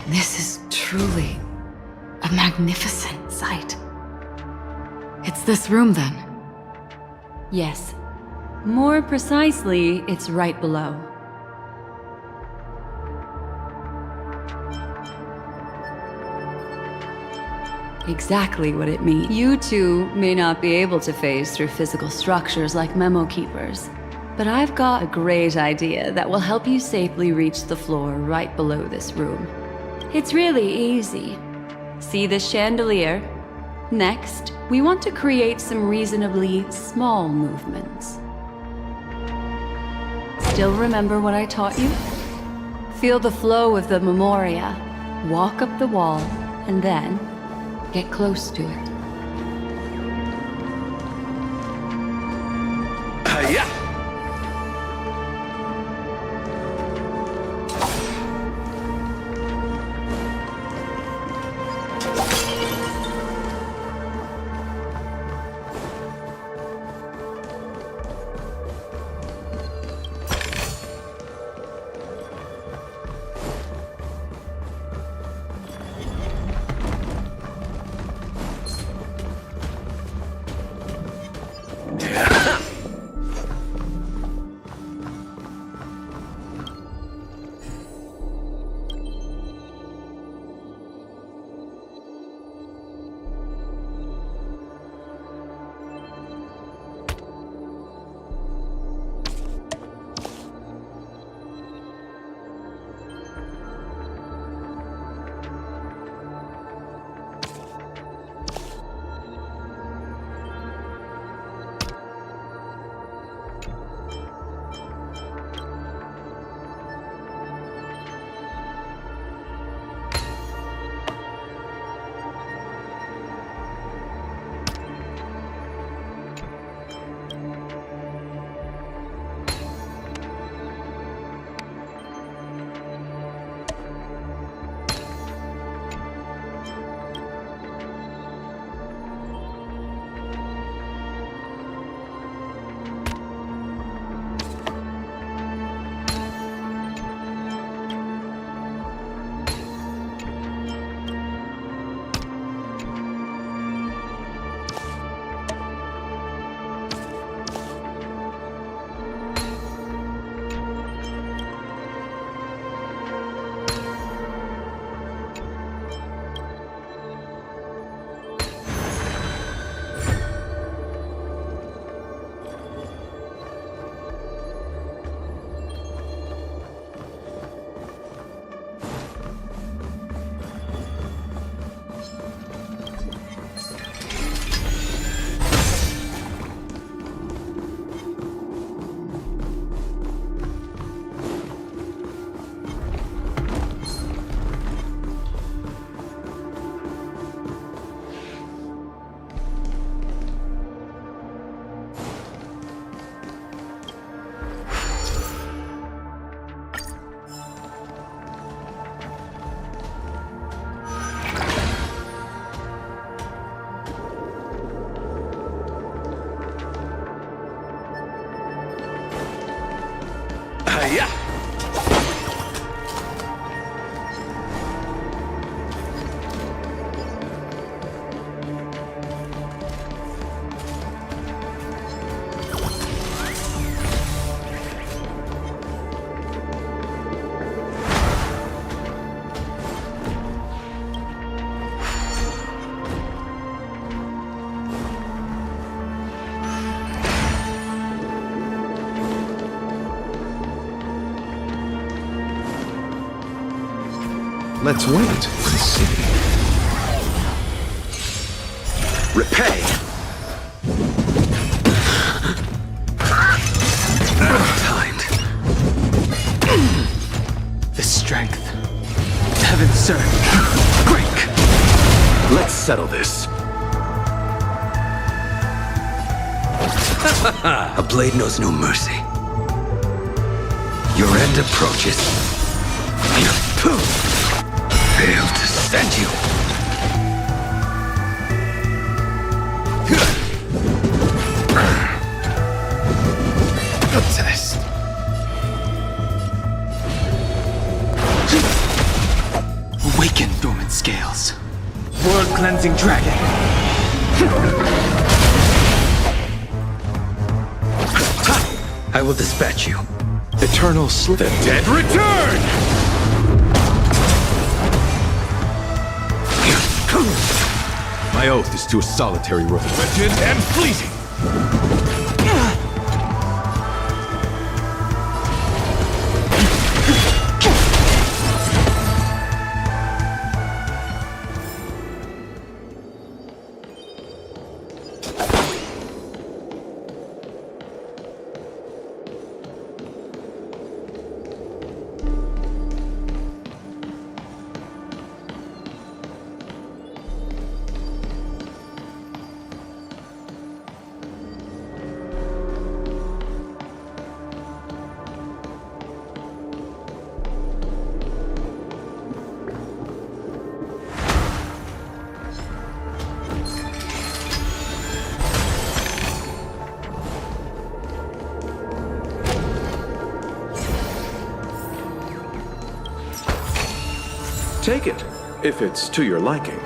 This is truly a magnificent sight. It's this room, then? Yes. More precisely, it's right below. Exactly what it means. You two may not be able to phase through physical structures like memo keepers, but I've got a great idea that will help you safely reach the floor right below this room. It's really easy. See this chandelier? Next, we want to create some reasonably small movements. Still remember what I taught you? Feel the flow of the memoria, walk up the wall, and then get close to it. Yeah. Let's wait and see. Repay! Timed. The strength. Heaven, sir. Break! Let's settle this. A blade knows no mercy. Your end approaches. Failed to send you. A test. Awaken, dormant scales. World-cleansing dragon. I will dispatch you. Eternal slip. The dead return! My oath is to a solitary road. Wretched and fleeting! Take it, if it's to your liking.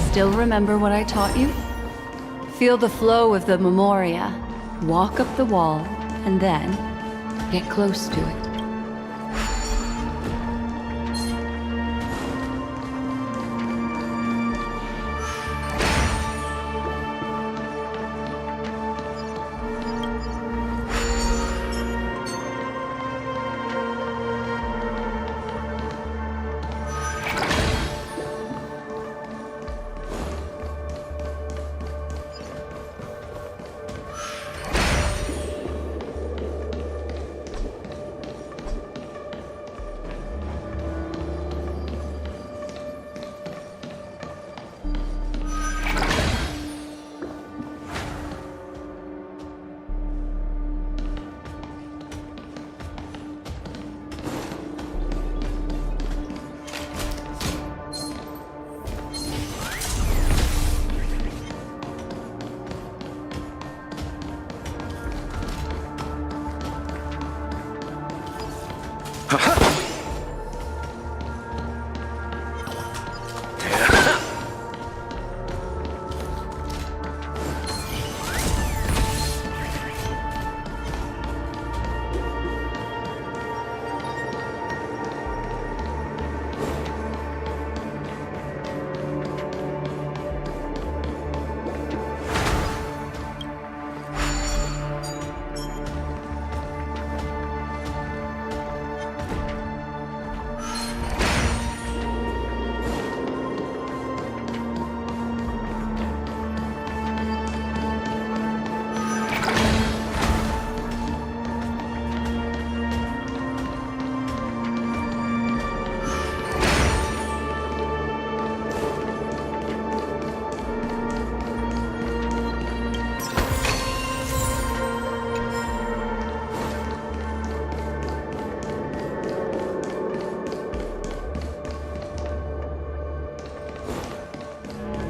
Still remember what I taught you? Feel the flow of the Memoria. Walk up the wall, and then get close to it.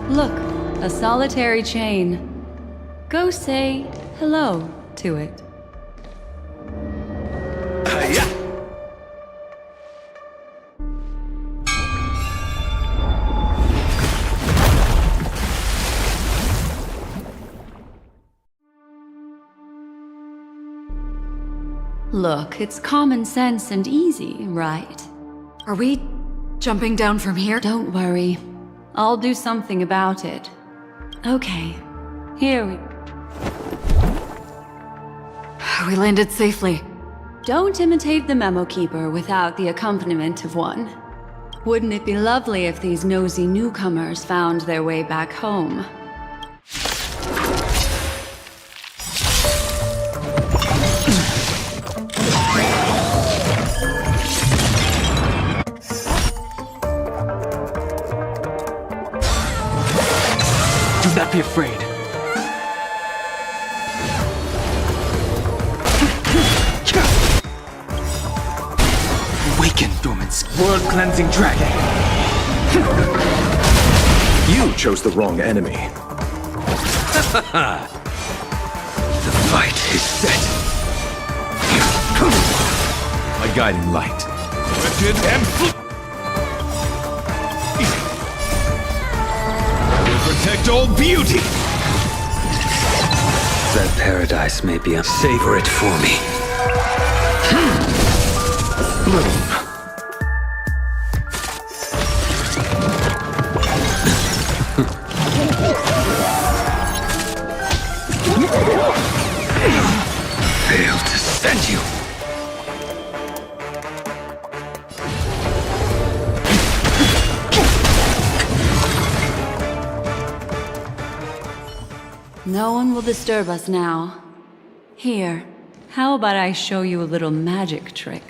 Look, a solitary chain. Go say hello to it. Look, it's common sense and easy, right? Are we jumping down from here? Don't worry. I'll do something about it. Okay, here we... We landed safely. Don't imitate the memo keeper without the accompaniment of one. Wouldn't it be lovely if these nosy newcomers found their way back home? Do not be afraid. Awaken, dormant world-cleansing dragon! You chose the wrong enemy. The fight is set. My guiding light. Directed and I will protect all beauty. That paradise may be a... Savor it for me. Bloom. Failed to send you. No one will disturb us now. Here, how about I show you a little magic trick?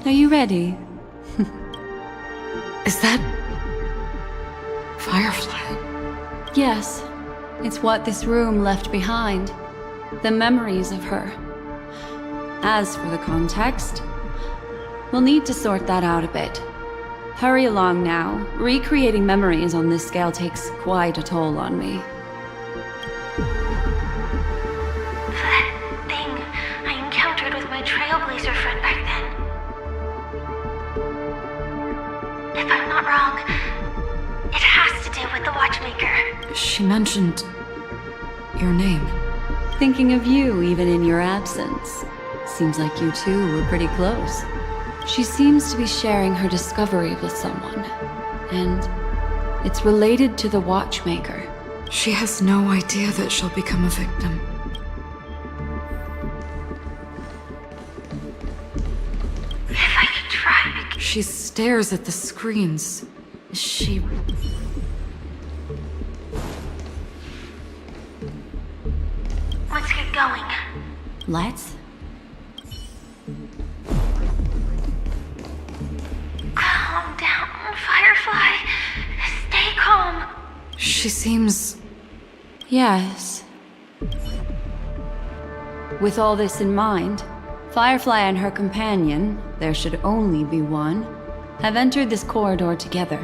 Are you ready? Is that... Firefly? Yes. It's what this room left behind. The memories of her. As for the context, we'll need to sort that out a bit. Hurry along now. Recreating memories on this scale takes quite a toll on me. That thing I encountered with my Trailblazer friend back then. If I'm not wrong, it has to do with the Watchmaker. She mentioned... your name. Thinking of you even in your absence. Seems like you two were pretty close. She seems to be sharing her discovery with someone. And it's related to the Watchmaker. She has no idea that she'll become a victim. If I could try... She stares at the screens. Is she... Let's get going. Let's? Calm down, Firefly. Stay calm. She seems... Yes. With all this in mind, Firefly and her companion, there should only be one, have entered this corridor together.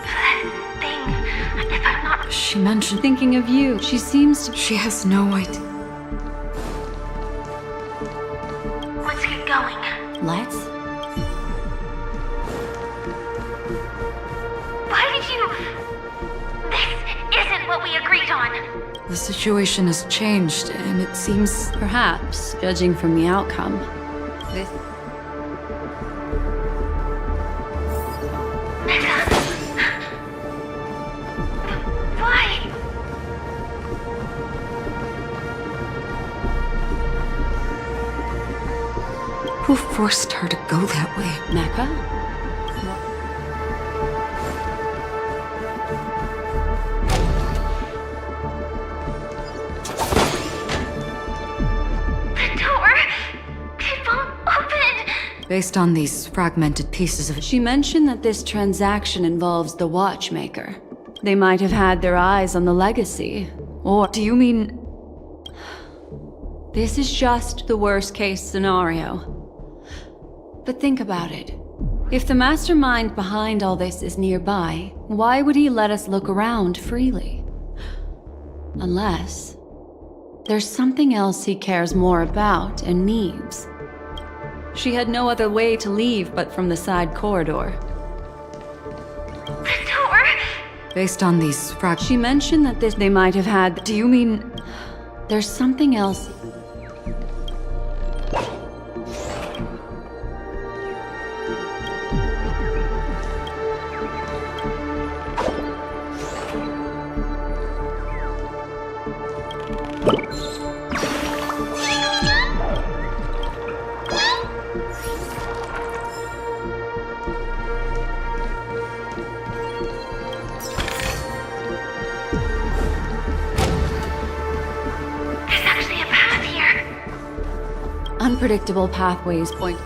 That thing, if I'm not... She mentioned... Thinking of you, she seems to... She has no idea. Let's get going. Let's? Why did you... This isn't what we agreed on. The situation has changed, and it seems... Perhaps, judging from the outcome. This... Why? Who forced her to go that way? Mecha? Based on these fragmented pieces of... She mentioned that this transaction involves the Watchmaker. They might have had their eyes on the legacy. Or... Do you mean... This is just the worst-case scenario. But think about it. If the mastermind behind all this is nearby, why would he let us look around freely? Unless there's something else he cares more about and needs. She had no other way to leave but from the side corridor. The door? Based on these fragments, she mentioned that they might have had. Do you mean there's something else? Unpredictable pathways point.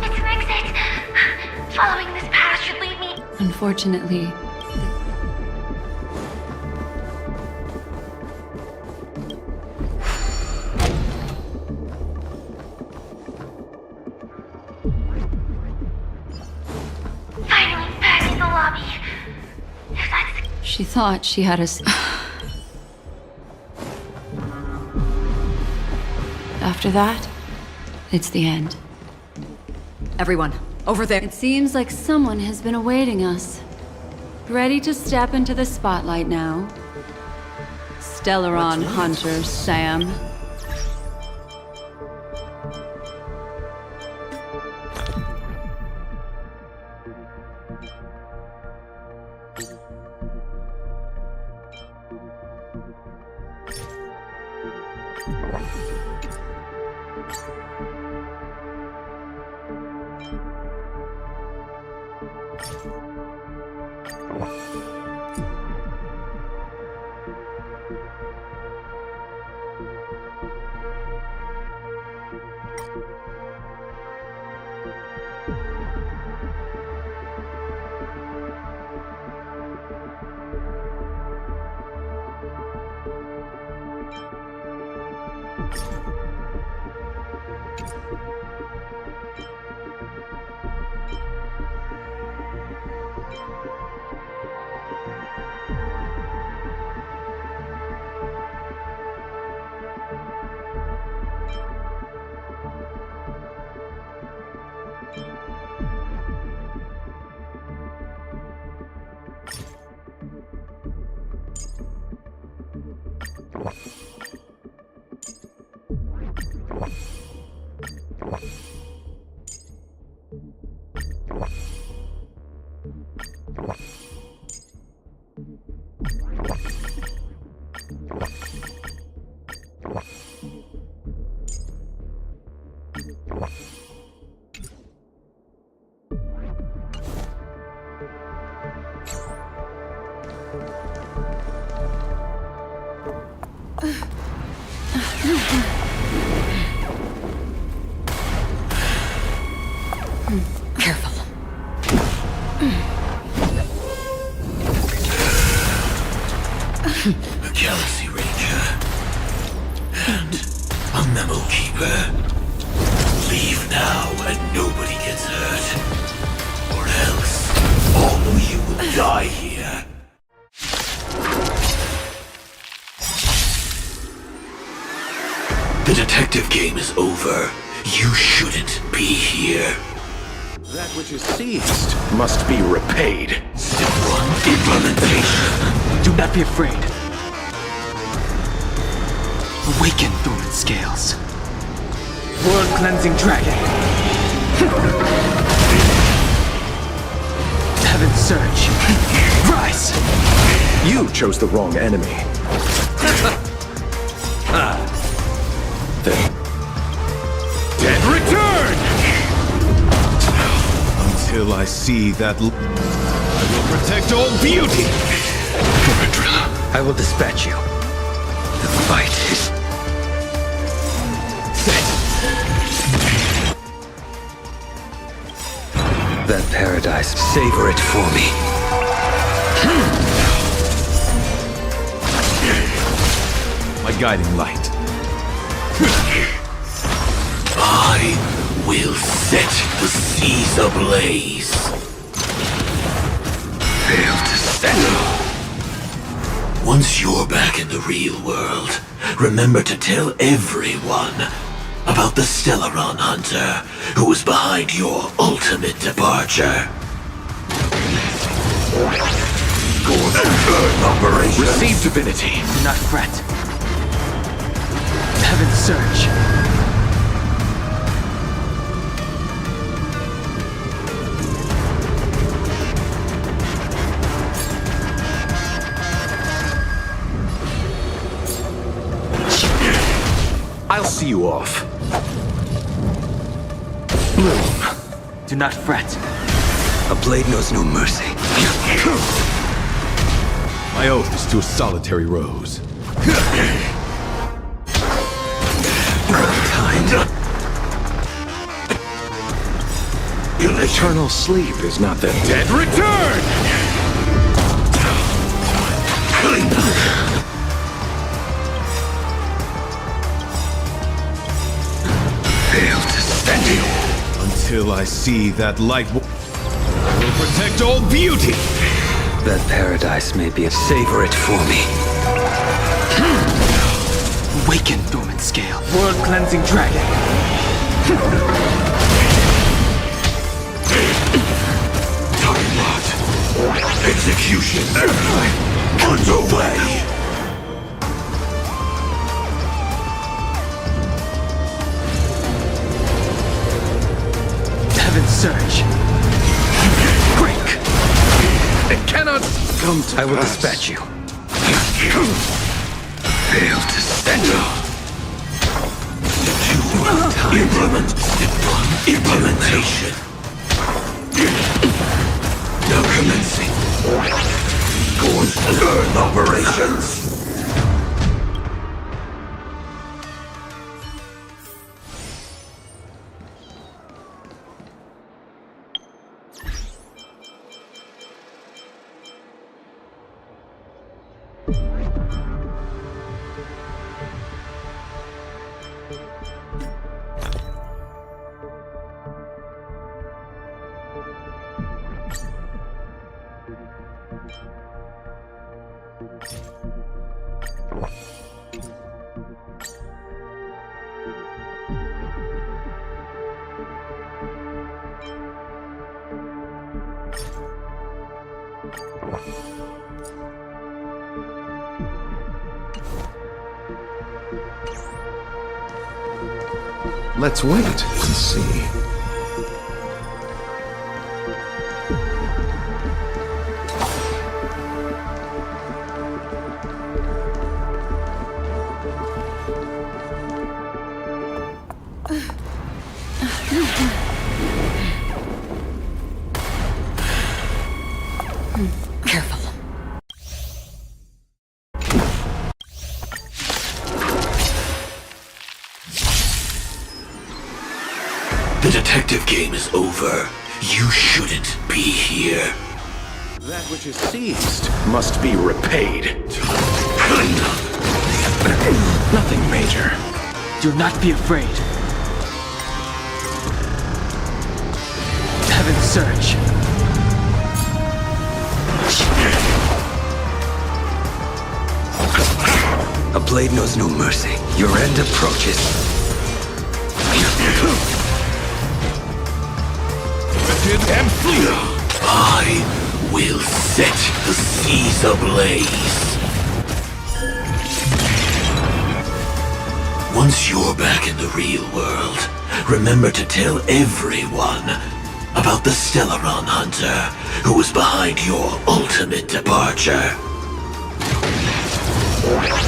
It's an exit. Following this path should lead me. Unfortunately, Finally back in the lobby. If that's she thought she had us. After that, it's the end. Everyone, over there. It seems like someone has been awaiting us. Ready to step into the spotlight now. Stellaron Hunter Sam. Careful. A Galaxy Ranger and a Memo Keeper. Leave now and nobody gets hurt, or else all of you will die here. The detective game is over. You shouldn't be here. That which is seized must be repaid. Step 1, implementation. Do not be afraid. Awaken, Thorn Scales. World-cleansing dragon. Heaven's surge. Rise! You chose the wrong enemy. Then return! Until I see that I will protect all beauty! I will dispatch you. The fight is set. paradise. Savor it for me. My guiding light. I will set the seas ablaze. Fail to stand. Once you're back in the real world, remember to tell everyone about the Stellaron Hunter who was behind your ultimate departure. Operation. Receive divinity. Do not fret. Heaven's surge. I'll see you off. Bloom. Do not fret. A blade knows no mercy. My oath is to a solitary rose. Eternal sleep is not that Dead return! Fail to stand. Until I see that light will protect all beauty! That paradise may be a savor it for me. Awaken, dormant scale. World-cleansing dragon. Time lot. Execution underway. Heaven's surge. Break. It cannot come to I will pass. dispatch you. Fail to stand. Implementation. Now commencing. Course Earth operations. Let's wait and see. Careful. The detective game is over. You shouldn't be here. That which is seized must be repaid. Nothing major. Do not be afraid. Heaven's surge. A blade knows no mercy. Your end approaches. And flee! I will set the seas ablaze. Once you're back in the real world, remember to tell everyone about the Stellaron Hunter who was behind your ultimate departure.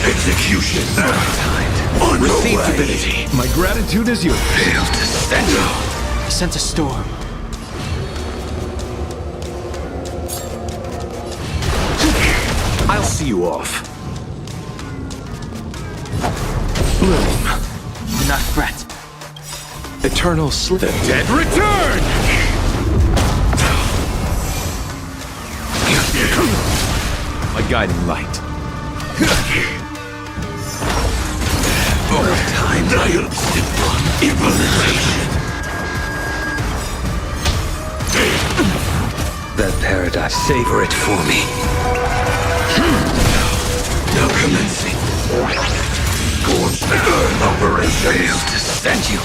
Execution. Receive divinity. My gratitude is yours. Fail to stand. I sense a storm. I'll see you off. Bloom. Do not fret. Eternal sleep. The dead return! guiding light. Time dial implementation. That paradise, savor it for me. Now commencing. Gorge the Earth operation. Fail to stand you.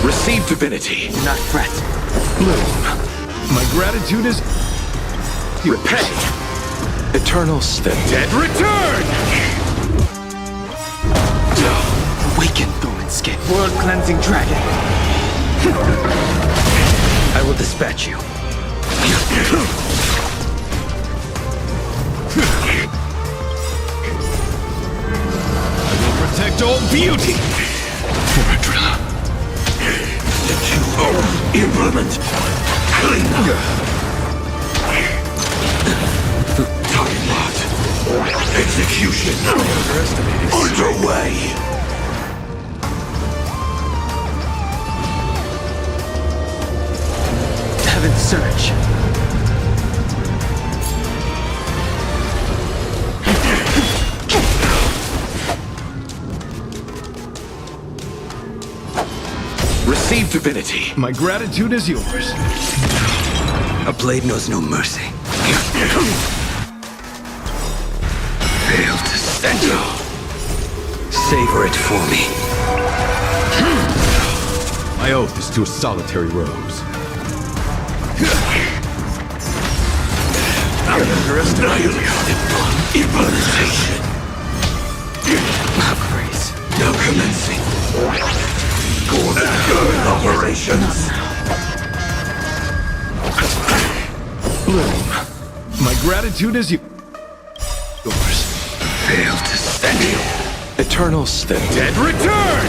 Receive divinity. Not threat. Bloom. My gratitude is... Repay. Eternals, the dead return! Awaken, Thornscape. World-cleansing dragon. I will dispatch you. I will protect all beauty! Implement. Clean up. Time lot. Execution. Underway. Heaven's Surge. Receive divinity. My gratitude is yours. A blade knows no mercy. Fail to stand you. Savor it for me. My oath is to a solitary rose. Implementation. Grace. Now commencing. Gorge operations. Bloom. My gratitude is yours. Fail to stand you. Eternals, the dead return!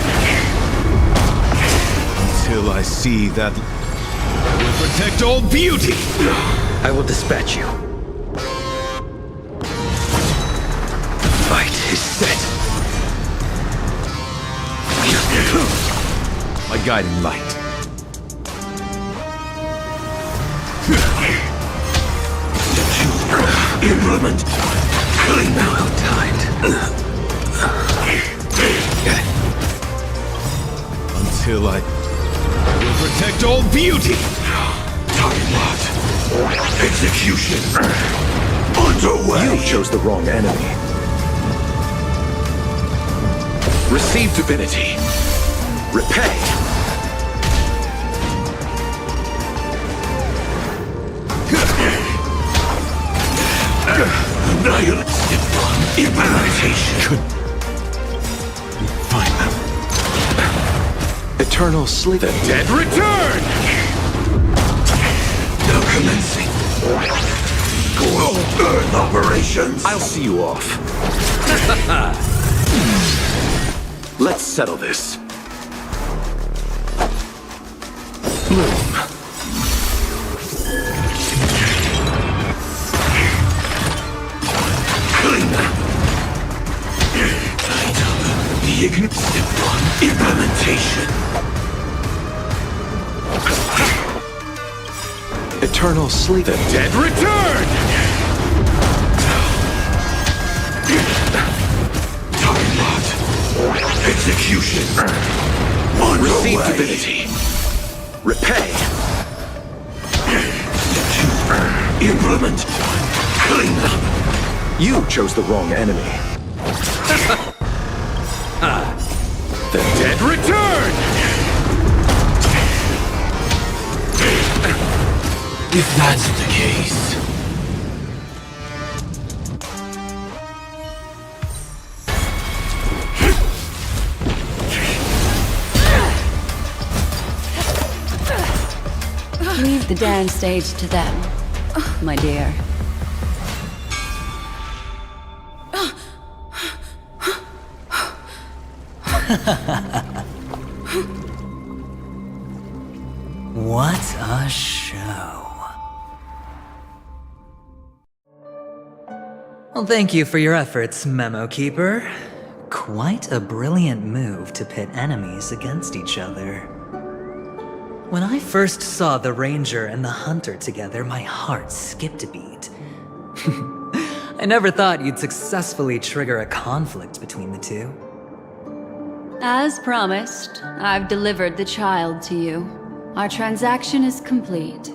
Until I see that... I will protect all beauty! I will dispatch you. Fight is set. My guiding light. Implement. Clean out. Well timed. Until I will protect all beauty! Time lot. Execution. Underway. You chose the wrong enemy. Receive divinity. Repay. Nihilistic implementation. Find them. Eternal sleep. The dead return! Now commencing. Gorge Earth operations. I'll see you off. Let's settle this. Bloom. Clean up. The implementation. Eternal sleep. The dead return! Time lot. Execution. Receive Underway. divinity. Repay. Implement. Clean up. You chose the wrong enemy. The dead return! If that's the case. Leave the dance stage to them, my dear. What a show. Well, thank you for your efforts, Memo Keeper. Quite a brilliant move to pit enemies against each other. When I first saw the Ranger and the Hunter together, my heart skipped a beat. I never thought you'd successfully trigger a conflict between the two. As promised, I've delivered the child to you. Our transaction is complete.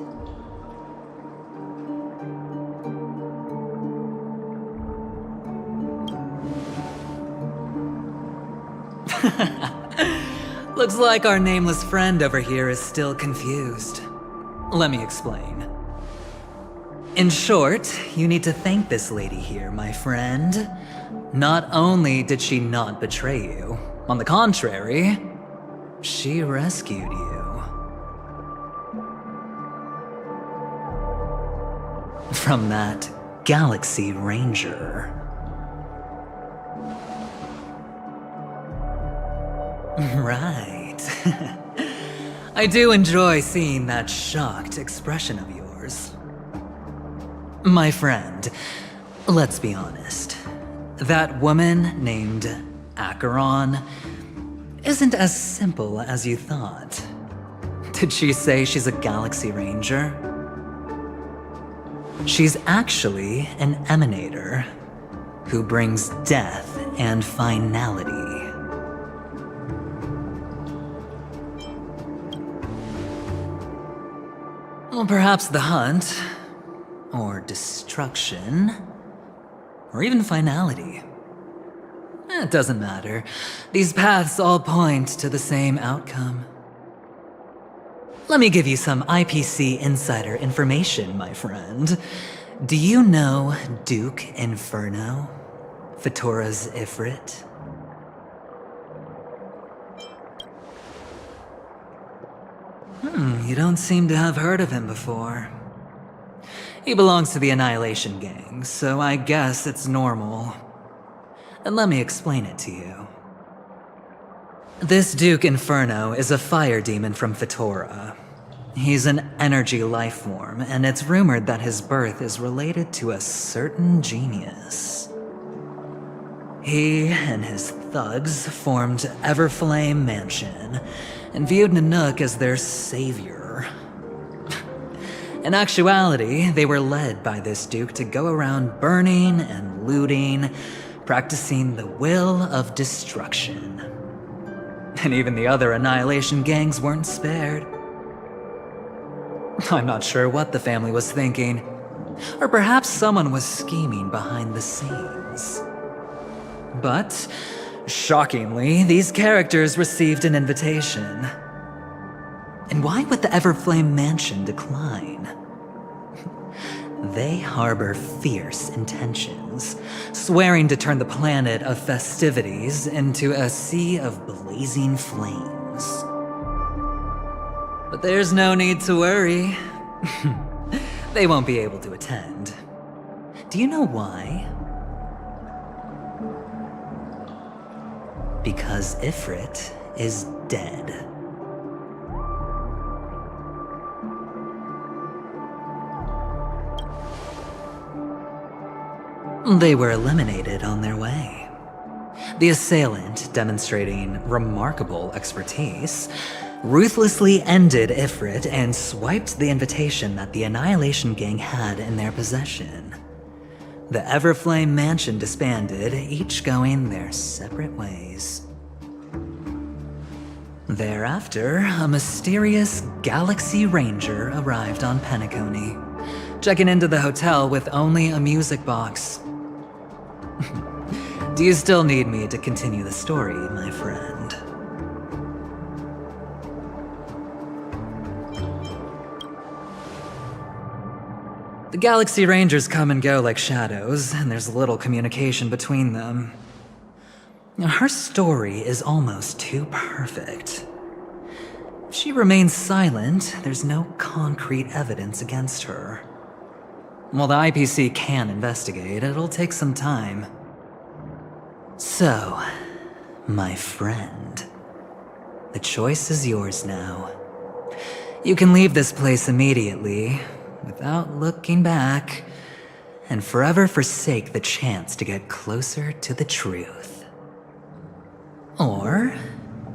Looks like our nameless friend over here is still confused. Let me explain. In short, you need to thank this lady here, my friend. Not only did she not betray you, on the contrary, she rescued you. From that Galaxy Ranger. Right. I do enjoy seeing that shocked expression of yours. My friend, let's be honest. That woman named Acheron isn't as simple as you thought. Did she say she's a Galaxy Ranger? She's actually an emanator who brings death and finality. Well, perhaps the hunt, or destruction, or even finality. It doesn't matter. These paths all point to the same outcome. Let me give you some IPC insider information, my friend. Do you know Duke Inferno? Fatora's Ifrit? You don't seem to have heard of him before. He belongs to the Annihilation Gang, so I guess it's normal. And let me explain it to you. This Duke Inferno is a fire demon from Fatora. He's an energy life form, and it's rumored that his birth is related to a certain genius. He and his thugs formed Everflame Mansion, and viewed Nanook as their savior. In actuality, they were led by this Duke to go around burning and looting, practicing the will of destruction. And even the other Annihilation gangs weren't spared. I'm not sure what the family was thinking, or perhaps someone was scheming behind the scenes. But, shockingly, these characters received an invitation. And why would the Everflame Mansion decline? They harbor fierce intentions, swearing to turn the planet of festivities into a sea of blazing flames. But there's no need to worry. They won't be able to attend. Do you know why? Because Ifrit is dead. They were eliminated on their way. The assailant, demonstrating remarkable expertise, ruthlessly ended Ifrit and swiped the invitation that the Annihilation Gang had in their possession. The Everflame Mansion disbanded, each going their separate ways. Thereafter, a mysterious Galaxy Ranger arrived on Penacony, checking into the hotel with only a music box. Do you still need me to continue the story, my friend? The Galaxy Rangers come and go like shadows, and there's little communication between them. Her story is almost too perfect. If she remains silent, there's no concrete evidence against her. While the IPC can investigate, it'll take some time. So, my friend, the choice is yours now. You can leave this place immediately, without looking back, and forever forsake the chance to get closer to the truth. Or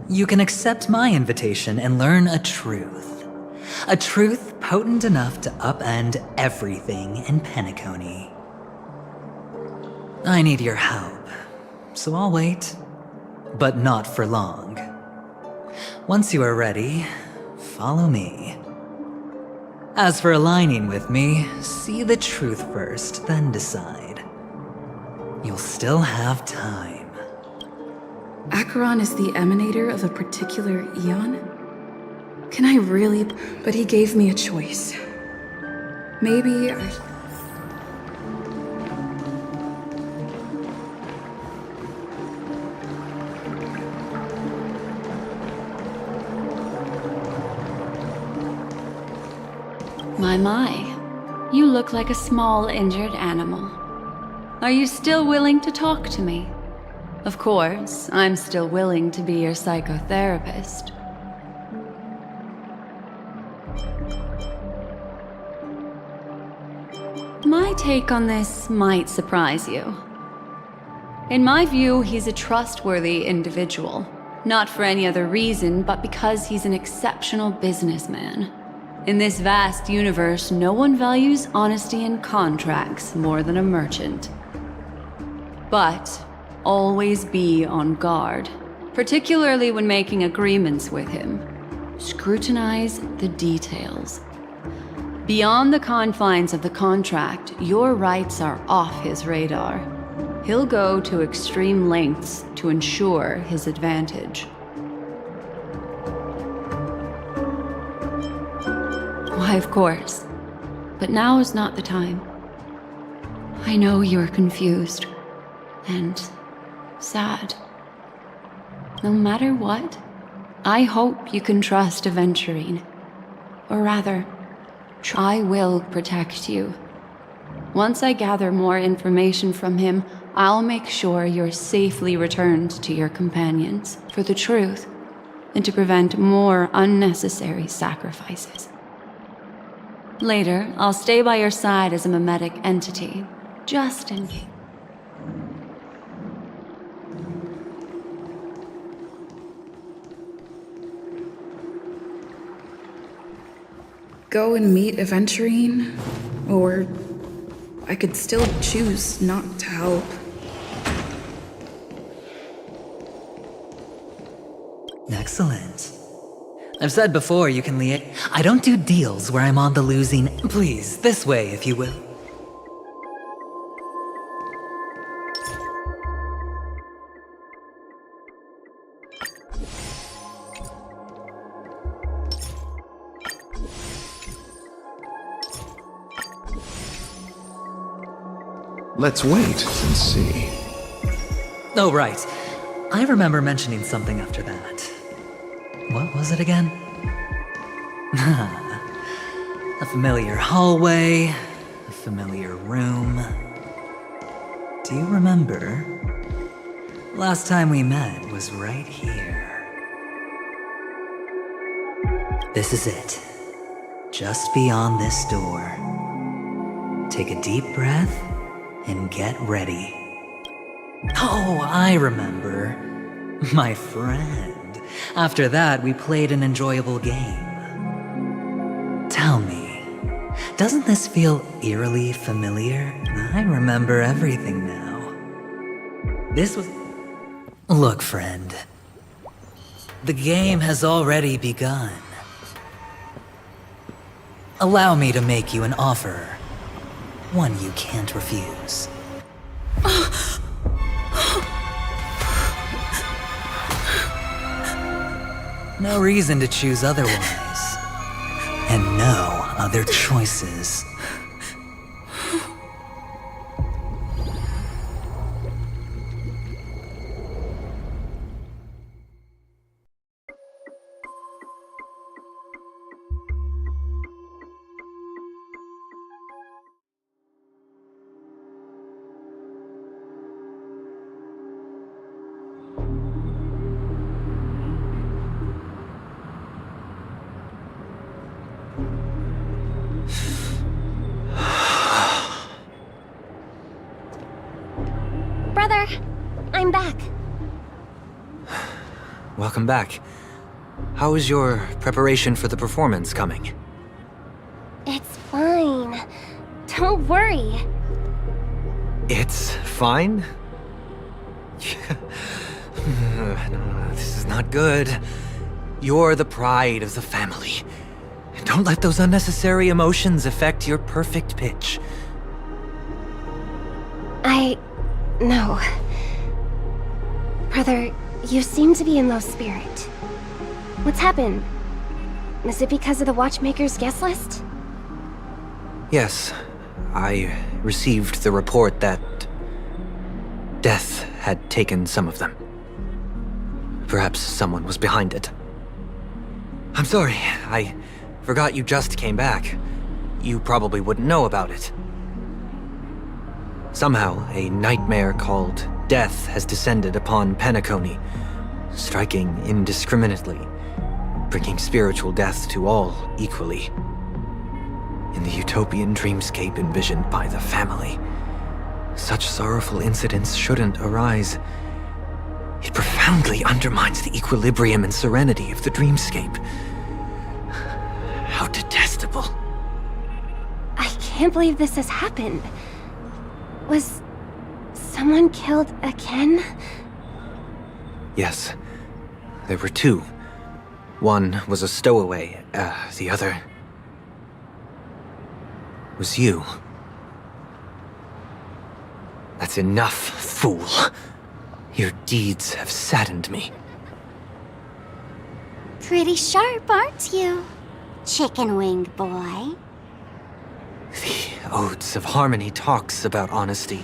you can accept my invitation and learn a truth. A truth potent enough to upend everything in Penacony. I need your help, so I'll wait, but not for long. Once you are ready, follow me. As for aligning with me, see the truth first, then decide. You'll still have time. Acheron is the emanator of a particular eon? Can I really? But he gave me a choice. Maybe I... My. You look like a small injured animal. Are you still willing to talk to me? Of course, I'm still willing to be your psychotherapist. My take on this might surprise you. In my view, he's a trustworthy individual. Not for any other reason, but because he's an exceptional businessman. In this vast universe, no one values honesty in contracts more than a merchant. But always be on guard, particularly when making agreements with him. Scrutinize the details. Beyond the confines of the contract, your rights are off his radar. He'll go to extreme lengths to ensure his advantage. Why, of course. But now is not the time. I know you're confused and sad. No matter what, I hope you can trust Aventurine. Or rather, I will protect you. Once I gather more information from him, I'll make sure you're safely returned to your companions for the truth and to prevent more unnecessary sacrifices. Later, I'll stay by your side as a mimetic entity, just in case. Go and meet Aventurine? Or I could still choose not to help. Excellent. I've said before you can I don't do deals where I'm on the losing. Please, this way if you will. Let's wait and see. Oh, right. I remember mentioning something after that. What was it again? A familiar hallway, a familiar room. Do you remember? Last time we met was right here. This is it. Just beyond this door. Take a deep breath and get ready. Oh, I remember. My friend. After that, we played an enjoyable game. Tell me, doesn't this feel eerily familiar? I remember everything now. This was... Look, friend. The game has already begun. Allow me to make you an offer. One you can't refuse. No reason to choose otherwise. And no other choices. welcome back. How is your preparation for the performance coming? It's fine. Don't worry. It's fine? This is not good. You're the pride of the family. Don't let those unnecessary emotions affect your perfect pitch. No. Brother, you seem to be in low spirit. What's happened? Is it because of the Watchmaker's guest list? Yes, I received the report that death had taken some of them. Perhaps someone was behind it. I'm sorry, I forgot you just came back. You probably wouldn't know about it. Somehow, a nightmare called death has descended upon Penacony, striking indiscriminately, bringing spiritual death to all equally. In the utopian dreamscape envisioned by the family, such sorrowful incidents shouldn't arise. It profoundly undermines the equilibrium and serenity of the dreamscape. How detestable. I can't believe this has happened. Was someone killed again? Yes, there were two. One was a stowaway, the other was you. That's enough, fool. Your deeds have saddened me. Pretty sharp, aren't you? Chicken-winged boy. The Odes of Harmony talks about honesty.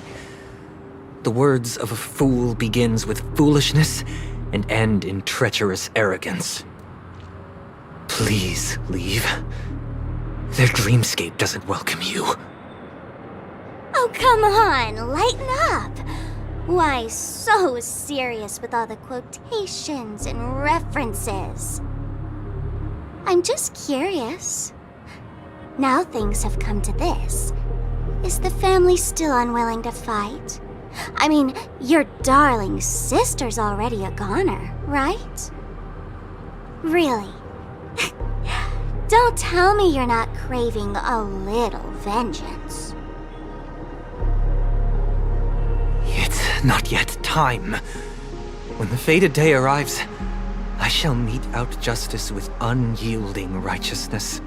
The words of a fool begins with foolishness and end in treacherous arrogance. Please leave. Their dreamscape doesn't welcome you. Oh, come on, lighten up. Why so serious with all the quotations and references? I'm just curious. Now things have come to this. Is the family still unwilling to fight? I mean, your darling sister's already a goner, right? Really? Don't tell me you're not craving a little vengeance. It's not yet time. When the fated day arrives, I shall mete out justice with unyielding righteousness.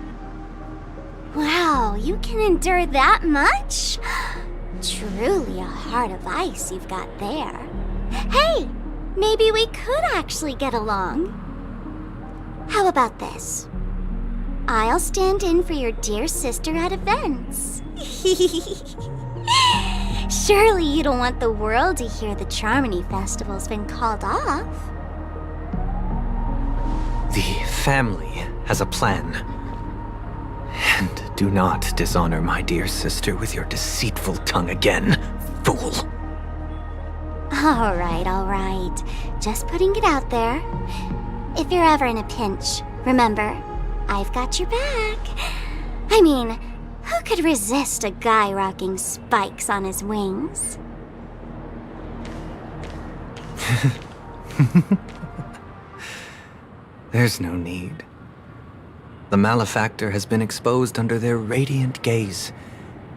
Wow, you can endure that much? Truly a heart of ice you've got there. Hey, maybe we could actually get along. How about this? I'll stand in for your dear sister at events. Surely you don't want the world to hear the Charmony Festival's been called off. The family has a plan. And do not dishonor my dear sister with your deceitful tongue again, fool. All right. Just putting it out there. If you're ever in a pinch, remember, I've got your back. I mean, who could resist a guy rocking spikes on his wings? There's no need. The malefactor has been exposed under their radiant gaze,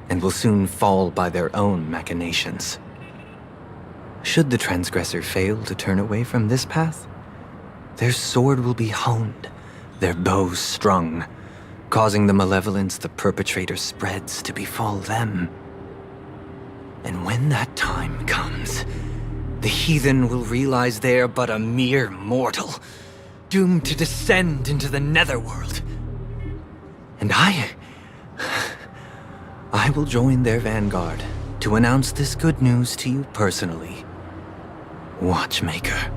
and will soon fall by their own machinations. Should the transgressor fail to turn away from this path, their sword will be honed, their bow strung, causing the malevolence the perpetrator spreads to befall them. And when that time comes, the heathen will realize they're but a mere mortal, doomed to descend into the netherworld. And I will join their vanguard to announce this good news to you personally, Watchmaker.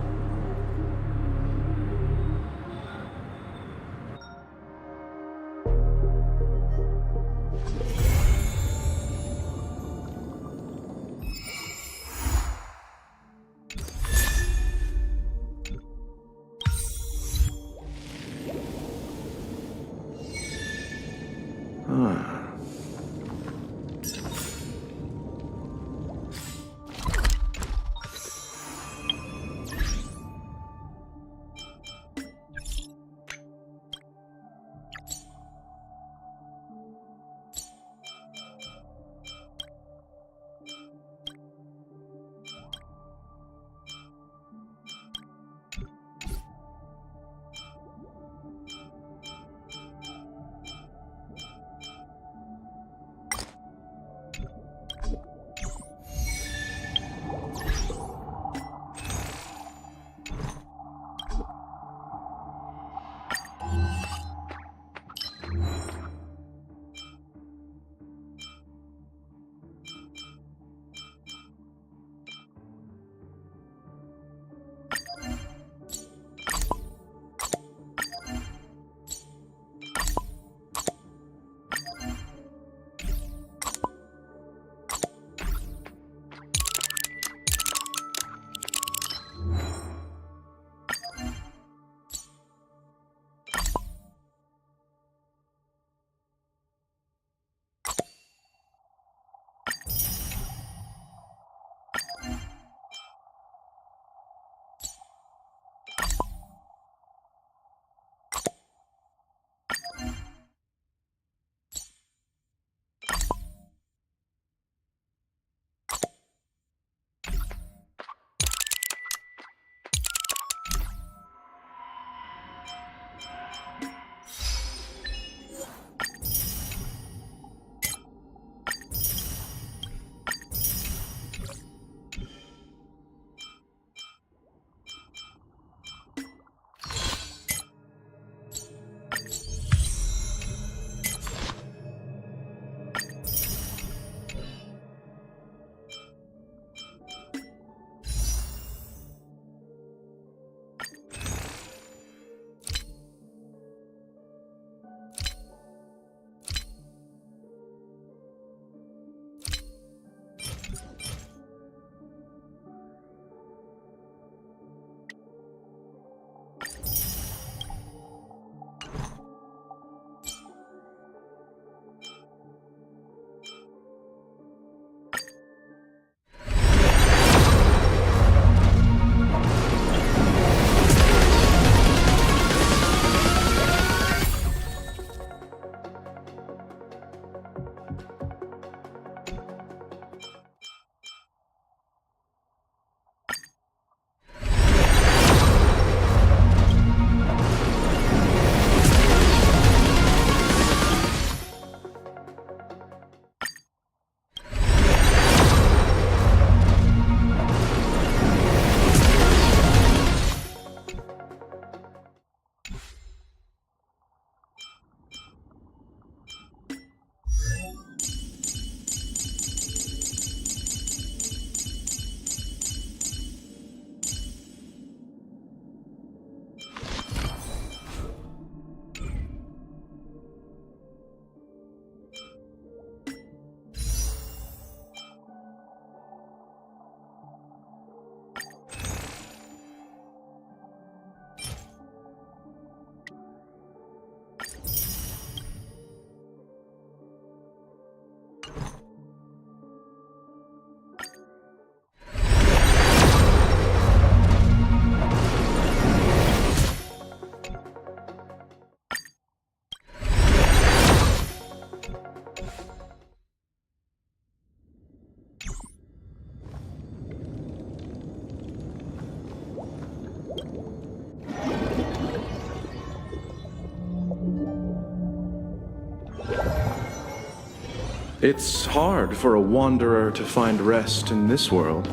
It's hard for a wanderer to find rest in this world.